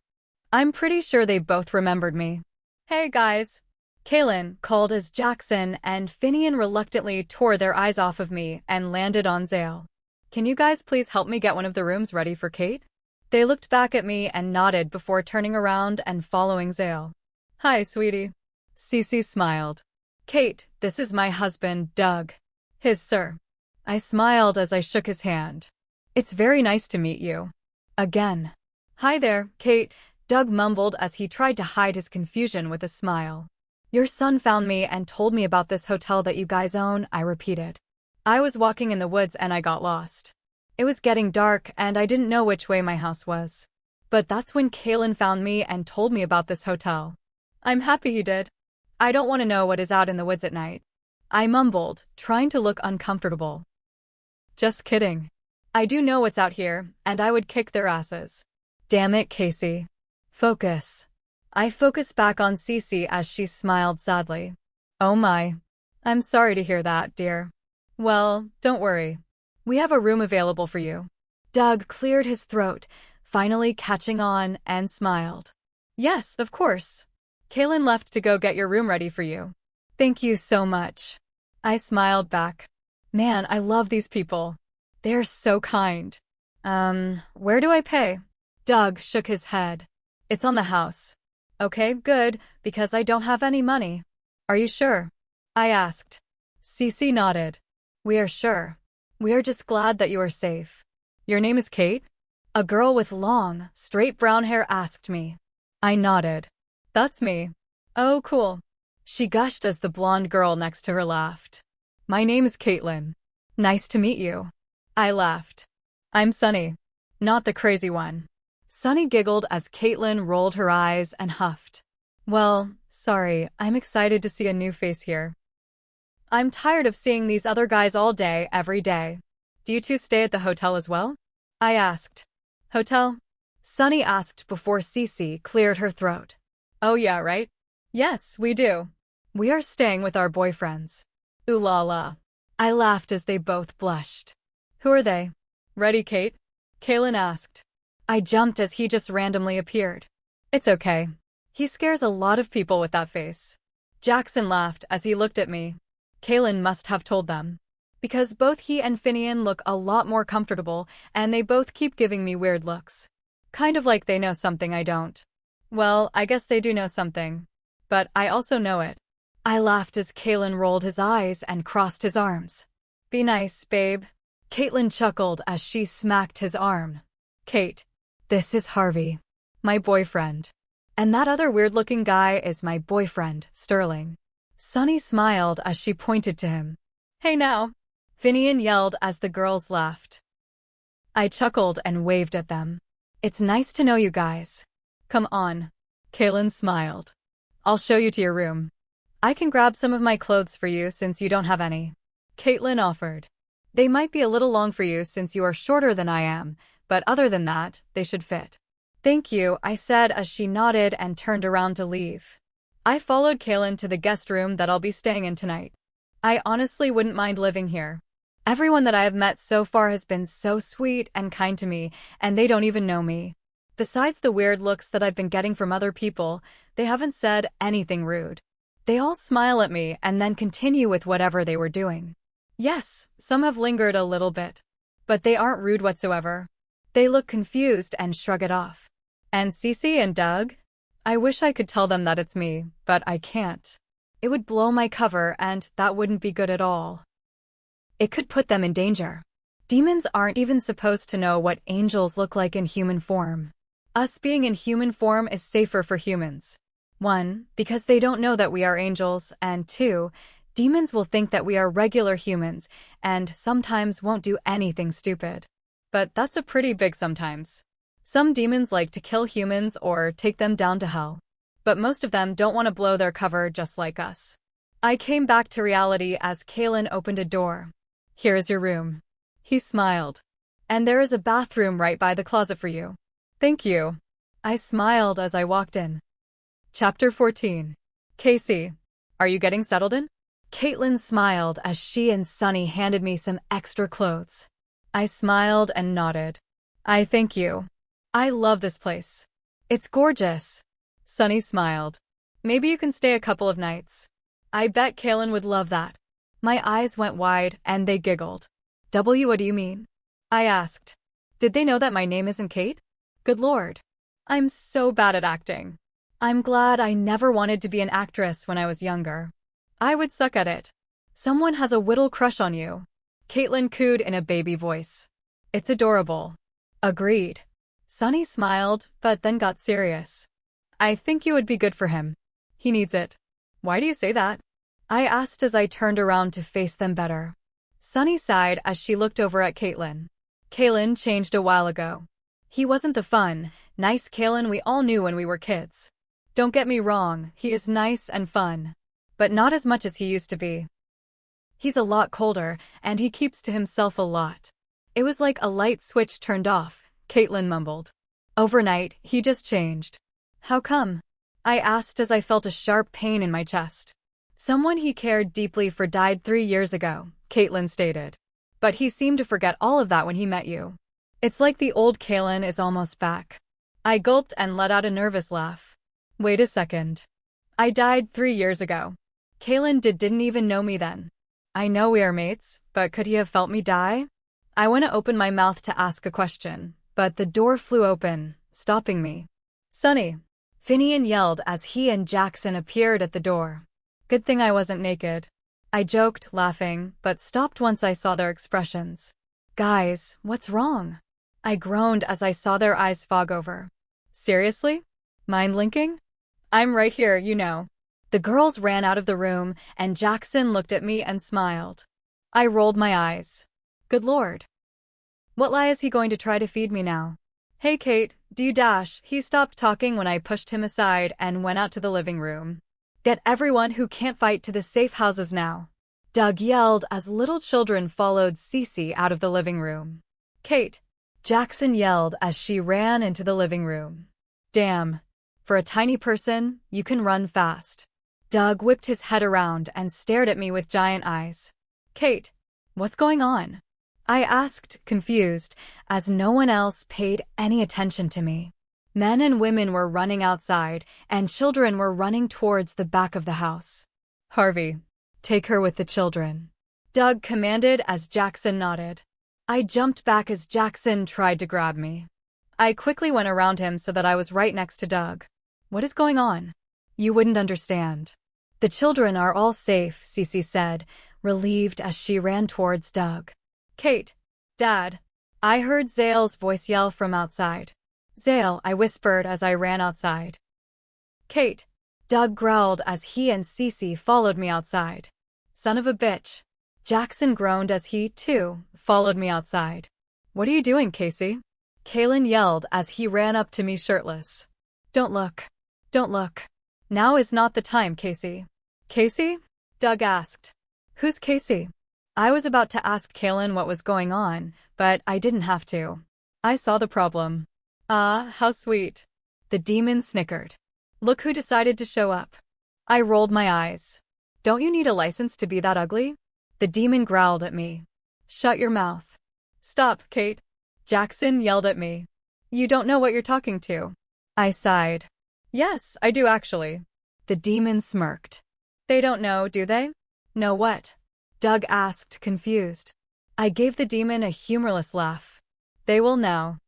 I'm pretty sure they both remembered me. Hey guys. Kalen called as Jackson and Finian reluctantly tore their eyes off of me and landed on Zale. Can you guys please help me get one of the rooms ready for Kate? They looked back at me and nodded before turning around and following Zale. Hi, sweetie. Cece smiled. Kate, this is my husband, Doug. His sir. I smiled as I shook his hand. It's very nice to meet you. Again. Hi there, Kate, Doug mumbled as he tried to hide his confusion with a smile. Your son found me and told me about this hotel that you guys own, I repeated. I was walking in the woods and I got lost. It was getting dark and I didn't know which way my house was. But that's when Kalen found me and told me about this hotel. I'm happy he did. I don't want to know what is out in the woods at night. I mumbled, trying to look uncomfortable. Just kidding. I do know what's out here, and I would kick their asses. Damn it, Casey. Focus. I focused back on Cece as she smiled sadly. Oh my. I'm sorry to hear that, dear. Well, don't worry. We have a room available for you. Doug cleared his throat, finally catching on, and smiled. Yes, of course. Kalen left to go get your room ready for you. Thank you so much. I smiled back. Man, I love these people. They're so kind. Where do I pay? Doug shook his head. It's on the house. Okay, good, because I don't have any money. Are you sure? I asked. Cece nodded. We are sure. We are just glad that you are safe. Your name is Kate? A girl with long, straight brown hair asked me. I nodded. That's me. Oh, cool. She gushed as the blonde girl next to her laughed. My name is Caitlin. Nice to meet you. I laughed. I'm Sunny. Not the crazy one. Sunny giggled as Caitlin rolled her eyes and huffed. Well, sorry, I'm excited to see a new face here. I'm tired of seeing these other guys all day, every day. Do you two stay at the hotel as well? I asked. Hotel? Sunny asked before Cece cleared her throat. Oh yeah, right? Yes, we do. We are staying with our boyfriends. Ooh la la. I laughed as they both blushed. Who are they? Ready, Kate? Kalen asked. I jumped as he just randomly appeared. It's okay. He scares a lot of people with that face. Jackson laughed as he looked at me. Kalen must have told them. Because both he and Finian look a lot more comfortable, and they both keep giving me weird looks. Kind of like they know something I don't. Well, I guess they do know something. But I also know it. I laughed as Kalen rolled his eyes and crossed his arms. Be nice, babe. Caitlin chuckled as she smacked his arm. Kate, this is Harvey. My boyfriend. And that other weird-looking guy is my boyfriend, Sterling. Sunny smiled as she pointed to him. Hey now. Finian yelled as the girls laughed. I chuckled and waved at them. It's nice to know you guys. Come on. Kalen smiled. I'll show you to your room. I can grab some of my clothes for you since you don't have any. Caitlin offered. They might be a little long for you since you are shorter than I am, but other than that, they should fit. Thank you, I said as she nodded and turned around to leave. I followed Kalen to the guest room that I'll be staying in tonight. I honestly wouldn't mind living here. Everyone that I have met so far has been so sweet and kind to me, and they don't even know me. Besides the weird looks that I've been getting from other people, they haven't said anything rude. They all smile at me and then continue with whatever they were doing. Yes, some have lingered a little bit. But they aren't rude whatsoever. They look confused and shrug it off. And Cece and Doug? I wish I could tell them that it's me, but I can't. It would blow my cover, and that wouldn't be good at all. It could put them in danger. Demons aren't even supposed to know what angels look like in human form. Us being in human form is safer for humans. 1, because they don't know that we are angels, and 2, demons will think that we are regular humans, and sometimes won't do anything stupid. But that's a pretty big sometimes. Some demons like to kill humans or take them down to hell. But most of them don't want to blow their cover just like us. I came back to reality as Kalen opened a door. Here is your room. He smiled. And there is a bathroom right by the closet for you. Thank you. I smiled as I walked in. Chapter 14. Casey, are you getting settled in? Caitlin smiled as she and Sunny handed me some extra clothes. I smiled and nodded. I thank you. I love this place. It's gorgeous. Sunny smiled. Maybe you can stay a couple of nights. I bet Caitlin would love that. My eyes went wide and they giggled. What do you mean? I asked. Did they know that my name isn't Kate? Good Lord. I'm so bad at acting. I'm glad I never wanted to be an actress when I was younger. I would suck at it. Someone has a little crush on you. Caitlin cooed in a baby voice. It's adorable. Agreed. Sunny smiled, but then got serious. I think you would be good for him. He needs it. Why do you say that? I asked as I turned around to face them better. Sunny sighed as she looked over at Caitlin. Caitlin changed a while ago. He wasn't the fun, nice Caitlin we all knew when we were kids. Don't get me wrong, he is nice and fun. But not as much as he used to be. He's a lot colder, and he keeps to himself a lot. It was like a light switch turned off, Caitlin mumbled. Overnight, he just changed. How come? I asked as I felt a sharp pain in my chest. Someone he cared deeply for died 3 years ago, Caitlin stated. But he seemed to forget all of that when he met you. It's like the old Caitlin is almost back. I gulped and let out a nervous laugh. Wait a second. I died 3 years ago. Caitlin didn't even know me then. I know we are mates, but could he have felt me die? I went to open my mouth to ask a question, but the door flew open, stopping me. Sunny. Finian yelled as he and Jackson appeared at the door. Good thing I wasn't naked. I joked, laughing, but stopped once I saw their expressions. Guys, what's wrong? I groaned as I saw their eyes fog over. Seriously? Mind linking? I'm right here, you know. The girls ran out of the room, and Jackson looked at me and smiled. I rolled my eyes. Good Lord. What lie is he going to try to feed me now? Hey Kate, do you dash? He stopped talking when I pushed him aside and went out to the living room. Get everyone who can't fight to the safe houses now. Doug yelled as little children followed Cece out of the living room. Kate. Jackson yelled as she ran into the living room. Damn. For a tiny person, you can run fast. Doug whipped his head around and stared at me with giant eyes. Kate, what's going on? I asked, confused, as no one else paid any attention to me. Men and women were running outside, and children were running towards the back of the house. Harvey, take her with the children. Doug commanded as Jackson nodded. I jumped back as Jackson tried to grab me. I quickly went around him so that I was right next to Doug. What is going on? You wouldn't understand. The children are all safe, Cece said, relieved as she ran towards Doug. Kate. Dad. I heard Zale's voice yell from outside. Zale, I whispered as I ran outside. Kate. Doug growled as he and Cece followed me outside. Son of a bitch. Jackson groaned as he, too, followed me outside. What are you doing, Casey? Kalen yelled as he ran up to me shirtless. Don't look. Don't look. Now is not the time, Casey. Casey? Doug asked. Who's Casey? I was about to ask Kalen what was going on, but I didn't have to. I saw the problem. Ah, how sweet. The demon snickered. Look who decided to show up. I rolled my eyes. Don't you need a license to be that ugly? The demon growled at me. Shut your mouth. Stop, Kate. Jackson yelled at me. You don't know what you're talking to. I sighed. Yes, I do actually. The demon smirked. They don't know, do they? Know what? Doug asked, confused. I gave the demon a humorless laugh. They will now.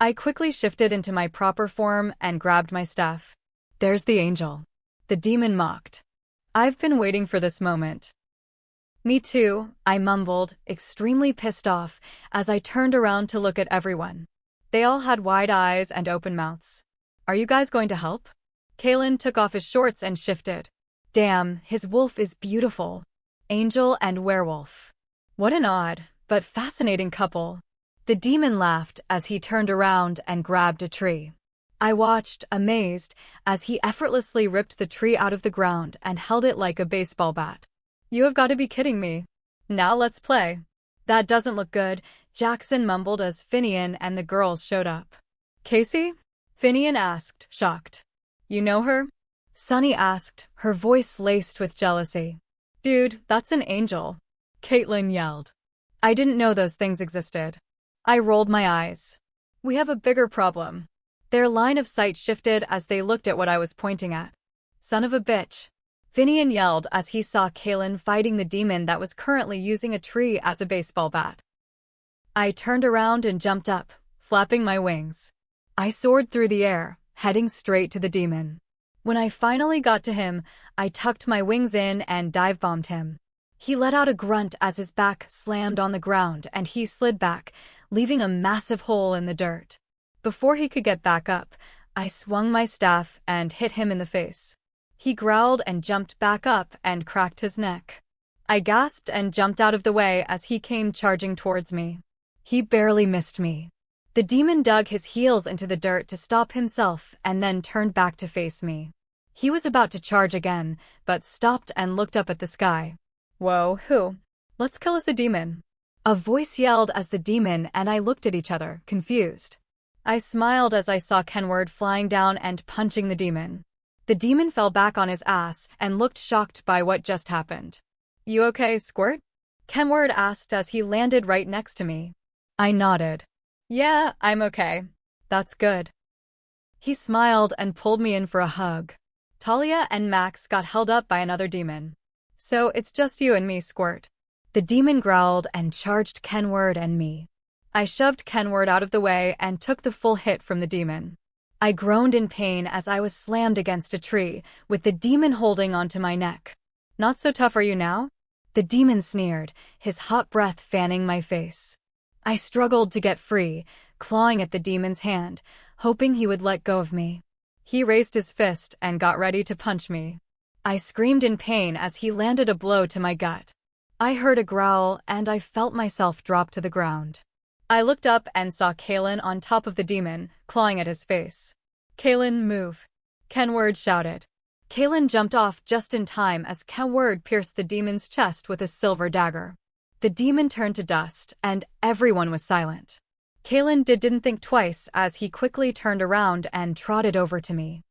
I quickly shifted into my proper form and grabbed my stuff. There's the angel. The demon mocked. I've been waiting for this moment. Me too, I mumbled, extremely pissed off, as I turned around to look at everyone. They all had wide eyes and open mouths. Are you guys going to help? Kalen took off his shorts and shifted. Damn, his wolf is beautiful. Angel and werewolf. What an odd, but fascinating couple. The demon laughed as he turned around and grabbed a tree. I watched, amazed, as he effortlessly ripped the tree out of the ground and held it like a baseball bat. You have got to be kidding me. Now let's play. That doesn't look good, Jackson mumbled as Finian and the girls showed up. Casey? Finian asked, shocked. You know her? Sunny asked, her voice laced with jealousy. Dude, that's an angel. Caitlin yelled. I didn't know those things existed. I rolled my eyes. We have a bigger problem. Their line of sight shifted as they looked at what I was pointing at. Son of a bitch. Finian yelled as he saw Kalen fighting the demon that was currently using a tree as a baseball bat. I turned around and jumped up, flapping my wings. I soared through the air, heading straight to the demon. When I finally got to him, I tucked my wings in and dive-bombed him. He let out a grunt as his back slammed on the ground and he slid back, leaving a massive hole in the dirt. Before he could get back up, I swung my staff and hit him in the face. He growled and jumped back up and cracked his neck. I gasped and jumped out of the way as he came charging towards me. He barely missed me. The demon dug his heels into the dirt to stop himself and then turned back to face me. He was about to charge again, but stopped and looked up at the sky. Whoa, who? Let's kill us a demon. A voice yelled as the demon and I looked at each other, confused. I smiled as I saw Kenward flying down and punching the demon. The demon fell back on his ass and looked shocked by what just happened. You okay, Squirt? Kenward asked as he landed right next to me. I nodded. Yeah, I'm okay. That's good. He smiled and pulled me in for a hug. Talia and Max got held up by another demon. So it's just you and me, Squirt. The demon growled and charged Kenward and me. I shoved Kenward out of the way and took the full hit from the demon. I groaned in pain as I was slammed against a tree, with the demon holding onto my neck. Not so tough are you now? The demon sneered, his hot breath fanning my face. I struggled to get free, clawing at the demon's hand, hoping he would let go of me. He raised his fist and got ready to punch me. I screamed in pain as he landed a blow to my gut. I heard a growl and I felt myself drop to the ground. I looked up and saw Kalen on top of the demon, clawing at his face. Kalen, move. Kenward shouted. Kalen jumped off just in time as Kenward pierced the demon's chest with a silver dagger. The demon turned to dust, and everyone was silent. Kalen didn't think twice as he quickly turned around and trotted over to me.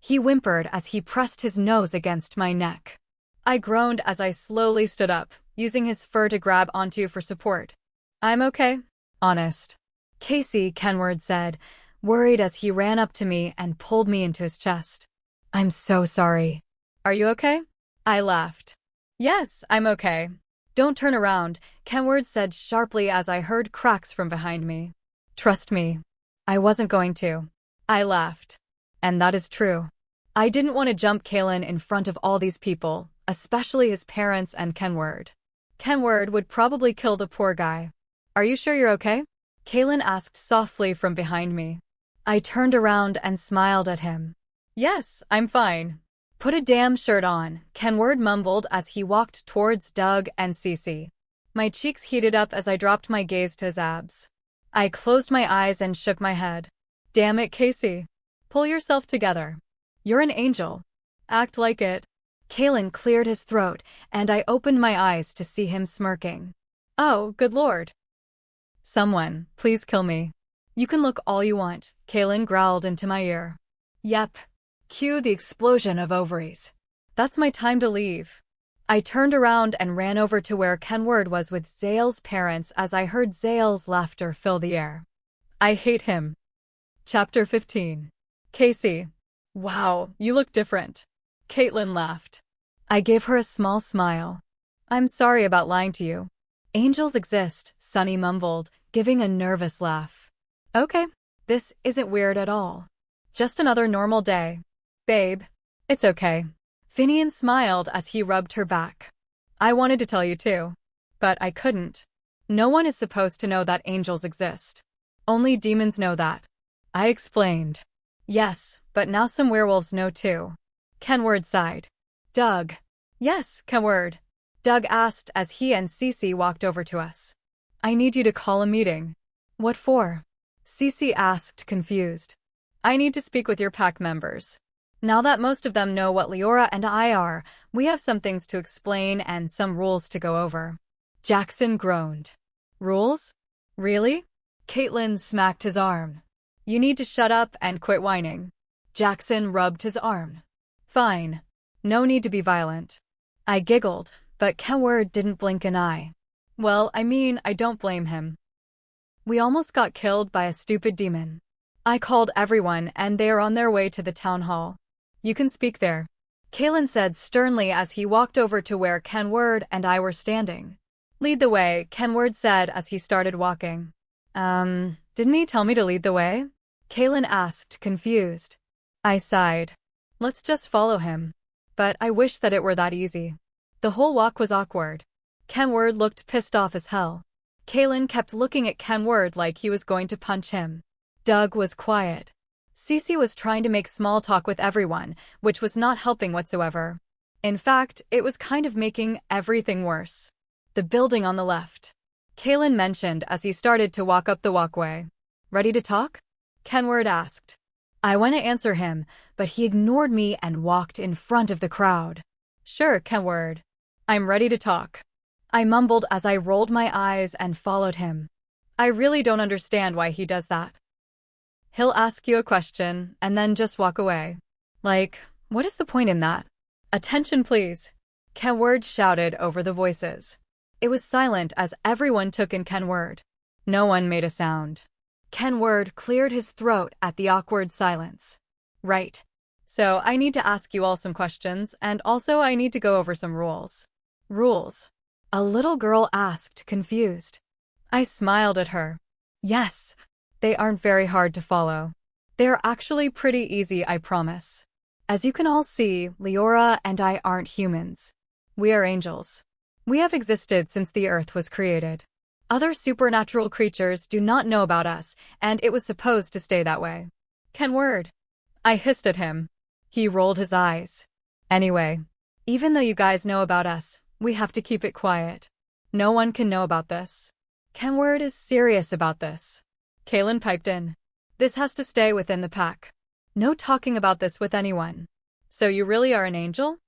He whimpered as he pressed his nose against my neck. I groaned as I slowly stood up, using his fur to grab onto for support. I'm okay. Honest. Casey, Kenward said, worried as he ran up to me and pulled me into his chest. I'm so sorry. Are you okay? I laughed. Yes, I'm okay. Don't turn around, Kenward said sharply as I heard cracks from behind me. Trust me. I wasn't going to. I laughed. And that is true. I didn't want to jump Kalen in front of all these people, especially his parents and Kenward. Kenward would probably kill the poor guy. Are you sure you're okay? Kalen asked softly from behind me. I turned around and smiled at him. Yes, I'm fine. Put a damn shirt on, Kenward mumbled as he walked towards Doug and Cece. My cheeks heated up as I dropped my gaze to his abs. I closed my eyes and shook my head. Damn it, Casey. Pull yourself together. You're an angel. Act like it. Kalen cleared his throat, and I opened my eyes to see him smirking. Oh, good lord. Someone, please kill me. You can look all you want, Kalen growled into my ear. Yep. Cue the explosion of ovaries. That's my time to leave. I turned around and ran over to where Kenward was with Zale's parents as I heard Zale's laughter fill the air. I hate him. Chapter 15. Casey. Wow, you look different. Caitlin laughed. I gave her a small smile. I'm sorry about lying to you. Angels exist, Sunny mumbled, giving a nervous laugh. Okay. This isn't weird at all. Just another normal day. Babe, it's okay. Finian smiled as he rubbed her back. I wanted to tell you too, but I couldn't. No one is supposed to know that angels exist. Only demons know that. I explained. Yes, but now some werewolves know too. Kenward sighed. Doug. Yes, Kenward. Doug asked as he and Cece walked over to us. I need you to call a meeting. What for? Cece asked, confused. I need to speak with your pack members. Now that most of them know what Leora and I are, we have some things to explain and some rules to go over. Jackson groaned. Rules? Really? Caitlin smacked his arm. You need to shut up and quit whining. Jackson rubbed his arm. Fine. No need to be violent. I giggled, but Kenward didn't blink an eye. Well, I don't blame him. We almost got killed by a stupid demon. I called everyone and they are on their way to the town hall. You can speak there. Caitlin said sternly as he walked over to where Kenward and I were standing. Lead the way, Kenward said as he started walking. Didn't he tell me to lead the way? Caitlin asked, confused. I sighed. Let's just follow him. But I wish that it were that easy. The whole walk was awkward. Kenward looked pissed off as hell. Caitlin kept looking at Kenward like he was going to punch him. Doug was quiet. Cece was trying to make small talk with everyone, which was not helping whatsoever. In fact, it was kind of making everything worse. The building on the left. Caitlin mentioned as he started to walk up the walkway. Ready to talk? Kenward asked. I went to answer him, but he ignored me and walked in front of the crowd. Sure, Kenward. I'm ready to talk. I mumbled as I rolled my eyes and followed him. I really don't understand why he does that. He'll ask you a question and then just walk away. Like, what is the point in that? Attention, please. Kenward shouted over the voices. It was silent as everyone took in Kenward. No one made a sound. Kenward cleared his throat at the awkward silence. Right. So I need to ask you all some questions, and also I need to go over some rules. Rules? A little girl asked, confused. I smiled at her. Yes. They aren't very hard to follow. They're actually pretty easy, I promise. As you can all see, Leora and I aren't humans. We are angels. We have existed since the Earth was created. Other supernatural creatures do not know about us, and it was supposed to stay that way. Kenward. I hissed at him. He rolled his eyes. Anyway, even though you guys know about us, we have to keep it quiet. No one can know about this. Kenward is serious about this. Caitlin piped in. This has to stay within the pack. No talking about this with anyone. So you really are an angel?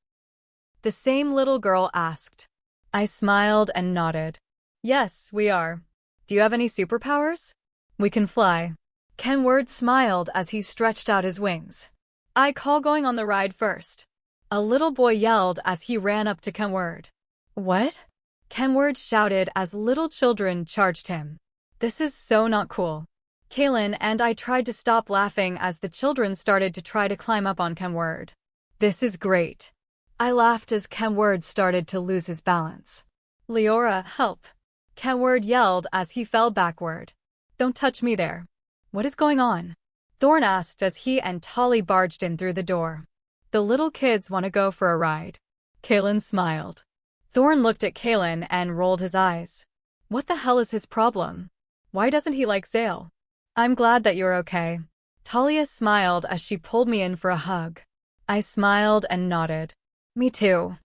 The same little girl asked. I smiled and nodded. Yes, we are. Do you have any superpowers? We can fly. Kenward smiled as he stretched out his wings. I call going on the ride first. A little boy yelled as he ran up to Kenward. What? Kenward shouted as little children charged him. This is so not cool. Caitlin and I tried to stop laughing as the children started to try to climb up on Kenward. This is great. I laughed as Kenward started to lose his balance. Leora, help. Kenward yelled as he fell backward. Don't touch me there. What is going on? Thorn asked as he and Tolly barged in through the door. The little kids want to go for a ride. Caitlin smiled. Thorn looked at Caitlin and rolled his eyes. What the hell is his problem? Why doesn't he like Zale? I'm glad that you're okay. Talia smiled as she pulled me in for a hug. I smiled and nodded. Me too.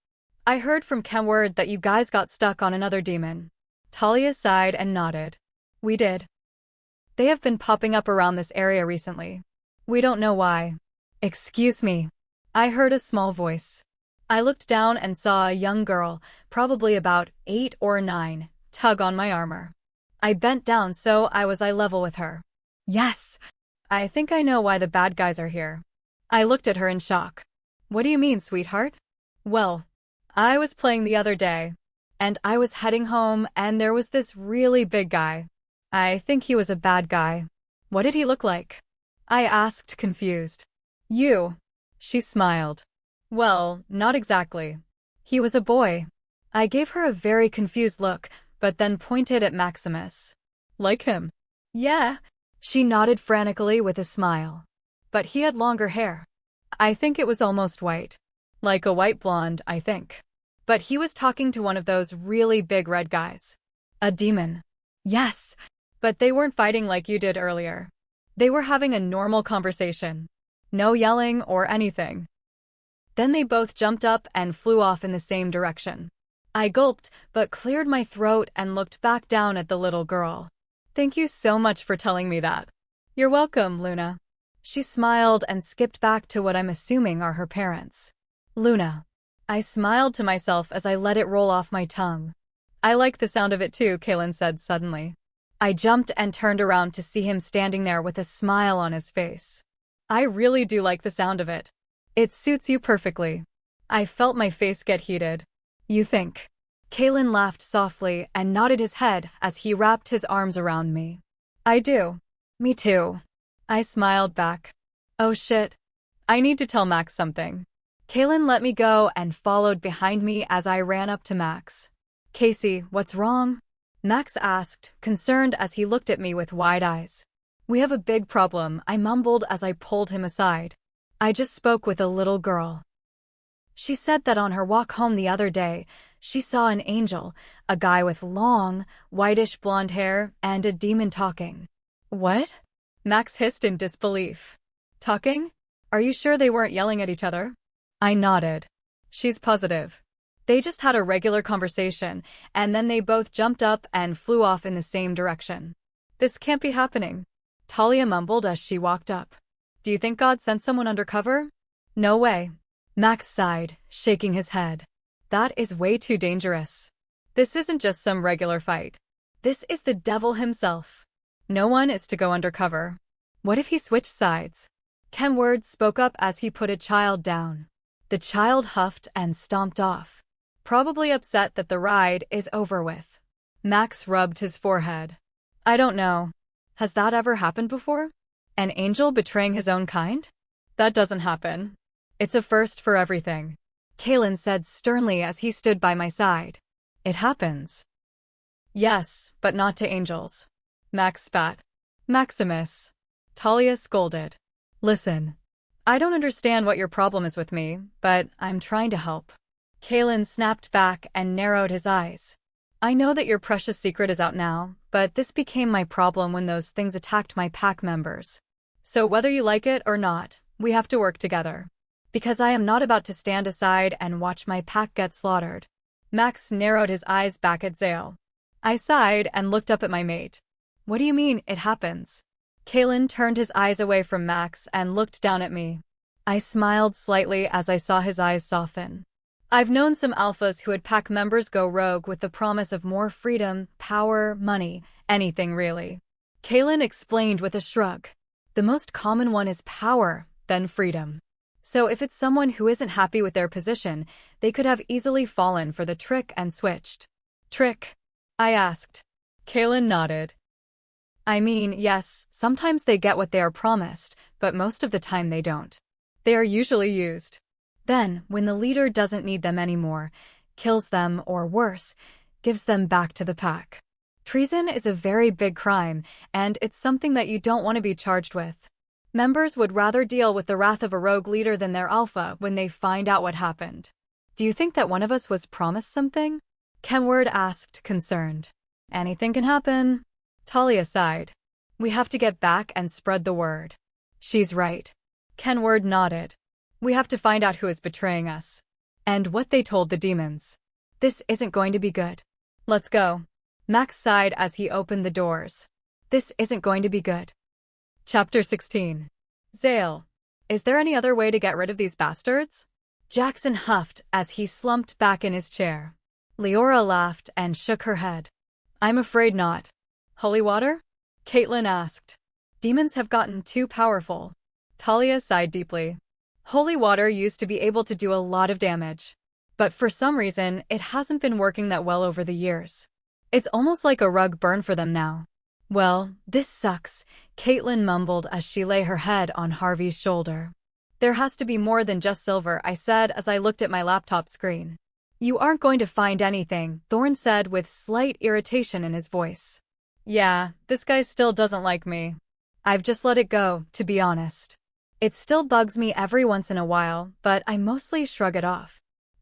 I heard from Kenward that you guys got stuck on another demon. Talia sighed and nodded. We did. They have been popping up around this area recently. We don't know why. Excuse me. I heard a small voice. I looked down and saw a young girl, probably about 8 or 9, tug on my armor. I bent down so I was eye level with her. Yes! I think I know why the bad guys are here. I looked at her in shock. What do you mean, sweetheart? Well, I was playing the other day, and I was heading home and there was this really big guy. I think he was a bad guy. What did he look like? I asked, confused. You. She smiled. Well, not exactly. He was a boy. I gave her a very confused look, but then pointed at Maximus. Like him? Yeah. She nodded frantically with a smile. But he had longer hair. I think it was almost white. Like a white blonde, I think. But he was talking to one of those really big red guys. A demon. Yes, but they weren't fighting like you did earlier. They were having a normal conversation. No yelling or anything. Then they both jumped up and flew off in the same direction. I gulped, but cleared my throat and looked back down at the little girl. Thank you so much for telling me that. You're welcome, Luna. She smiled and skipped back to what I'm assuming are her parents. Luna. I smiled to myself as I let it roll off my tongue. I like the sound of it too, Kaylin said suddenly. I jumped and turned around to see him standing there with a smile on his face. I really do like the sound of it. It suits you perfectly. I felt my face get heated. You think? Kaylin laughed softly and nodded his head as he wrapped his arms around me. I do. Me too. I smiled back. Oh shit. I need to tell Max something. Kaylin let me go and followed behind me as I ran up to Max. Casey, what's wrong? Max asked, concerned as he looked at me with wide eyes. We have a big problem, I mumbled as I pulled him aside. I just spoke with a little girl. She said that on her walk home the other day, she saw an angel, a guy with long, whitish blonde hair, and a demon talking. What? Max hissed in disbelief. Talking? Are you sure they weren't yelling at each other? I nodded. She's positive. They just had a regular conversation, and then they both jumped up and flew off in the same direction. This can't be happening. Talia mumbled as she walked up. Do you think God sent someone undercover? No way. Max sighed, shaking his head. That is way too dangerous. This isn't just some regular fight. This is the devil himself. No one is to go undercover. What if he switched sides? Kenward spoke up as he put a child down. The child huffed and stomped off. Probably upset that the ride is over with. Max rubbed his forehead. I don't know. Has that ever happened before? An angel betraying his own kind? That doesn't happen. It's a first for everything. Kaylin said sternly as he stood by my side. It happens. Yes, but not to angels. Max spat. Maximus. Talia scolded. Listen. I don't understand what your problem is with me, but I'm trying to help. Kaylin snapped back and narrowed his eyes. I know that your precious secret is out now, but this became my problem when those things attacked my pack members. So whether you like it or not, we have to work together. Because I am not about to stand aside and watch my pack get slaughtered. Max narrowed his eyes back at Zale. I sighed and looked up at my mate. What do you mean, it happens? Kaylin turned his eyes away from Max and looked down at me. I smiled slightly as I saw his eyes soften. I've known some alphas who had pack members go rogue with the promise of more freedom, power, money, anything really. Kaylin explained with a shrug. The most common one is power, then freedom. So if it's someone who isn't happy with their position, they could have easily fallen for the trick and switched. Trick? I asked. Kaylin nodded. I mean, yes, sometimes they get what they are promised, but most of the time they don't. They are usually used. Then, when the leader doesn't need them anymore, kills them or worse, gives them back to the pack. Treason is a very big crime, and it's something that you don't want to be charged with. Members would rather deal with the wrath of a rogue leader than their alpha when they find out what happened. Do you think that one of us was promised something? Kenward asked, concerned. Anything can happen. Talia sighed. We have to get back and spread the word. She's right. Kenward nodded. We have to find out who is betraying us. And what they told the demons. This isn't going to be good. Let's go. Max sighed as he opened the doors. This isn't going to be good. Chapter 16. Zale. Is there any other way to get rid of these bastards? Jackson huffed as he slumped back in his chair. Leora laughed and shook her head. I'm afraid not. Holy water? Caitlin asked. Demons have gotten too powerful. Talia sighed deeply. Holy water used to be able to do a lot of damage. But for some reason, it hasn't been working that well over the years. It's almost like a rug burn for them now. Well, this sucks, Caitlin mumbled as she lay her head on Harvey's shoulder. There has to be more than just silver, I said as I looked at my laptop screen. You aren't going to find anything, Thorne said with slight irritation in his voice. Yeah, this guy still doesn't like me. I've just let it go, to be honest. It still bugs me every once in a while, but I mostly shrug it off.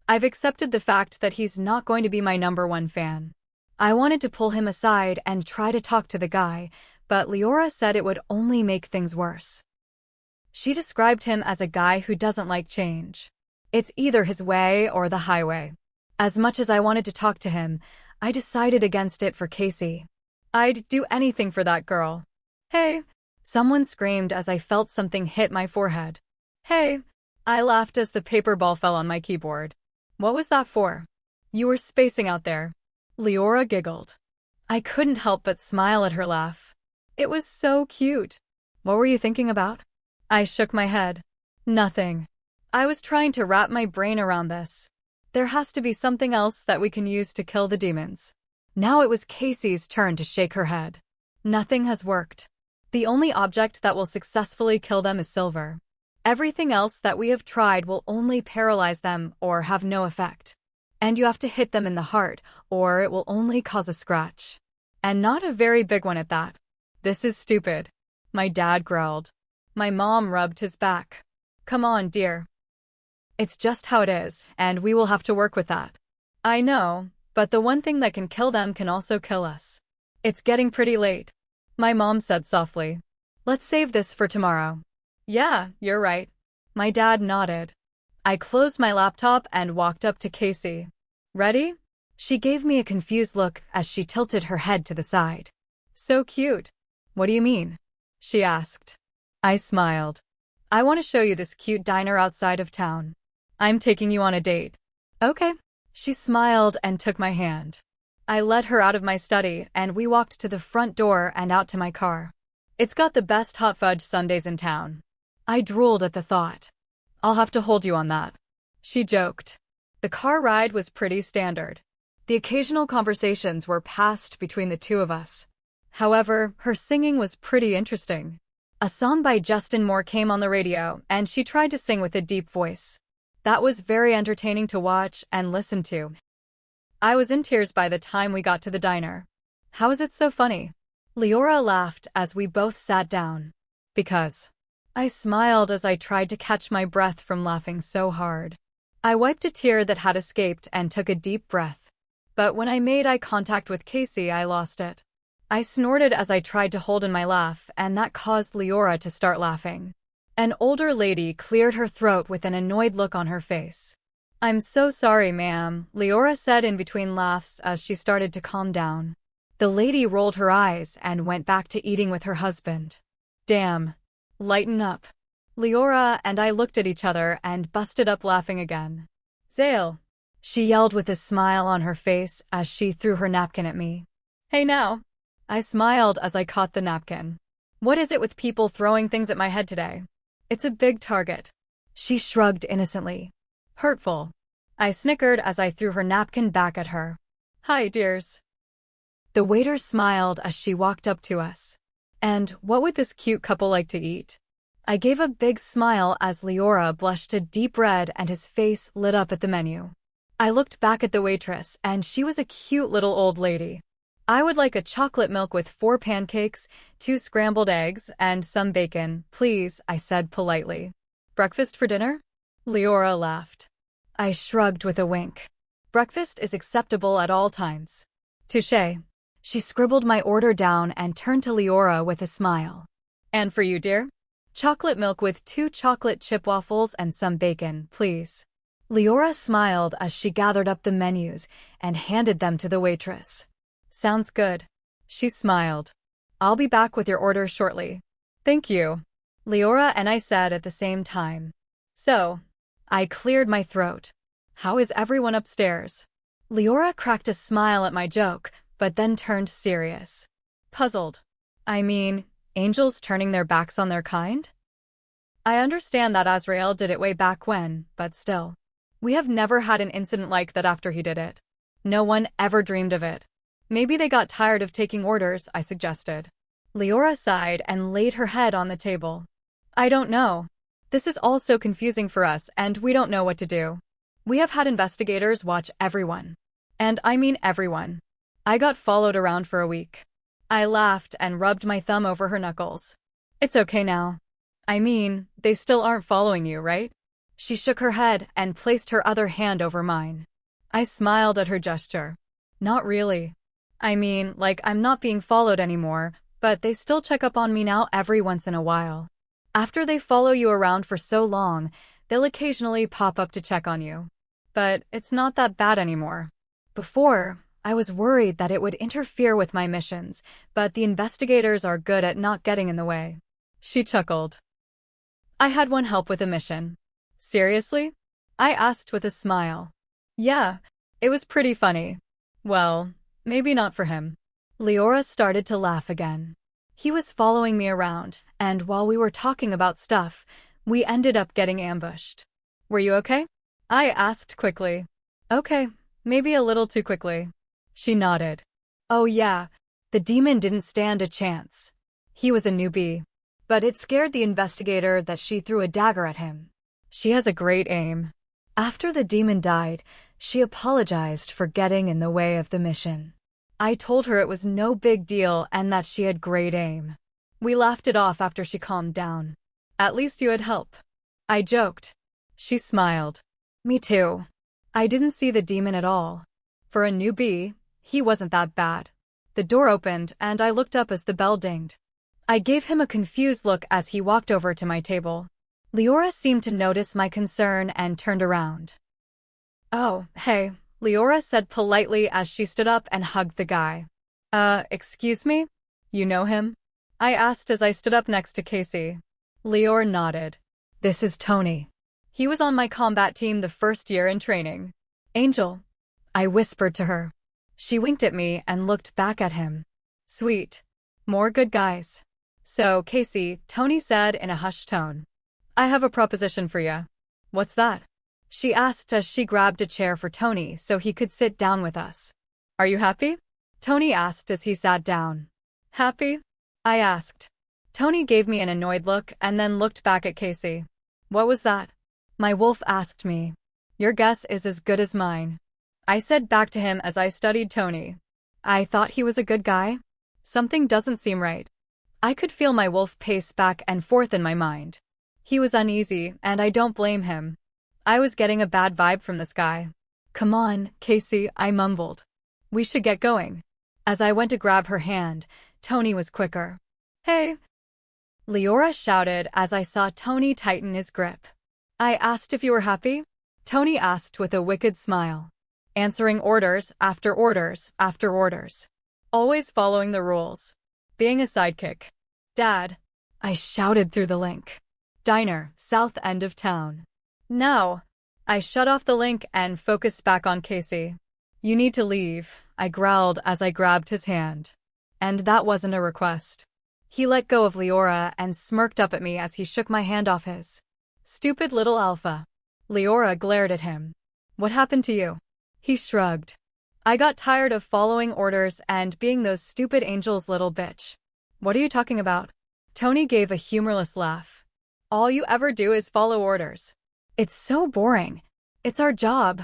I've accepted the fact that he's not going to be my #1 fan. I wanted to pull him aside and try to talk to the guy, but Leora said it would only make things worse. She described him as a guy who doesn't like change. It's either his way or the highway. As much as I wanted to talk to him, I decided against it for Casey. I'd do anything for that girl. Hey, someone screamed as I felt something hit my forehead. Hey, I laughed as the paper ball fell on my keyboard. What was that for? You were spacing out there. Leora giggled. I couldn't help but smile at her laugh. It was so cute. What were you thinking about? I shook my head. Nothing. I was trying to wrap my brain around this. There has to be something else that we can use to kill the demons. Now it was Casey's turn to shake her head. Nothing has worked. The only object that will successfully kill them is silver. Everything else that we have tried will only paralyze them or have no effect. And you have to hit them in the heart, or it will only cause a scratch. And not a very big one at that. This is stupid. My dad growled. My mom rubbed his back. Come on, dear. It's just how it is, and we will have to work with that. I know, but the one thing that can kill them can also kill us. It's getting pretty late. My mom said softly. Let's save this for tomorrow. Yeah, you're right. My dad nodded. I closed my laptop and walked up to Casey. Ready? She gave me a confused look as she tilted her head to the side. So cute. What do you mean? She asked. I smiled. I want to show you this cute diner outside of town. I'm taking you on a date. Okay. She smiled and took my hand. I led her out of my study, and we walked to the front door and out to my car. It's got the best hot fudge sundaes in town. I drooled at the thought. I'll have to hold you on that. She joked. The car ride was pretty standard. The occasional conversations were passed between the two of us. However, her singing was pretty interesting. A song by Justin Moore came on the radio, and she tried to sing with a deep voice. That was very entertaining to watch and listen to. I was in tears by the time we got to the diner. How is it so funny? Leora laughed as we both sat down. Because. I smiled as I tried to catch my breath from laughing so hard. I wiped a tear that had escaped and took a deep breath. But when I made eye contact with Casey, I lost it. I snorted as I tried to hold in my laugh, and that caused Leora to start laughing. An older lady cleared her throat with an annoyed look on her face. I'm so sorry, ma'am, Leora said in between laughs as she started to calm down. The lady rolled her eyes and went back to eating with her husband. Damn. Lighten up. Leora and I looked at each other and busted up laughing again. Zale, she yelled with a smile on her face as she threw her napkin at me. Hey now. I smiled as I caught the napkin. What is it with people throwing things at my head today? It's a big target. She shrugged innocently. Hurtful. I snickered as I threw her napkin back at her. Hi, dears. The waiter smiled as she walked up to us. And what would this cute couple like to eat? I gave a big smile as Leora blushed a deep red and his face lit up at the menu. I looked back at the waitress, and she was a cute little old lady. I would like a chocolate milk with 4 pancakes, 2 scrambled eggs, and some bacon, please, I said politely. Breakfast for dinner? Leora laughed. I shrugged with a wink. Breakfast is acceptable at all times. Touché. She scribbled my order down and turned to Leora with a smile. And for you, dear? Chocolate milk with 2 chocolate chip waffles and some bacon, please. Leora smiled as she gathered up the menus and handed them to the waitress. Sounds good. She smiled. I'll be back with your order shortly. Thank you. Leora and I said at the same time. So, I cleared my throat. How is everyone upstairs? Leora cracked a smile at my joke, but then turned serious. Puzzled. I mean, angels turning their backs on their kind? I understand that Azrael did it way back when, but still. We have never had an incident like that after he did it. No one ever dreamed of it. Maybe they got tired of taking orders, I suggested. Leora sighed and laid her head on the table. I don't know. This is all so confusing for us, and we don't know what to do. We have had investigators watch everyone. And I mean everyone. I got followed around for a week. I laughed and rubbed my thumb over her knuckles. It's okay now. I mean, they still aren't following you, right? She shook her head and placed her other hand over mine. I smiled at her gesture. Not really. I mean, like, I'm not being followed anymore, but they still check up on me now every once in a while. After they follow you around for so long, they'll occasionally pop up to check on you. But it's not that bad anymore. Before, I was worried that it would interfere with my missions, but the investigators are good at not getting in the way. She chuckled. I had one help with a mission. Seriously? I asked with a smile. Yeah, it was pretty funny. Well, maybe not for him. Leora started to laugh again. He was following me around, and while we were talking about stuff, we ended up getting ambushed. Were you okay? I asked quickly. Okay, maybe a little too quickly. She nodded. Oh yeah, the demon didn't stand a chance. He was a newbie. But it scared the investigator that she threw a dagger at him. She has a great aim. After the demon died, she apologized for getting in the way of the mission. I told her it was no big deal and that she had great aim. We laughed it off after she calmed down. At least you had help. I joked. She smiled. Me too. I didn't see the demon at all. For a newbie, he wasn't that bad. The door opened and I looked up as the bell dinged. I gave him a confused look as he walked over to my table. Leora seemed to notice my concern and turned around. Oh, hey, Leora said politely as she stood up and hugged the guy. Excuse me? You know him? I asked as I stood up next to Casey. Leora nodded. This is Tony. He was on my combat team the first year in training. Angel. I whispered to her. She winked at me and looked back at him. Sweet. More good guys. So, Casey, Tony said in a hushed tone. I have a proposition for you. What's that? She asked as she grabbed a chair for Tony so he could sit down with us. Are you happy? Tony asked as he sat down. Happy? I asked. Tony gave me an annoyed look and then looked back at Casey. What was that? My wolf asked me. Your guess is as good as mine. I said back to him as I studied Tony. I thought he was a good guy. Something doesn't seem right. I could feel my wolf pace back and forth in my mind. He was uneasy, and I don't blame him. I was getting a bad vibe from this guy. Come on, Casey, I mumbled. We should get going. As I went to grab her hand, Tony was quicker. Hey! Leora shouted as I saw Tony tighten his grip. I asked if you were happy? Tony asked with a wicked smile. Answering orders after orders after orders. Always following the rules. Being a sidekick. Dad. I shouted through the link. Diner, south end of town. No. I shut off the link and focused back on Casey. You need to leave, I growled as I grabbed his hand. And that wasn't a request. He let go of Leora and smirked up at me as he shook my hand off his. Stupid little alpha. Leora glared at him. What happened to you? He shrugged. I got tired of following orders and being those stupid angels' little bitch. What are you talking about? Tony gave a humorless laugh. All you ever do is follow orders. It's so boring. It's our job.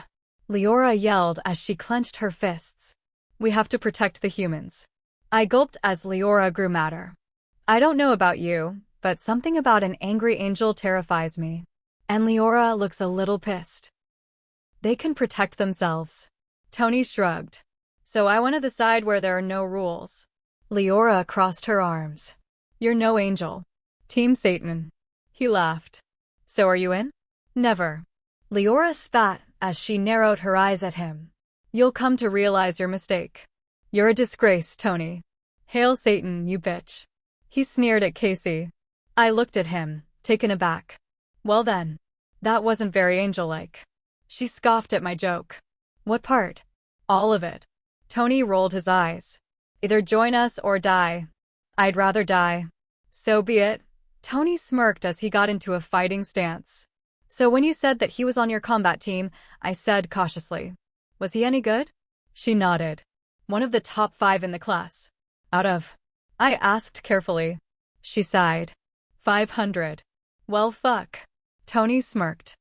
Leora yelled as she clenched her fists. We have to protect the humans. I gulped as Leora grew madder. I don't know about you, but something about an angry angel terrifies me. And Leora looks a little pissed. They can protect themselves. Tony shrugged. So I want to the side where there are no rules. Leora crossed her arms. You're no angel. Team Satan. He laughed. So are you in? Never. Leora spat as she narrowed her eyes at him. You'll come to realize your mistake. You're a disgrace, Tony. Hail Satan, you bitch. He sneered at Casey. I looked at him, taken aback. Well then. That wasn't very angel-like. She scoffed at my joke. What part? All of it. Tony rolled his eyes. Either join us or die. I'd rather die. So be it. Tony smirked as he got into a fighting stance. So when you said that he was on your combat team, I said cautiously. Was he any good? She nodded. One of the top 5 in the class. Out of? I asked carefully. She sighed. 500. Well, fuck. Tony smirked.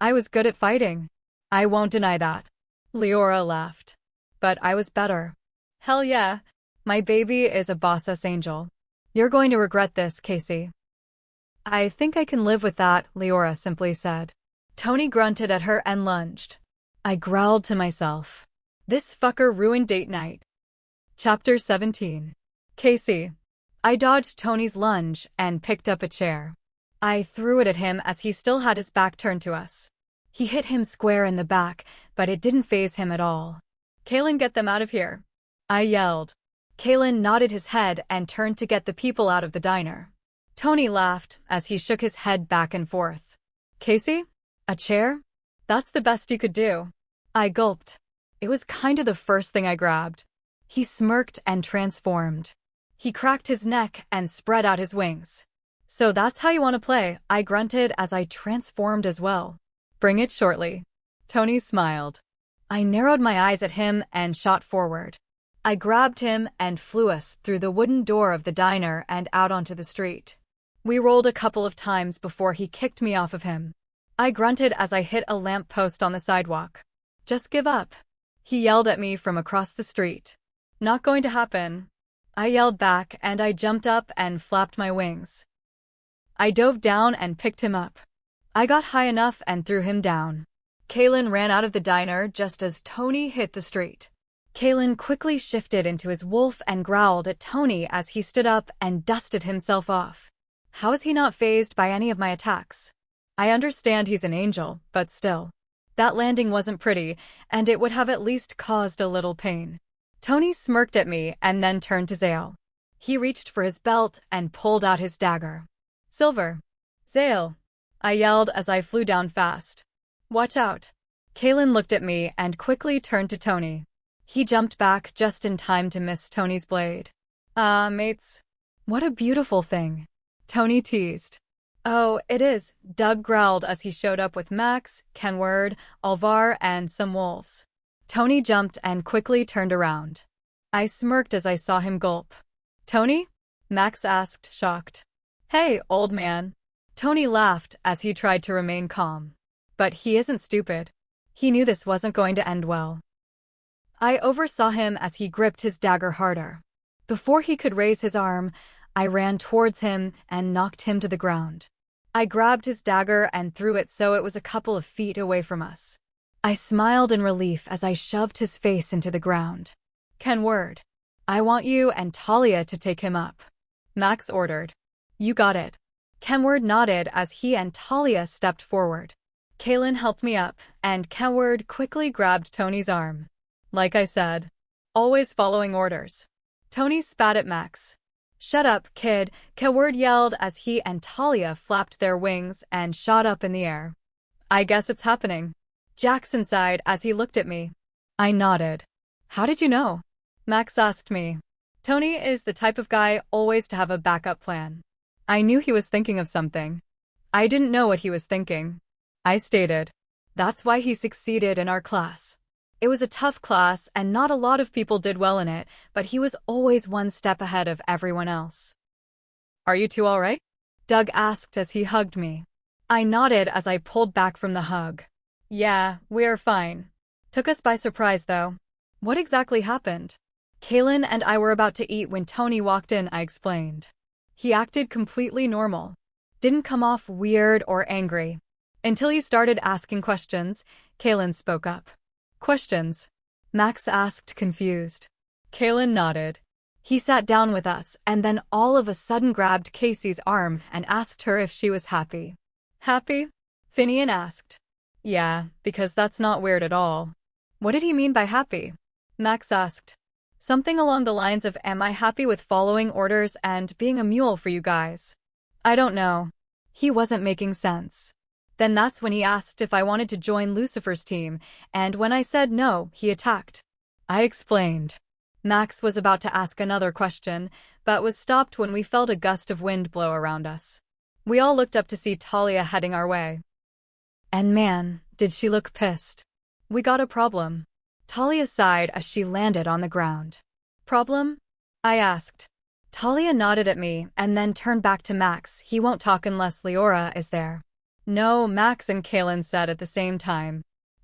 I was good at fighting. I won't deny that. Leora laughed. But I was better. Hell yeah. My baby is a boss-ass angel. You're going to regret this, Casey. I think I can live with that, Leora simply said. Tony grunted at her and lunged. I growled to myself. This fucker ruined date night. Chapter 17. Casey. I dodged Tony's lunge and picked up a chair. I threw it at him as he still had his back turned to us. He hit him square in the back, but it didn't faze him at all. Kaylin, get them out of here, I yelled. Kaylin nodded his head and turned to get the people out of the diner. Tony laughed as he shook his head back and forth. Casey? A chair? That's the best you could do. I gulped. It was kinda the first thing I grabbed. He smirked and transformed. He cracked his neck and spread out his wings. So that's how you want to play, I grunted as I transformed as well. Bring it shortly. Tony smiled. I narrowed my eyes at him and shot forward. I grabbed him and flew us through the wooden door of the diner and out onto the street. We rolled a couple of times before he kicked me off of him. I grunted as I hit a lamp post on the sidewalk. Just give up. He yelled at me from across the street. Not going to happen. I yelled back and I jumped up and flapped my wings. I dove down and picked him up. I got high enough and threw him down. Kaylin ran out of the diner just as Tony hit the street. Kaylin quickly shifted into his wolf and growled at Tony as he stood up and dusted himself off. How is he not fazed by any of my attacks? I understand he's an angel, but still. That landing wasn't pretty, and it would have at least caused a little pain. Tony smirked at me and then turned to Zale. He reached for his belt and pulled out his dagger. Silver. Zale. I yelled as I flew down fast. Watch out. Kaylin looked at me and quickly turned to Tony. He jumped back just in time to miss Tony's blade. Ah, mates. What a beautiful thing. Tony teased. Oh, it is, Doug growled as he showed up with Max, Kenward, Alvar, and some wolves. Tony jumped and quickly turned around. I smirked as I saw him gulp. Tony? Max asked, shocked. Hey, old man. Tony laughed as he tried to remain calm. But he isn't stupid. He knew this wasn't going to end well. I oversaw him as he gripped his dagger harder. Before he could raise his arm, I ran towards him and knocked him to the ground. I grabbed his dagger and threw it so it was a couple of feet away from us. I smiled in relief as I shoved his face into the ground. Kenward, I want you and Talia to take him up, Max ordered. You got it. Kenward nodded as he and Talia stepped forward. Kaylin helped me up, and Kenward quickly grabbed Tony's arm. Like I said, always following orders. Tony spat at Max. Shut up, kid, Kenward yelled as he and Talia flapped their wings and shot up in the air. I guess it's happening. Jackson sighed as he looked at me. I nodded. How did you know? Max asked me. Tony is the type of guy always to have a backup plan. I knew he was thinking of something. I didn't know what he was thinking. I stated. That's why he succeeded in our class. It was a tough class and not a lot of people did well in it, but he was always one step ahead of everyone else. Are you two all right? Doug asked as he hugged me. I nodded as I pulled back from the hug. Yeah, we're fine. Took us by surprise though. What exactly happened? Kaylin and I were about to eat when Tony walked in, I explained. He acted completely normal. Didn't come off weird or angry. Until he started asking questions, Kaylin spoke up. Questions? Max asked, confused. Kaylin nodded. He sat down with us and then all of a sudden grabbed Casey's arm and asked her if she was happy. Happy? Finian asked. Yeah, because that's not weird at all. What did he mean by happy? Max asked. Something along the lines of, am I happy with following orders and being a mule for you guys? I don't know. He wasn't making sense. Then that's when he asked if I wanted to join Lucifer's team, and when I said no, he attacked. I explained. Max was about to ask another question, but was stopped when we felt a gust of wind blow around us. We all looked up to see Talia heading our way. And man, did she look pissed. We got a problem. Talia sighed as she landed on the ground. Problem? I asked. Talia nodded at me and then turned back to Max. He won't talk unless Leora is there. No, Max and Kaylin said at the same time.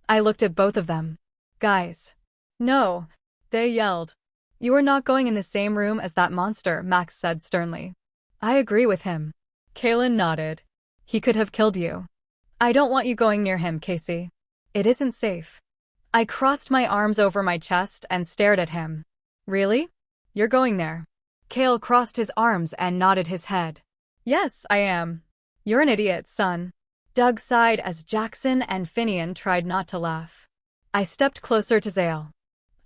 I looked at both of them. Guys. No, they yelled. You are not going in the same room as that monster, Max said sternly. I agree with him. Kaylin nodded. He could have killed you. I don't want you going near him, Casey. It isn't safe. I crossed my arms over my chest and stared at him. Really? You're going there? Cale crossed his arms and nodded his head. Yes, I am. You're an idiot, son. Doug sighed as Jackson and Finian tried not to laugh. I stepped closer to Zale.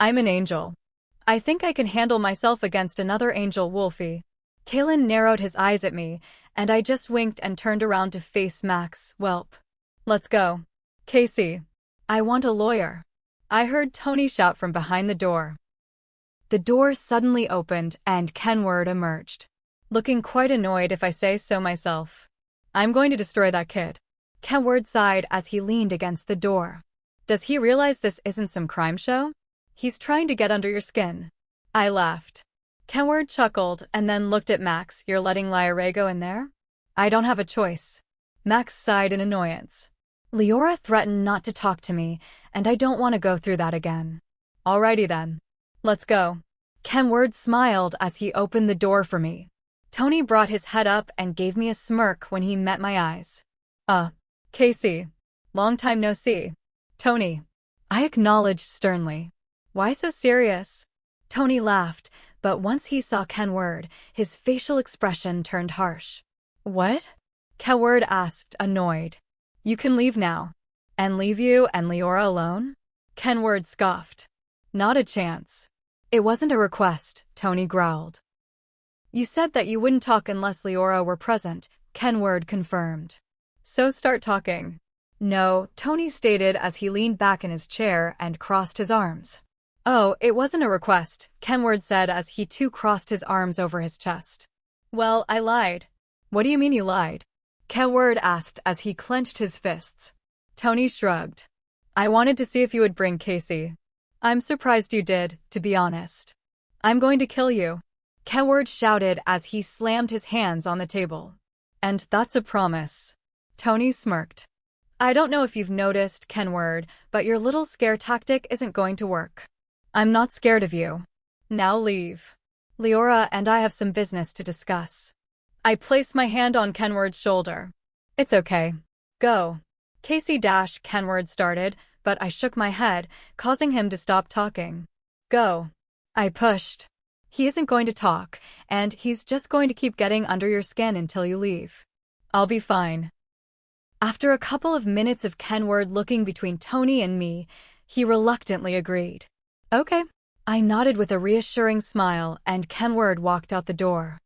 I'm an angel. I think I can handle myself against another angel, Wolfie. Kaylin narrowed his eyes at me, and I just winked and turned around to face Max. Welp. Let's go. Casey. I want a lawyer. I heard Tony shout from behind the door. The door suddenly opened and Kenward emerged. Looking quite annoyed if I say so myself. I'm going to destroy that kid. Kenward sighed as he leaned against the door. Does he realize this isn't some crime show? He's trying to get under your skin. I laughed. Kenward chuckled and then looked at Max. You're letting Lyra go in there? I don't have a choice. Max sighed in annoyance. Leora threatened not to talk to me, and I don't want to go through that again. Alrighty then. Let's go. Kenward smiled as he opened the door for me. Tony brought his head up and gave me a smirk when he met my eyes. Casey. Long time no see. Tony. I acknowledged sternly. Why so serious? Tony laughed, but once he saw Kenward, his facial expression turned harsh. What? Kenward asked, annoyed. You can leave now. And leave you and Leora alone? Kenward scoffed. Not a chance. It wasn't a request, Tony growled. You said that you wouldn't talk unless Leora were present, Kenward confirmed. So start talking. No, Tony stated as he leaned back in his chair and crossed his arms. Oh, it wasn't a request, Kenward said as he too crossed his arms over his chest. Well, I lied. What do you mean you lied? Kenward asked as he clenched his fists. Tony shrugged. I wanted to see if you would bring Casey. I'm surprised you did, to be honest. I'm going to kill you. Kenward shouted as he slammed his hands on the table. And that's a promise. Tony smirked. I don't know if you've noticed, Kenward, but your little scare tactic isn't going to work. I'm not scared of you. Now leave. Leora and I have some business to discuss. I placed my hand on Kenward's shoulder. It's okay. Go. Casey Kenward started, but I shook my head, causing him to stop talking. Go. I pushed. He isn't going to talk, and he's just going to keep getting under your skin until you leave. I'll be fine. After a couple of minutes of Kenward looking between Tony and me, he reluctantly agreed. Okay. I nodded with a reassuring smile, and Kenward walked out the door.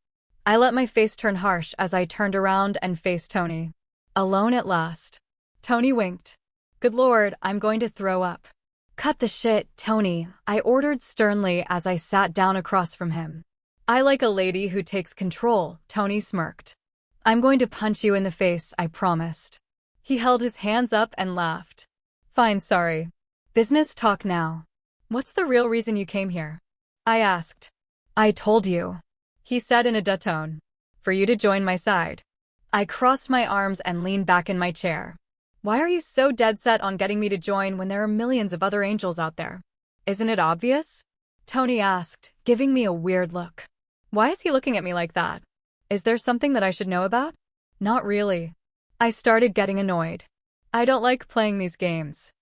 I let my face turn harsh as I turned around and faced Tony. Alone at last. Tony winked. Good lord, I'm going to throw up. Cut the shit, Tony, I ordered sternly as I sat down across from him. I like a lady who takes control, Tony smirked. I'm going to punch you in the face, I promised. He held his hands up and laughed. Fine, sorry. Business talk now. What's the real reason you came here? I asked. I told you. He said in a duh tone. For you to join my side. I crossed my arms and leaned back in my chair. Why are you so dead set on getting me to join when there are millions of other angels out there? Isn't it obvious? Tony asked, giving me a weird look. Why is he looking at me like that? Is there something that I should know about? Not really. I started getting annoyed. I don't like playing these games.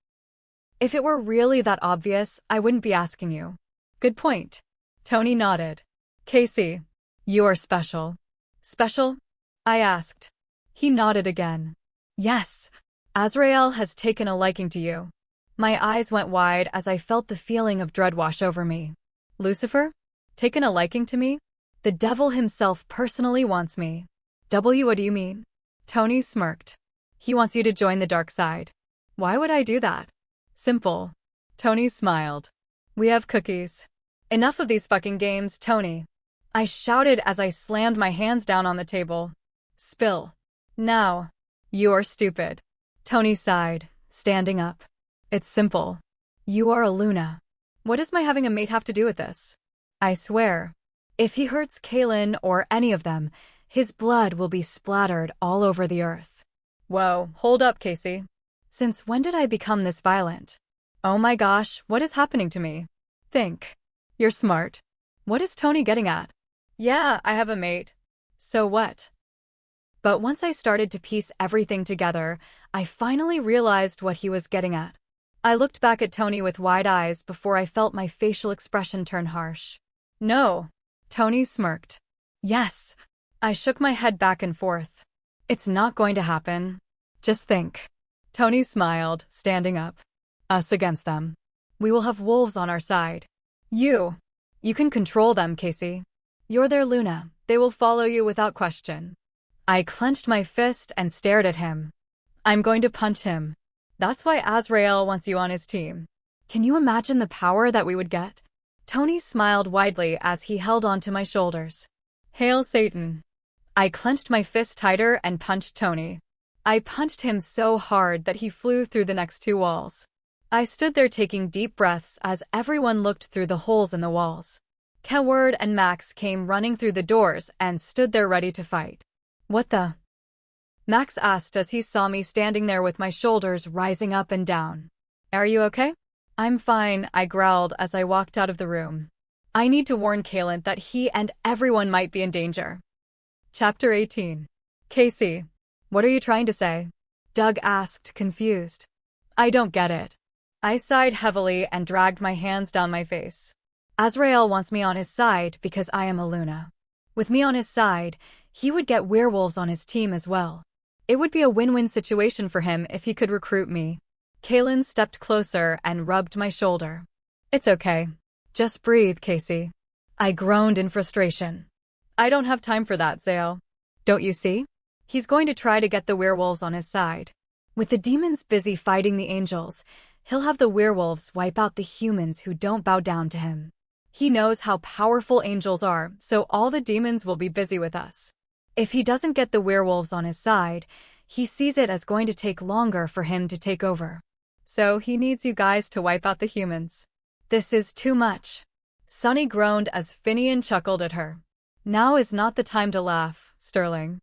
If it were really that obvious, I wouldn't be asking you. Good point. Tony nodded. Casey, you are special. Special? I asked. He nodded again. Yes. Azrael has taken a liking to you. My eyes went wide as I felt the feeling of dread wash over me. Lucifer? Taken a liking to me? The devil himself personally wants me. What do you mean? Tony smirked. He wants you to join the dark side. Why would I do that? Simple. Tony smiled. We have cookies. Enough of these fucking games, Tony. I shouted as I slammed my hands down on the table. Spill. Now. You're stupid. Tony sighed, standing up. It's simple. You are a Luna. What does my having a mate have to do with this? I swear. If he hurts Kaylin or any of them, his blood will be splattered all over the earth. Whoa, hold up, Casey. Since when did I become this violent? Oh my gosh, what is happening to me? Think. You're smart. What is Tony getting at? Yeah, I have a mate. So what? But once I started to piece everything together, I finally realized what he was getting at. I looked back at Tony with wide eyes before I felt my facial expression turn harsh. No. Tony smirked. Yes. I shook my head back and forth. It's not going to happen. Just think. Tony smiled, standing up. Us against them. We will have wolves on our side. You can control them, Casey. You're their Luna. They will follow you without question. I clenched my fist and stared at him. I'm going to punch him. That's why Azrael wants you on his team. Can you imagine the power that we would get? Tony smiled widely as he held onto my shoulders. Hail Satan. I clenched my fist tighter and punched Tony. I punched him so hard that he flew through the next 2 walls. I stood there taking deep breaths as everyone looked through the holes in the walls. Coward and Max came running through the doors and stood there ready to fight. What the? Max asked as he saw me standing there with my shoulders rising up and down. Are you okay? I'm fine, I growled as I walked out of the room. I need to warn Kaylin that he and everyone might be in danger. Chapter 18. Casey, what are you trying to say? Doug asked, confused. I don't get it. I sighed heavily and dragged my hands down my face. Azrael wants me on his side because I am a Luna. With me on his side, he would get werewolves on his team as well. It would be a win-win situation for him if he could recruit me. Kaylin stepped closer and rubbed my shoulder. It's okay. Just breathe, Casey. I groaned in frustration. I don't have time for that, Zale. Don't you see? He's going to try to get the werewolves on his side. With the demons busy fighting the angels, he'll have the werewolves wipe out the humans who don't bow down to him. He knows how powerful angels are, so all the demons will be busy with us. If he doesn't get the werewolves on his side, he sees it as going to take longer for him to take over. So he needs you guys to wipe out the humans. This is too much. Sunny groaned as Finian chuckled at her. Now is not the time to laugh, Sterling.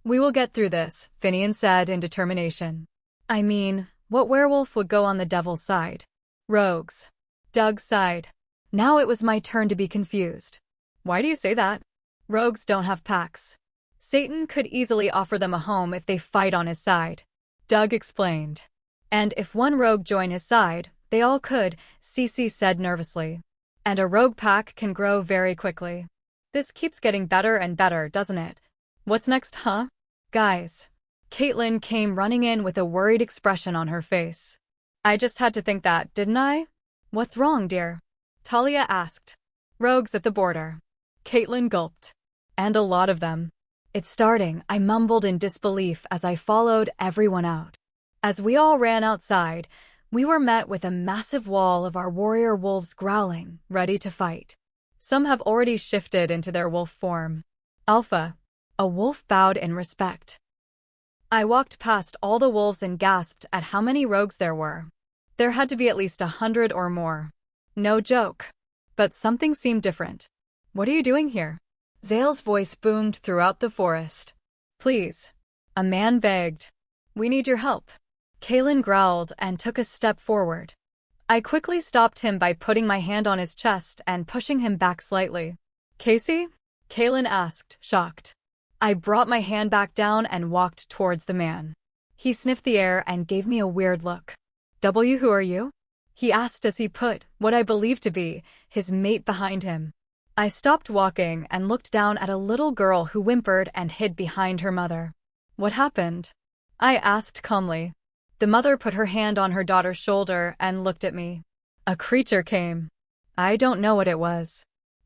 We will get through this, Finian said in determination. I mean, what werewolf would go on the devil's side? Rogues. Doug sighed. Now it was my turn to be confused. Why do you say that? Rogues don't have packs. Satan could easily offer them a home if they fight on his side. Doug explained. And if one rogue joined his side, they all could, Cece said nervously. And a rogue pack can grow very quickly. This keeps getting better and better, doesn't it? What's next, huh? Guys. Caitlin came running in with a worried expression on her face. I just had to think that, didn't I? What's wrong, dear? Talia asked. Rogues at the border. Caitlin gulped. And a lot of them. It's starting, I mumbled in disbelief as I followed everyone out. As we all ran outside, we were met with a massive wall of our warrior wolves growling, ready to fight. Some have already shifted into their wolf form. Alpha. A wolf bowed in respect. I walked past all the wolves and gasped at how many rogues there were. There had to be at least 100 or more. No joke. But something seemed different. What are you doing here? Zale's voice boomed throughout the forest. Please. A man begged. We need your help. Kaylin growled and took a step forward. I quickly stopped him by putting my hand on his chest and pushing him back slightly. Casey? Kaylin asked, shocked. I brought my hand back down and walked towards the man. He sniffed the air and gave me a weird look. Who are you? He asked as he put, what I believed to be, his mate behind him. I stopped walking and looked down at a little girl who whimpered and hid behind her mother. What happened? I asked calmly. The mother put her hand on her daughter's shoulder and looked at me. A creature came. I don't know what it was.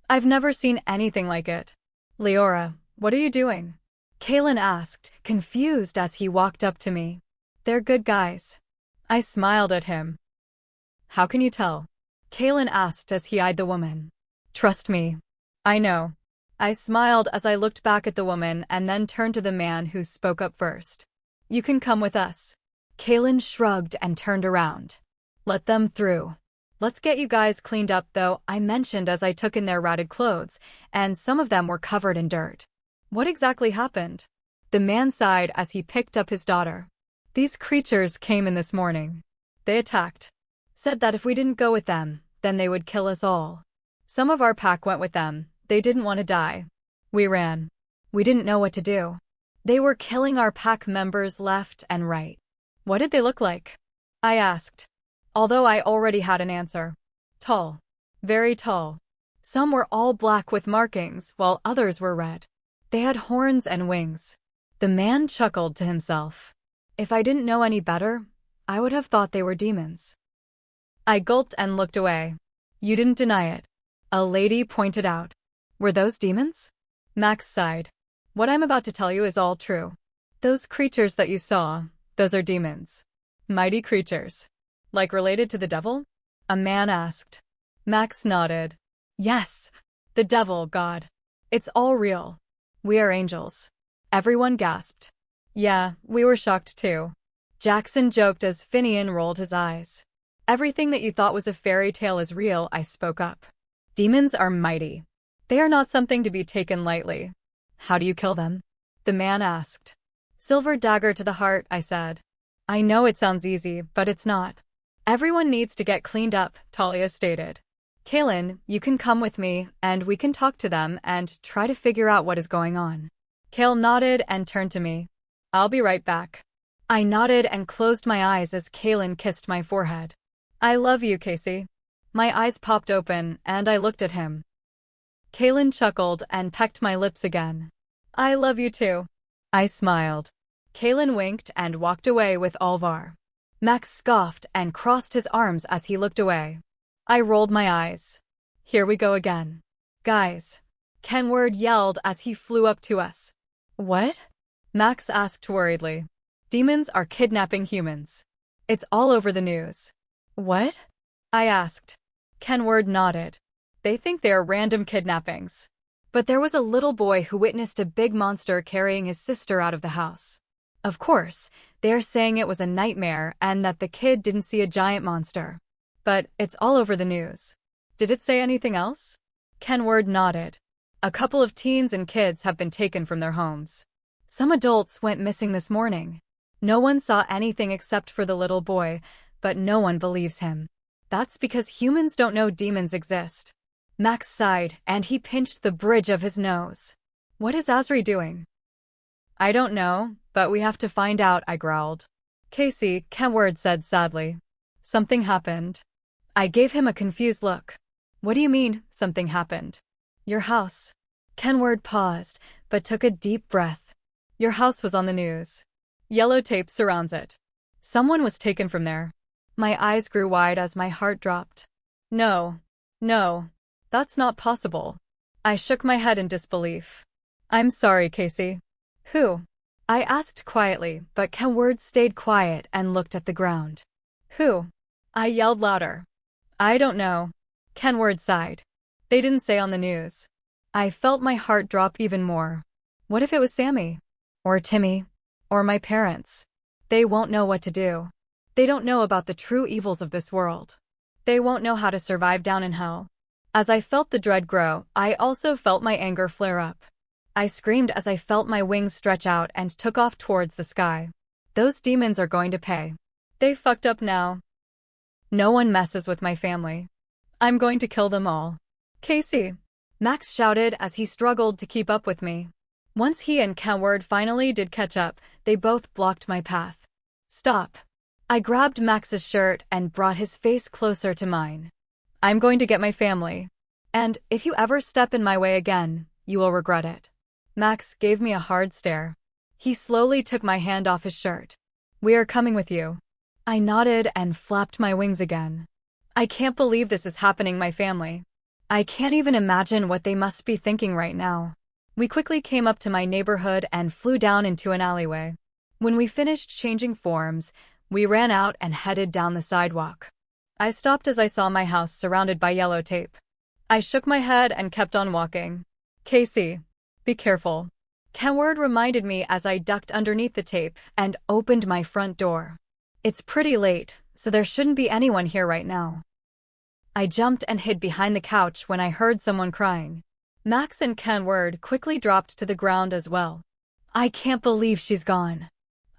I've never seen anything like it. Leora, what are you doing? Kaylin asked, confused as he walked up to me. They're good guys. I smiled at him. How can you tell? Kaylin asked as he eyed the woman. Trust me. I know. I smiled as I looked back at the woman and then turned to the man who spoke up first. You can come with us. Kaylin shrugged and turned around. Let them through. Let's get you guys cleaned up though, I mentioned as I took in their ratted clothes, and some of them were covered in dirt. What exactly happened? The man sighed as he picked up his daughter. These creatures came in this morning. They attacked. Said that if we didn't go with them, then they would kill us all. Some of our pack went with them. They didn't want to die. We ran. We didn't know what to do. They were killing our pack members left and right. What did they look like? I asked, although I already had an answer. Tall. Very tall. Some were all black with markings, while others were red. They had horns and wings. The man chuckled to himself. If I didn't know any better, I would have thought they were demons. I gulped and looked away. You didn't deny it. A lady pointed out. Were those demons? Max sighed. What I'm about to tell you is all true. Those creatures that you saw, those are demons. Mighty creatures. Like related to the devil? A man asked. Max nodded. Yes. The devil, God. It's all real. We are angels. Everyone gasped. Yeah, we were shocked too. Jackson joked as Finian rolled his eyes. Everything that you thought was a fairy tale is real, I spoke up. Demons are mighty. They are not something to be taken lightly. How do you kill them? The man asked. Silver dagger to the heart, I said. I know it sounds easy, but it's not. Everyone needs to get cleaned up, Talia stated. Kaylin, you can come with me, and we can talk to them and try to figure out what is going on. Kale nodded and turned to me. I'll be right back. I nodded and closed my eyes as Kaylin kissed my forehead. I love you, Casey. My eyes popped open, and I looked at him. Kaylin chuckled and pecked my lips again. I love you too. I smiled. Kaylin winked and walked away with Alvar. Max scoffed and crossed his arms as he looked away. I rolled my eyes. Here we go again. Guys. Kenward yelled as he flew up to us. What? Max asked worriedly. Demons are kidnapping humans. It's all over the news. What? I asked. Kenward nodded. They think they are random kidnappings. But there was a little boy who witnessed a big monster carrying his sister out of the house. Of course, they are saying it was a nightmare and that the kid didn't see a giant monster. But it's all over the news. Did it say anything else? Kenward nodded. A couple of teens and kids have been taken from their homes. Some adults went missing this morning. No one saw anything except for the little boy, but no one believes him. That's because humans don't know demons exist. Max sighed, and he pinched the bridge of his nose. What is Asri doing? I don't know, but we have to find out, I growled. Casey, Kenward said sadly. Something happened. I gave him a confused look. What do you mean, something happened? Your house. Kenward paused, but took a deep breath. Your house was on the news. Yellow tape surrounds it. Someone was taken from there. My eyes grew wide as my heart dropped. No. That's not possible. I shook my head in disbelief. I'm sorry, Casey. Who? I asked quietly, but Kenward stayed quiet and looked at the ground. Who? I yelled louder. I don't know. Kenward sighed. They didn't say on the news. I felt my heart drop even more. What if it was Sammy? Or Timmy? Or my parents? They won't know what to do. They don't know about the true evils of this world. They won't know how to survive down in hell. As I felt the dread grow, I also felt my anger flare up. I screamed as I felt my wings stretch out and took off towards the sky. Those demons are going to pay. They fucked up now. No one messes with my family. I'm going to kill them all. Casey! Max shouted as he struggled to keep up with me. Once he and Kenward finally did catch up, they both blocked my path. Stop. I grabbed Max's shirt and brought his face closer to mine. I'm going to get my family. And if you ever step in my way again, you will regret it. Max gave me a hard stare. He slowly took my hand off his shirt. We are coming with you. I nodded and flapped my wings again. I can't believe this is happening, my family. I can't even imagine what they must be thinking right now. We quickly came up to my neighborhood and flew down into an alleyway. When we finished changing forms, we ran out and headed down the sidewalk. I stopped as I saw my house surrounded by yellow tape. I shook my head and kept on walking. Casey, be careful. Kenward reminded me as I ducked underneath the tape and opened my front door. It's pretty late, so there shouldn't be anyone here right now. I jumped and hid behind the couch when I heard someone crying. Max and Kenward quickly dropped to the ground as well. I can't believe she's gone.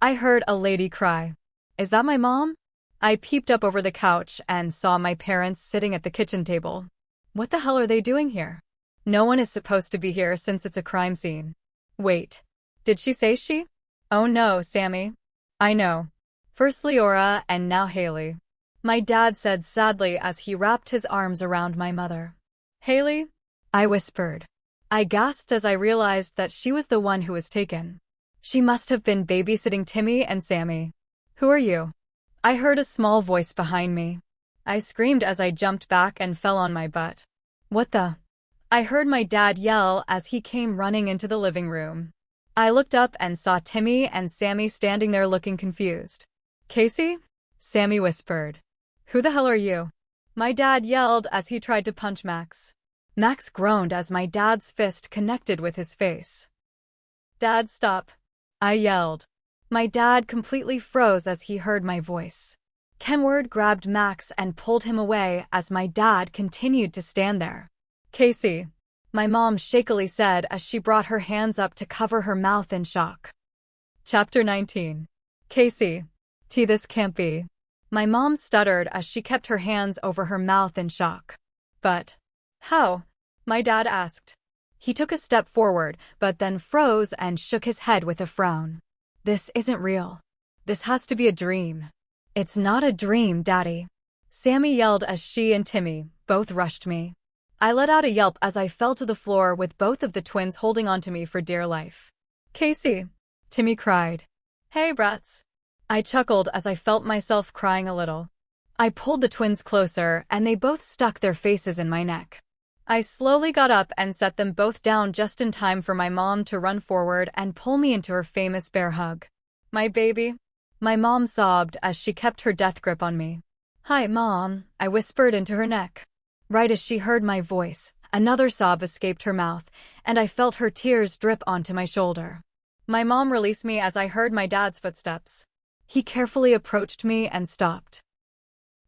I heard a lady cry. Is that my mom? I peeped up over the couch and saw my parents sitting at the kitchen table. What the hell are they doing here? No one is supposed to be here since it's a crime scene. Wait. Did she say she? Oh no, Sammy. I know. First Leora and now Haley. My dad said sadly as he wrapped his arms around my mother. Haley? I whispered. I gasped as I realized that she was the one who was taken. She must have been babysitting Timmy and Sammy. Who are you? I heard a small voice behind me. I screamed as I jumped back and fell on my butt. What the? I heard my dad yell as he came running into the living room. I looked up and saw Timmy and Sammy standing there looking confused. Casey? Sammy whispered. Who the hell are you? My dad yelled as he tried to punch Max. Max groaned as my dad's fist connected with his face. Dad, stop. I yelled. My dad completely froze as he heard my voice. Kenward grabbed Max and pulled him away as my dad continued to stand there. Casey, my mom shakily said as she brought her hands up to cover her mouth in shock. Chapter 19. Casey. This can't be. My mom stuttered as she kept her hands over her mouth in shock. But how? My dad asked. He took a step forward, but then froze and shook his head with a frown. This isn't real. This has to be a dream. It's not a dream, Daddy. Sammy yelled as she and Timmy both rushed me. I let out a yelp as I fell to the floor with both of the twins holding onto me for dear life. Casey, Timmy cried. Hey, brats. I chuckled as I felt myself crying a little. I pulled the twins closer and they both stuck their faces in my neck. I slowly got up and set them both down just in time for my mom to run forward and pull me into her famous bear hug. My baby. My mom sobbed as she kept her death grip on me. Hi, Mom, I whispered into her neck. Right as she heard my voice, another sob escaped her mouth, and I felt her tears drip onto my shoulder. My mom released me as I heard my dad's footsteps. He carefully approached me and stopped.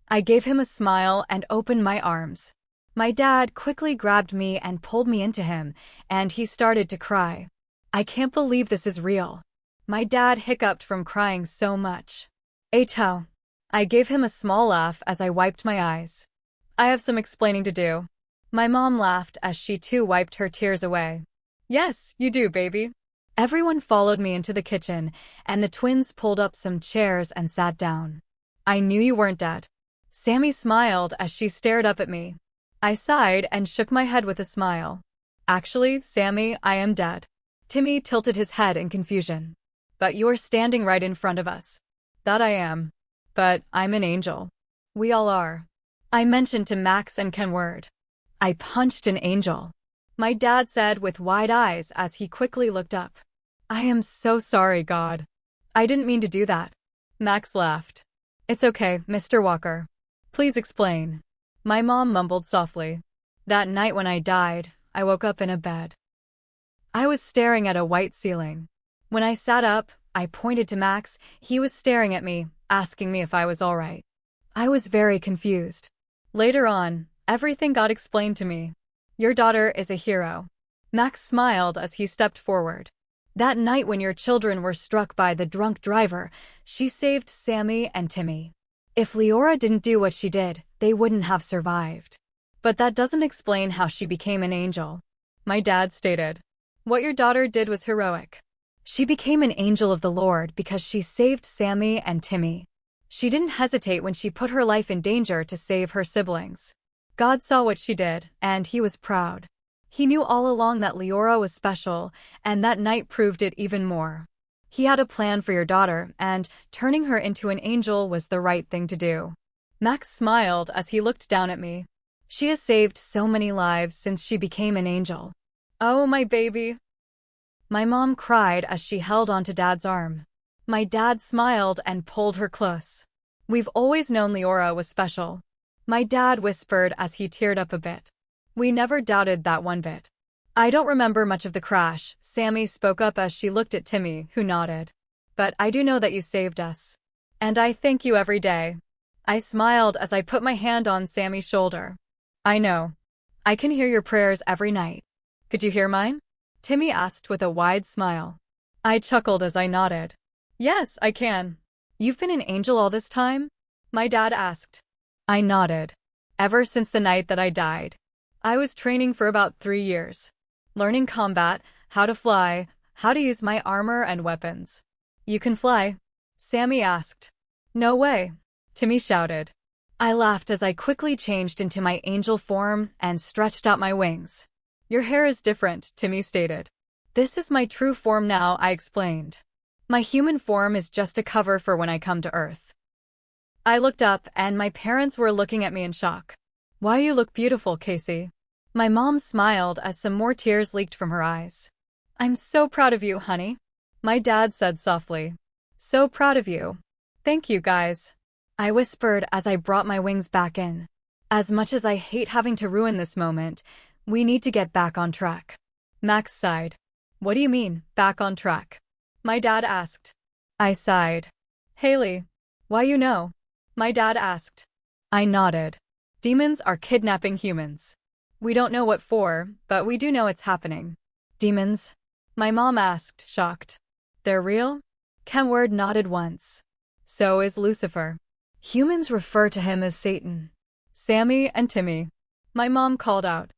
I gave him a smile and opened my arms. My dad quickly grabbed me and pulled me into him, and he started to cry. I can't believe this is real. My dad hiccuped from crying so much. How? I gave him a small laugh as I wiped my eyes. I have some explaining to do. My mom laughed as she too wiped her tears away. Yes, you do, baby. Everyone followed me into the kitchen, and the twins pulled up some chairs and sat down. I knew you weren't dead. Sammy smiled as she stared up at me. I sighed and shook my head with a smile. Actually, Sammy, I am dead. Timmy tilted his head in confusion. But you're standing right in front of us. That I am. But I'm an angel. We all are. I mentioned to Max and Kenward. I punched an angel. My dad said with wide eyes as he quickly looked up. I am so sorry, God. I didn't mean to do that. Max laughed. It's okay, Mr. Walker. Please explain. My mom mumbled softly. That night when I died, I woke up in a bed. I was staring at a white ceiling. When I sat up, I pointed to Max. He was staring at me, asking me if I was all right. I was very confused. Later on, everything got explained to me. Your daughter is a hero. Max smiled as he stepped forward. That night when your children were struck by the drunk driver, she saved Sammy and Timmy. If Leora didn't do what she did, they wouldn't have survived. But that doesn't explain how she became an angel. My dad stated. What your daughter did was heroic. She became an angel of the Lord because she saved Sammy and Timmy. She didn't hesitate when she put her life in danger to save her siblings. God saw what she did, and he was proud. He knew all along that Leora was special, and that night proved it even more. He had a plan for your daughter, and turning her into an angel was the right thing to do. Max smiled as he looked down at me. She has saved so many lives since she became an angel. Oh, my baby. My mom cried as she held onto Dad's arm. My dad smiled and pulled her close. We've always known Leora was special. My dad whispered as he teared up a bit. We never doubted that one bit. I don't remember much of the crash, Sammy spoke up as she looked at Timmy, who nodded. But I do know that you saved us. And I thank you every day. I smiled as I put my hand on Sammy's shoulder. I know. I can hear your prayers every night. Could you hear mine? Timmy asked with a wide smile. I chuckled as I nodded. Yes, I can. You've been an angel all this time? My dad asked. I nodded. Ever since the night that I died. I was training for about 3 years. Learning combat, how to fly, how to use my armor and weapons. You can fly, Sammy asked. No way, Timmy shouted. I laughed as I quickly changed into my angel form and stretched out my wings. Your hair is different, Timmy stated. This is my true form now, I explained. My human form is just a cover for when I come to Earth. I looked up and my parents were looking at me in shock. Why you look beautiful, Casey. My mom smiled as some more tears leaked from her eyes. I'm so proud of you, honey. My dad said softly. So proud of you. Thank you, guys. I whispered as I brought my wings back in. As much as I hate having to ruin this moment, we need to get back on track. Max sighed. What do you mean, back on track? My dad asked. I sighed. Haley, why you know? My dad asked. I nodded. Demons are kidnapping humans. We don't know what for, but we do know it's happening. Demons? My mom asked, shocked. They're real? Kenward nodded once. So is Lucifer. Humans refer to him as Satan. Sammy and Timmy. My mom called out.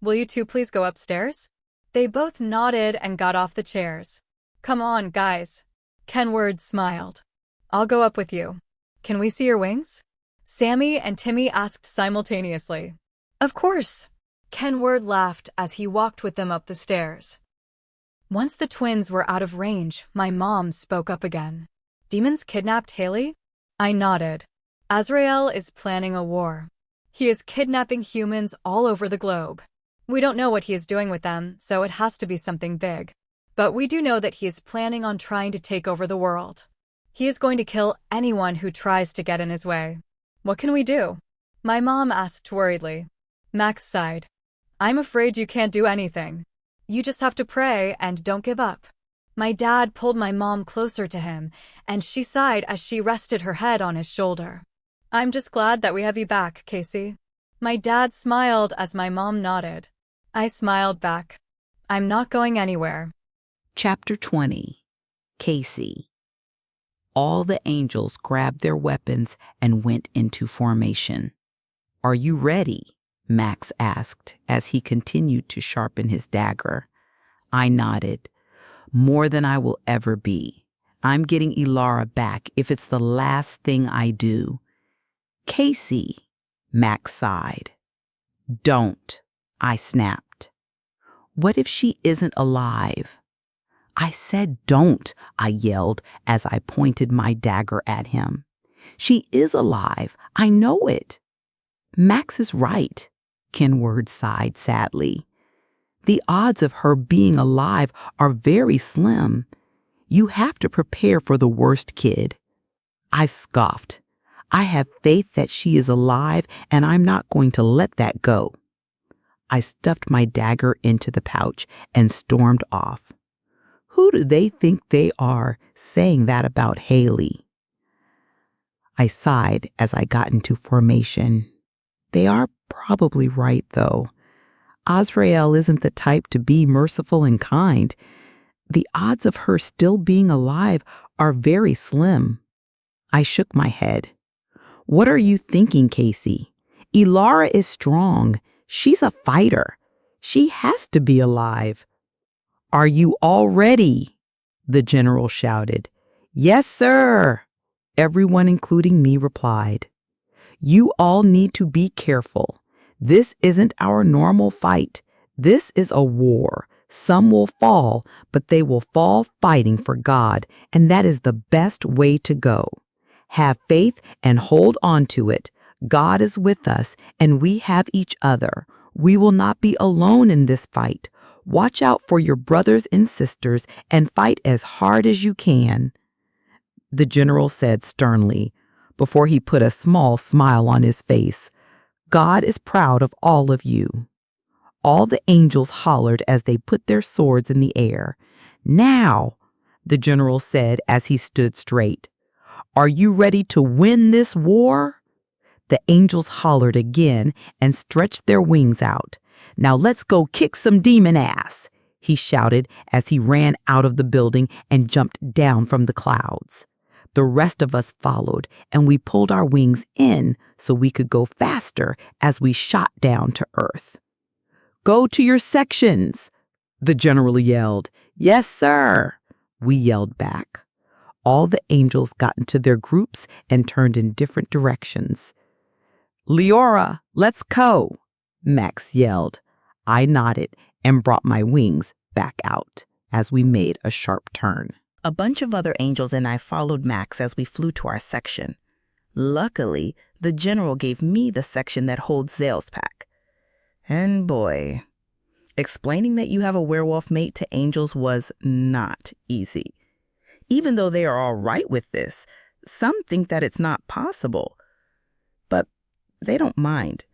Will you two please go upstairs? They both nodded and got off the chairs. Come on, guys. Kenward smiled. I'll go up with you. Can we see your wings? Sammy and Timmy asked simultaneously. Of course. Kenward laughed as he walked with them up the stairs. Once the twins were out of range, my mom spoke up again. Demons kidnapped Haley? I nodded. Azrael is planning a war. He is kidnapping humans all over the globe. We don't know what he is doing with them, so it has to be something big. But we do know that he is planning on trying to take over the world. He is going to kill anyone who tries to get in his way. What can we do? My mom asked worriedly. Max sighed. I'm afraid you can't do anything. You just have to pray and don't give up. My dad pulled my mom closer to him, and she sighed as she rested her head on his shoulder. I'm just glad that we have you back, Casey. My dad smiled as my mom nodded. I smiled back. I'm not going anywhere.
Chapter 20. Casey. All the angels grabbed their weapons and went into formation. Are you ready? Max asked as he continued to sharpen his dagger. I nodded. More than I will ever be. I'm getting Ilara back if it's the last thing I do. Casey, Max sighed. Don't, I snapped. What if she isn't alive? I said don't, I yelled as I pointed my dagger at him. She is alive. I know it. Max is right, Kenward sighed sadly. The odds of her being alive are very slim. You have to prepare for the worst, kid. I scoffed. I have faith that she is alive, and I'm not going to let that go. I stuffed my dagger into the pouch and stormed off. Who do they think they are saying that about Haley? I sighed as I got into formation. They are probably right, though. Azrael isn't the type to be merciful and kind. The odds of her still being alive are very slim. I shook my head. What are you thinking, Casey? Ilara is strong. She's a fighter. She has to be alive. Are you all ready? The general shouted. Yes, sir. Everyone, including me, replied. You all need to be careful. This isn't our normal fight. This is a war. Some will fall, but they will fall fighting for God, and that is the best way to go. Have faith and hold on to it. God is with us, and we have each other. We will not be alone in this fight. Watch out for your brothers and sisters and fight as hard as you can, the general said sternly, before he put a small smile on his face. God is proud of all of you. All the angels hollered as they put their swords in the air. Now, the general said as he stood straight. Are you ready to win this war? The angels hollered again and stretched their wings out. Now let's go kick some demon ass, he shouted as he ran out of the building and jumped down from the clouds. The rest of us followed, and we pulled our wings in so we could go faster as we shot down to earth. Go to your sections, the general yelled. Yes, sir, we yelled back. All the angels got into their groups and turned in different directions. Leora, let's go, Max yelled. I nodded and brought my wings back out as we made a sharp turn. A bunch of other angels and I followed Max as we flew to our section. Luckily, the general gave me the section that holds Zale's pack. And boy, explaining that you have a werewolf mate to angels was not easy. Even though they are all right with this, some think that it's not possible. But they don't mind.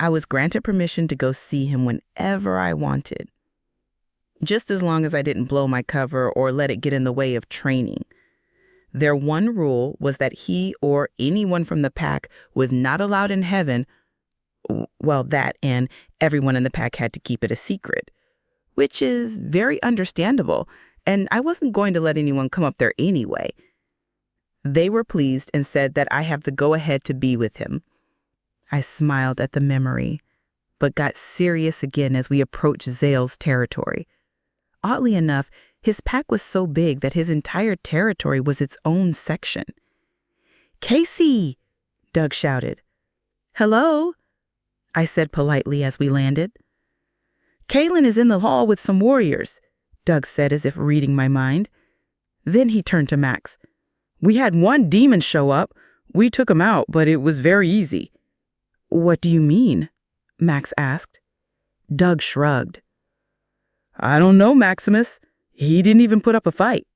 I was granted permission to go see him whenever I wanted, just as long as I didn't blow my cover or let it get in the way of training. Their one rule was that he or anyone from the pack was not allowed in heaven. Well, that and everyone in the pack had to keep it a secret, which is very understandable, and I wasn't going to let anyone come up there anyway. They were pleased and said that I have the go-ahead to be with him. I smiled at the memory, but got serious again as we approached Zale's territory. Oddly enough, his pack was so big that his entire territory was its own section. Casey, Doug shouted. Hello, I said politely as we landed. Kaylin is in the hall with some warriors, Doug said as if reading my mind. Then he turned to Max. We had one demon show up. We took him out, but it was very easy. What do you mean? Max asked. Doug shrugged. I don't know, Maximus. He didn't even put up a fight.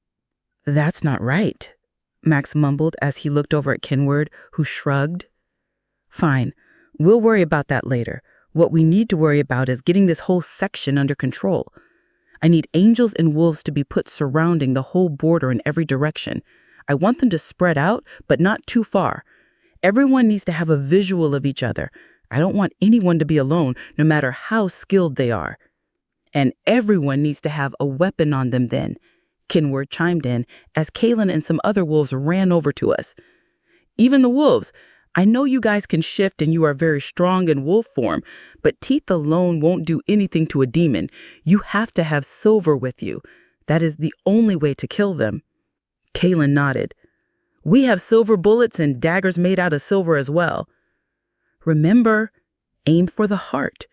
That's not right, Max mumbled as he looked over at Kenward, who shrugged. Fine, we'll worry about that later. What we need to worry about is getting this whole section under control. I need angels and wolves to be put surrounding the whole border in every direction. I want them to spread out, but not too far. Everyone needs to have a visual of each other. I don't want anyone to be alone, no matter how skilled they are. And everyone needs to have a weapon on them then, Kenward chimed in as Kaylin and some other wolves ran over to us. Even the wolves. I know you guys can shift and you are very strong in wolf form, but teeth alone won't do anything to a demon. You have to have silver with you. That is the only way to kill them. Kaylin nodded. We have silver bullets and daggers made out of silver as well. Remember, aim for the heart.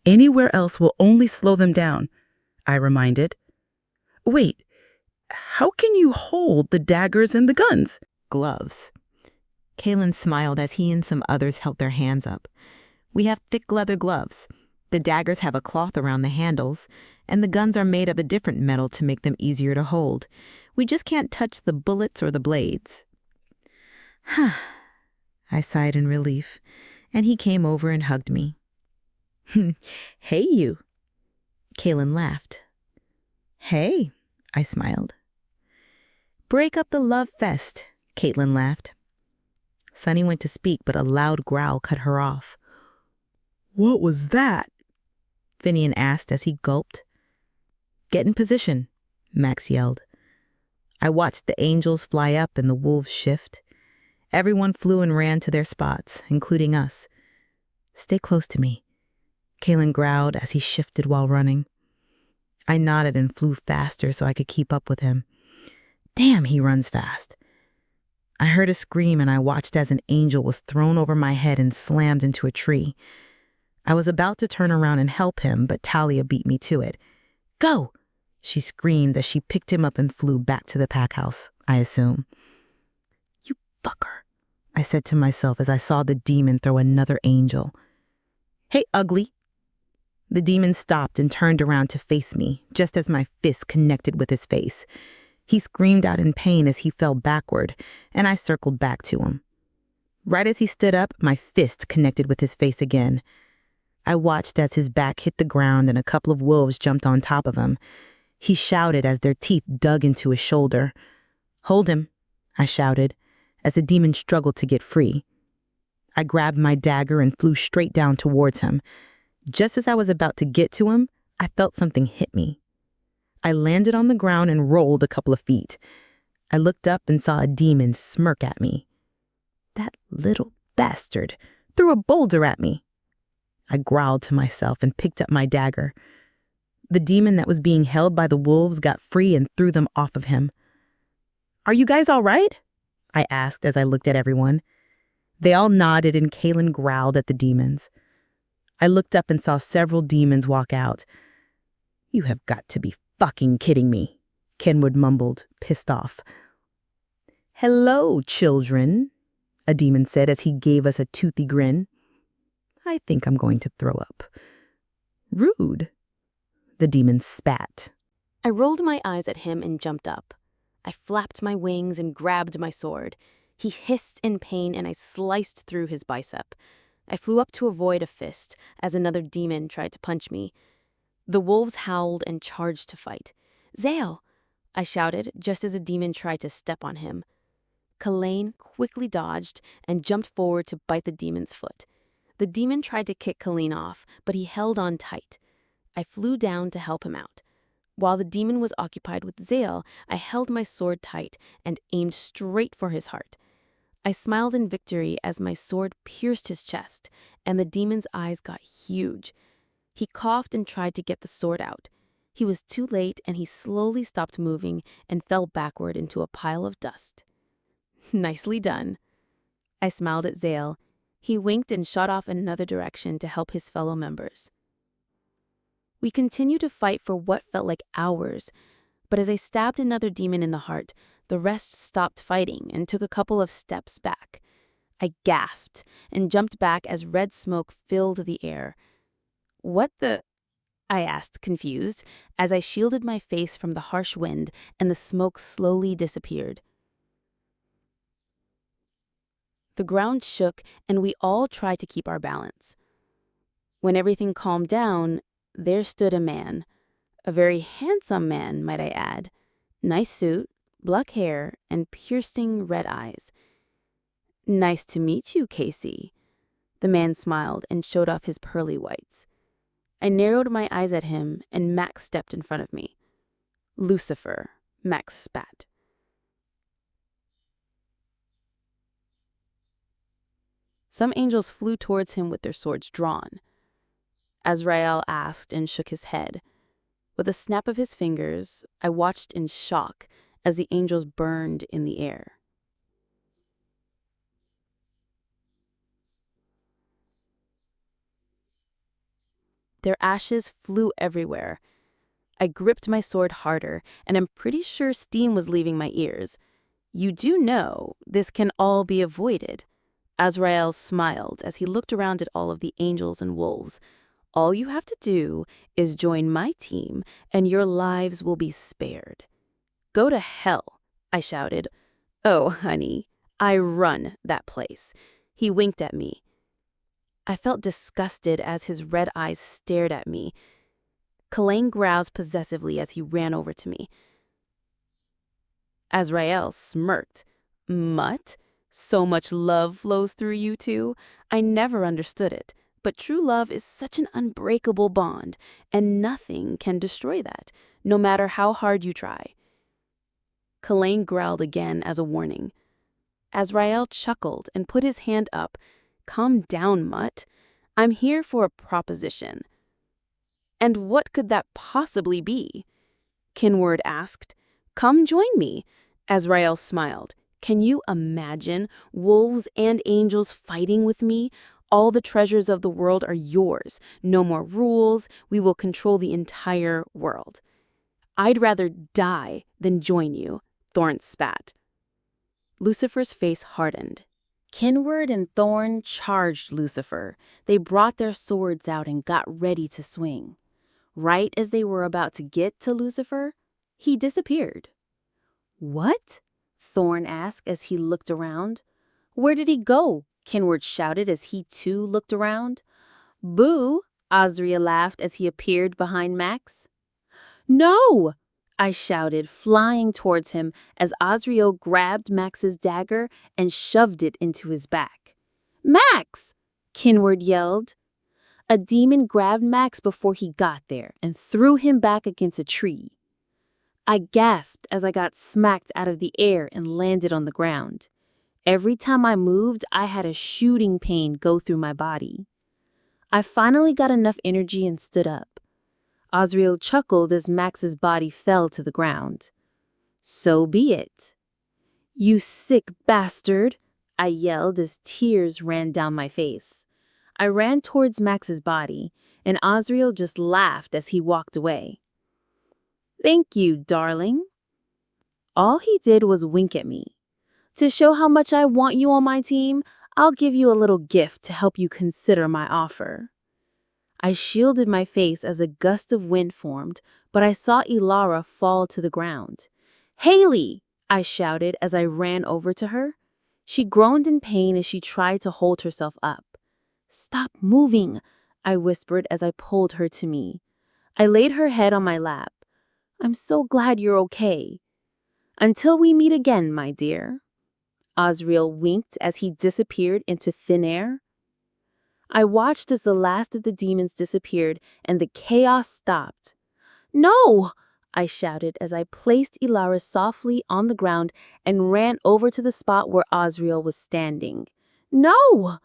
Anywhere else will only slow them down, I reminded. Wait, how can you hold the daggers and the guns? Gloves. Kaylin smiled as he and some others held their hands up. We have thick leather gloves. The daggers have a cloth around the handles, and the guns are made of a different metal to make them easier to hold. We just can't touch the bullets or the blades. I sighed in relief, and he came over and hugged me. Hey, you. Kaylin laughed. Hey, I smiled. Break up the love fest, Caitlin laughed. Sunny went to speak, but a loud growl cut her off. What was that? Finian asked as he gulped. Get in position, Max yelled. I watched the angels fly up and the wolves shift. Everyone flew and ran to their spots, including us. Stay close to me, Kaylin growled as he shifted while running. I nodded and flew faster so I could keep up with him. Damn, he runs fast. I heard a scream and I watched as an angel was thrown over my head and slammed into a tree. I was about to turn around and help him, but Talia beat me to it. Go! She screamed as she picked him up and flew back to the pack house, I assume. You fucker, I said to myself as I saw the demon throw another angel. Hey, ugly. The demon stopped and turned around to face me, just as my fist connected with his face. He screamed out in pain as he fell backward, and I circled back to him. Right as he stood up, my fist connected with his face again. I watched as his back hit the ground and a couple of wolves jumped on top of him. He shouted as their teeth dug into his shoulder. Hold him, I shouted, as the demon struggled to get free. I grabbed my dagger and flew straight down towards him. Just as I was about to get to him, I felt something hit me. I landed on the ground and rolled a couple of feet. I looked up and saw a demon smirk at me. That little bastard threw a boulder at me. I growled to myself and picked up my dagger. The demon that was being held by the wolves got free and threw them off of him. "Are you guys all right?" I asked as I looked at everyone. They all nodded and Kaylin growled at the demons. I looked up and saw several demons walk out. "You have got to be fucking kidding me," Kenwood mumbled, pissed off. "Hello, children," a demon said as he gave us a toothy grin. "I think I'm going to throw up." "Rude," the demon spat.
I rolled my eyes at him and jumped up. I flapped my wings and grabbed my sword. He hissed in pain and I sliced through his bicep. I flew up to avoid a fist as another demon tried to punch me. The wolves howled and charged to fight. "Zale!" I shouted just as a demon tried to step on him. Kalain quickly dodged and jumped forward to bite the demon's foot. The demon tried to kick Kalain off, but he held on tight. I flew down to help him out. While the demon was occupied with Zale, I held my sword tight and aimed straight for his heart. I smiled in victory as my sword pierced his chest, and the demon's eyes got huge. He coughed and tried to get the sword out. He was too late, and he slowly stopped moving and fell backward into a pile of dust. "Nicely done." I smiled at Zale. He winked and shot off in another direction to help his fellow members. We continued to fight for what felt like hours, but as I stabbed another demon in the heart, the rest stopped fighting and took a couple of steps back. I gasped and jumped back as red smoke filled the air. "What the?" I asked, confused, as I shielded my face from the harsh wind and the smoke slowly disappeared. The ground shook and we all tried to keep our balance. When everything calmed down, there stood a man. A very handsome man, might I add. Nice suit, black hair, and piercing red eyes. "Nice to meet you, Casey." The man smiled and showed off his pearly whites. I narrowed my eyes at him and Max stepped in front of me. "Lucifer," Max spat. Some angels flew towards him with their swords drawn. Azrael asked and shook his head. With a snap of his fingers, I watched in shock as the angels burned in the air. Their ashes flew everywhere. I gripped my sword harder, and I'm pretty sure steam was leaving my ears. "You do know this can all be avoided." Azrael smiled as he looked around at all of the angels and wolves. "All you have to do is join my team, and your lives will be spared." "Go to hell," I shouted. "Oh, honey, I run that place." He winked at me. I felt disgusted as his red eyes stared at me. Kalain growled possessively as he ran over to me. Azrael smirked. "Mutt? So much love flows through you two? I never understood it, but true love is such an unbreakable bond, and nothing can destroy that, no matter how hard you try." Kalain growled again as a warning. Azrael chuckled and put his hand up. "Calm down, Mutt. I'm here for a proposition." "And what could that possibly be?" Kinward asked. "Come join me." Azrael smiled. "Can you imagine wolves and angels fighting with me? All the treasures of the world are yours. No more rules. We will control the entire world." "I'd rather die than join you," Thorn spat. Lucifer's face hardened. Kinward and Thorn charged Lucifer. They brought their swords out and got ready to swing. Right as they were about to get to Lucifer, he disappeared. "What?" Thorn asked as he looked around. "Where did he go?" Kinward shouted as he too looked around. "Boo!" Azrael laughed as he appeared behind Max. "No!" I shouted, flying towards him as Azrael grabbed Max's dagger and shoved it into his back. "Max!" Kinward yelled. A demon grabbed Max before he got there and threw him back against a tree. I gasped as I got smacked out of the air and landed on the ground. Every time I moved, I had a shooting pain go through my body. I finally got enough energy and stood up. Azrael chuckled as Max's body fell to the ground. So be it. You sick bastard, I yelled as tears ran down my face. I ran towards Max's body, and Azrael just laughed as he walked away. Thank you, darling. All he did was wink at me. To show how much I want you on my team, I'll give you a little gift to help you consider my offer. I shielded my face as a gust of wind formed, but I saw Ilara fall to the ground. Haley! I shouted as I ran over to her. She groaned in pain as she tried to hold herself up. Stop moving, I whispered as I pulled her to me. I laid her head on my lap. I'm so glad you're okay. Until we meet again, my dear. Azrael winked as he disappeared into thin air. I watched as the last of the demons disappeared and the chaos stopped. No! I shouted as I placed Ilara softly on the ground and ran over to the spot where Azrael was standing. No!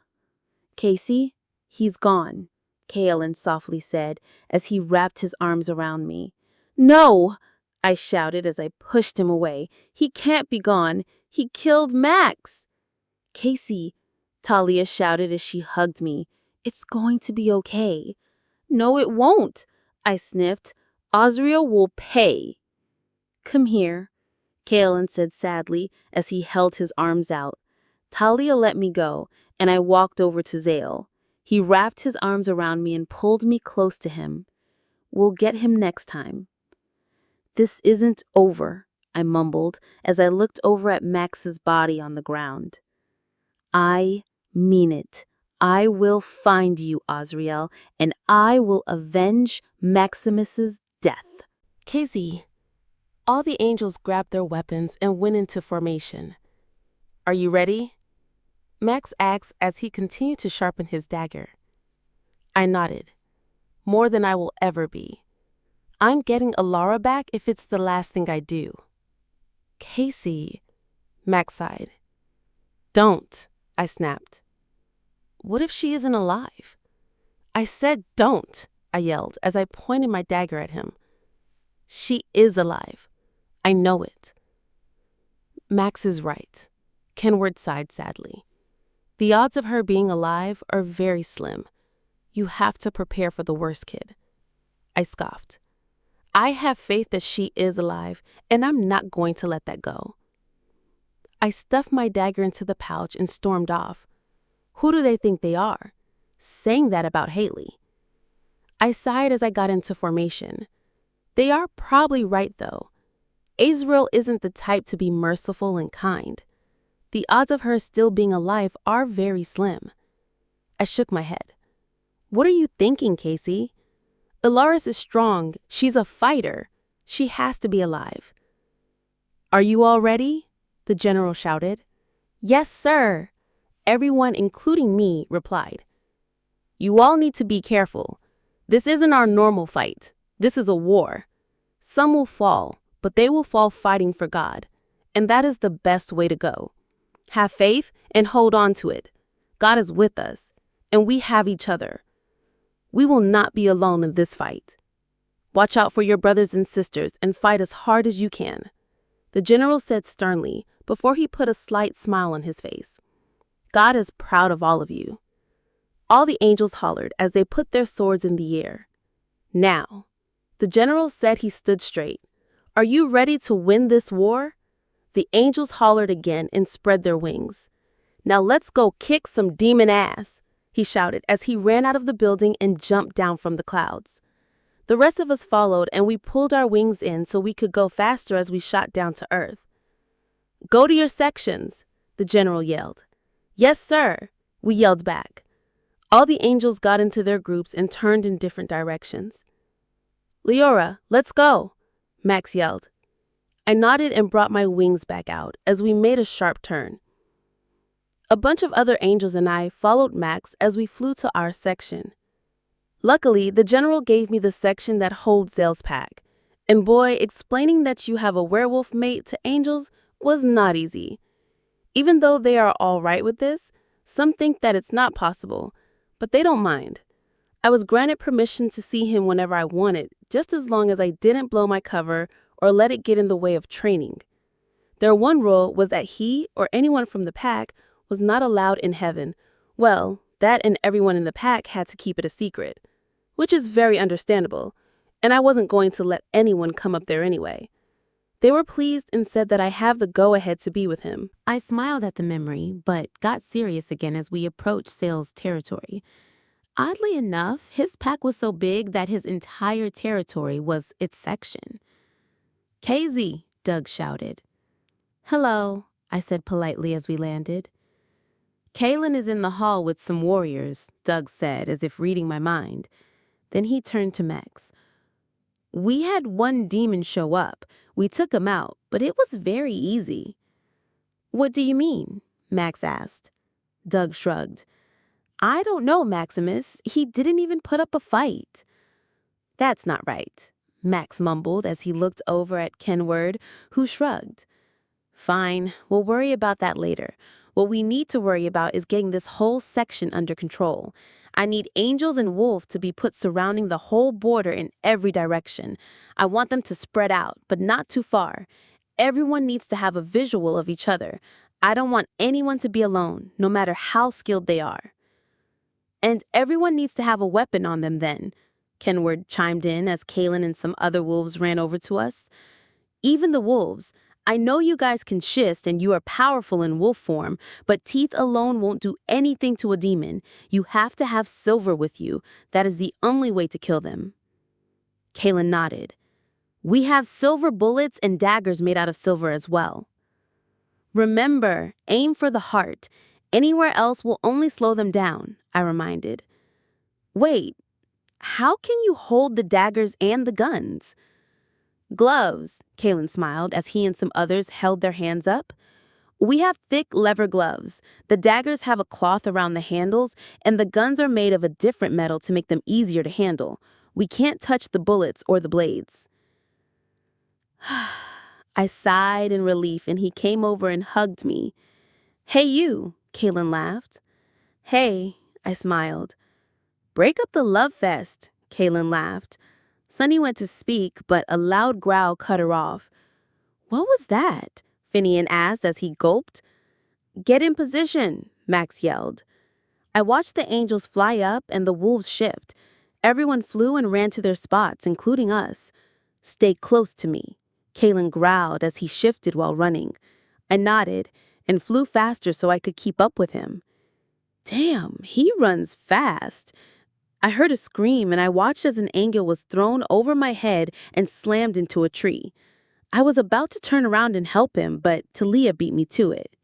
Casey, he's gone, Kaelin softly said as he wrapped his arms around me. No! I shouted as I pushed him away. He can't be gone. He killed Max. Casey, Talia shouted as she hugged me. It's going to be okay. No, it won't, I sniffed. Azrael will pay. Come here, Kaelin said sadly as he held his arms out. Talia let me go, and I walked over to Zale. He wrapped his arms around me and pulled me close to him. We'll get him next time. This isn't over, I mumbled as I looked over at Max's body on the ground. I mean it. I will find you, Azrael, and I will avenge Maximus's death.
Casey, all the angels grabbed their weapons and went into formation. Are you ready? Max asked as he continued to sharpen his dagger. I nodded. More than I will ever be. I'm getting Ilara back if it's the last thing I do. Casey, Max sighed. Don't, I snapped. What if she isn't alive? I said don't, I yelled as I pointed my dagger at him. She is alive. I know it. Max is right, Kenward sighed sadly. The odds of her being alive are very slim. You have to prepare for the worst, kid. I scoffed. I have faith that she is alive, and I'm not going to let that go. I stuffed my dagger into the pouch and stormed off. Who do they think they are? Saying that about Haley. I sighed as I got into formation. They are probably right, though. Azrael isn't the type to be merciful and kind. The odds of her still being alive are very slim. I shook my head. What are you thinking, Casey? Ilaris is strong. She's a fighter. She has to be alive. Are you all ready? The general shouted. Yes, sir. Everyone, including me, replied. You all need to be careful. This isn't our normal fight. This is a war. Some will fall, but they will fall fighting for God. And that is the best way to go. Have faith and hold on to it. God is with us, and we have each other. We will not be alone in this fight. Watch out for your brothers and sisters and fight as hard as you can, the general said sternly before he put a slight smile on his face. God is proud of all of you. All the angels hollered as they put their swords in the air. Now, the general said. He stood straight. Are you ready to win this war? The angels hollered again and spread their wings. Now let's go kick some demon ass, he shouted as he ran out of the building and jumped down from the clouds. The rest of us followed, and we pulled our wings in so we could go faster as we shot down to earth. Go to your sections, the general yelled. Yes, sir, we yelled back. All the angels got into their groups and turned in different directions. Leora, let's go, Max yelled. I nodded and brought my wings back out as we made a sharp turn. A bunch of other angels and I followed Max as we flew to our section. Luckily, the general gave me the section that holds Zale's pack. And boy, explaining that you have a werewolf mate to angels was not easy. Even though they are all right with this, some think that it's not possible, but they don't mind. I was granted permission to see him whenever I wanted, just as long as I didn't blow my cover or let it get in the way of training. Their one rule was that he or anyone from the pack was not allowed in heaven. Well, that and everyone in the pack had to keep it a secret, which is very understandable, and I wasn't going to let anyone come up there anyway. They were pleased and said that I have the go-ahead to be with him.
I smiled at the memory, but got serious again as we approached Zale's territory. Oddly enough, his pack was so big that his entire territory was its section. "KZ," Doug shouted. "Hello," I said politely as we landed. "Kaylin is in the hall with some warriors," Doug said, as if reading my mind. Then he turned to Max. "We had one demon show up. We took him out, but it was very easy." "What do you mean?" Max asked. Doug shrugged. "I don't know, Maximus. He didn't even put up a fight." "That's not right," Max mumbled as he looked over at Kenward, who shrugged. "Fine, we'll worry about that later. What we need to worry about is getting this whole section under control. I need angels and wolf to be put surrounding the whole border in every direction. I want them to spread out, but not too far. Everyone needs to have a visual of each other. I don't want anyone to be alone, no matter how skilled they are." "And everyone needs to have a weapon on them then," Kenward chimed in as Kaylin and some other wolves ran over to us. "Even the wolves. I know you guys can schist and you are powerful in wolf form, but teeth alone won't do anything to a demon. You have to have silver with you. That is the only way to kill them." Kaylin nodded. "We have silver bullets and daggers made out of silver as well." "Remember, aim for the heart. Anywhere else will only slow them down," I reminded. "Wait, how can you hold the daggers and the guns?" "Gloves," Kaylin smiled as he and some others held their hands up. "We have thick leather gloves. The daggers have a cloth around the handles, and the guns are made of a different metal to make them easier to handle. We can't touch the bullets or the blades." I sighed in relief, and he came over and hugged me. "Hey you," Kaylin laughed. "Hey," I smiled. "Break up the love fest," Kaylin laughed. Sunny went to speak, but a loud growl cut her off. "What was that?" Finian asked as he gulped. "Get in position," Max yelled. I watched the angels fly up and the wolves shift. Everyone flew and ran to their spots, including us. "Stay close to me," Kaylin growled as he shifted while running. I nodded and flew faster so I could keep up with him. Damn, he runs fast. I heard a scream and I watched as an angel was thrown over my head and slammed into a tree. I was about to turn around and help him, but Talia beat me to it.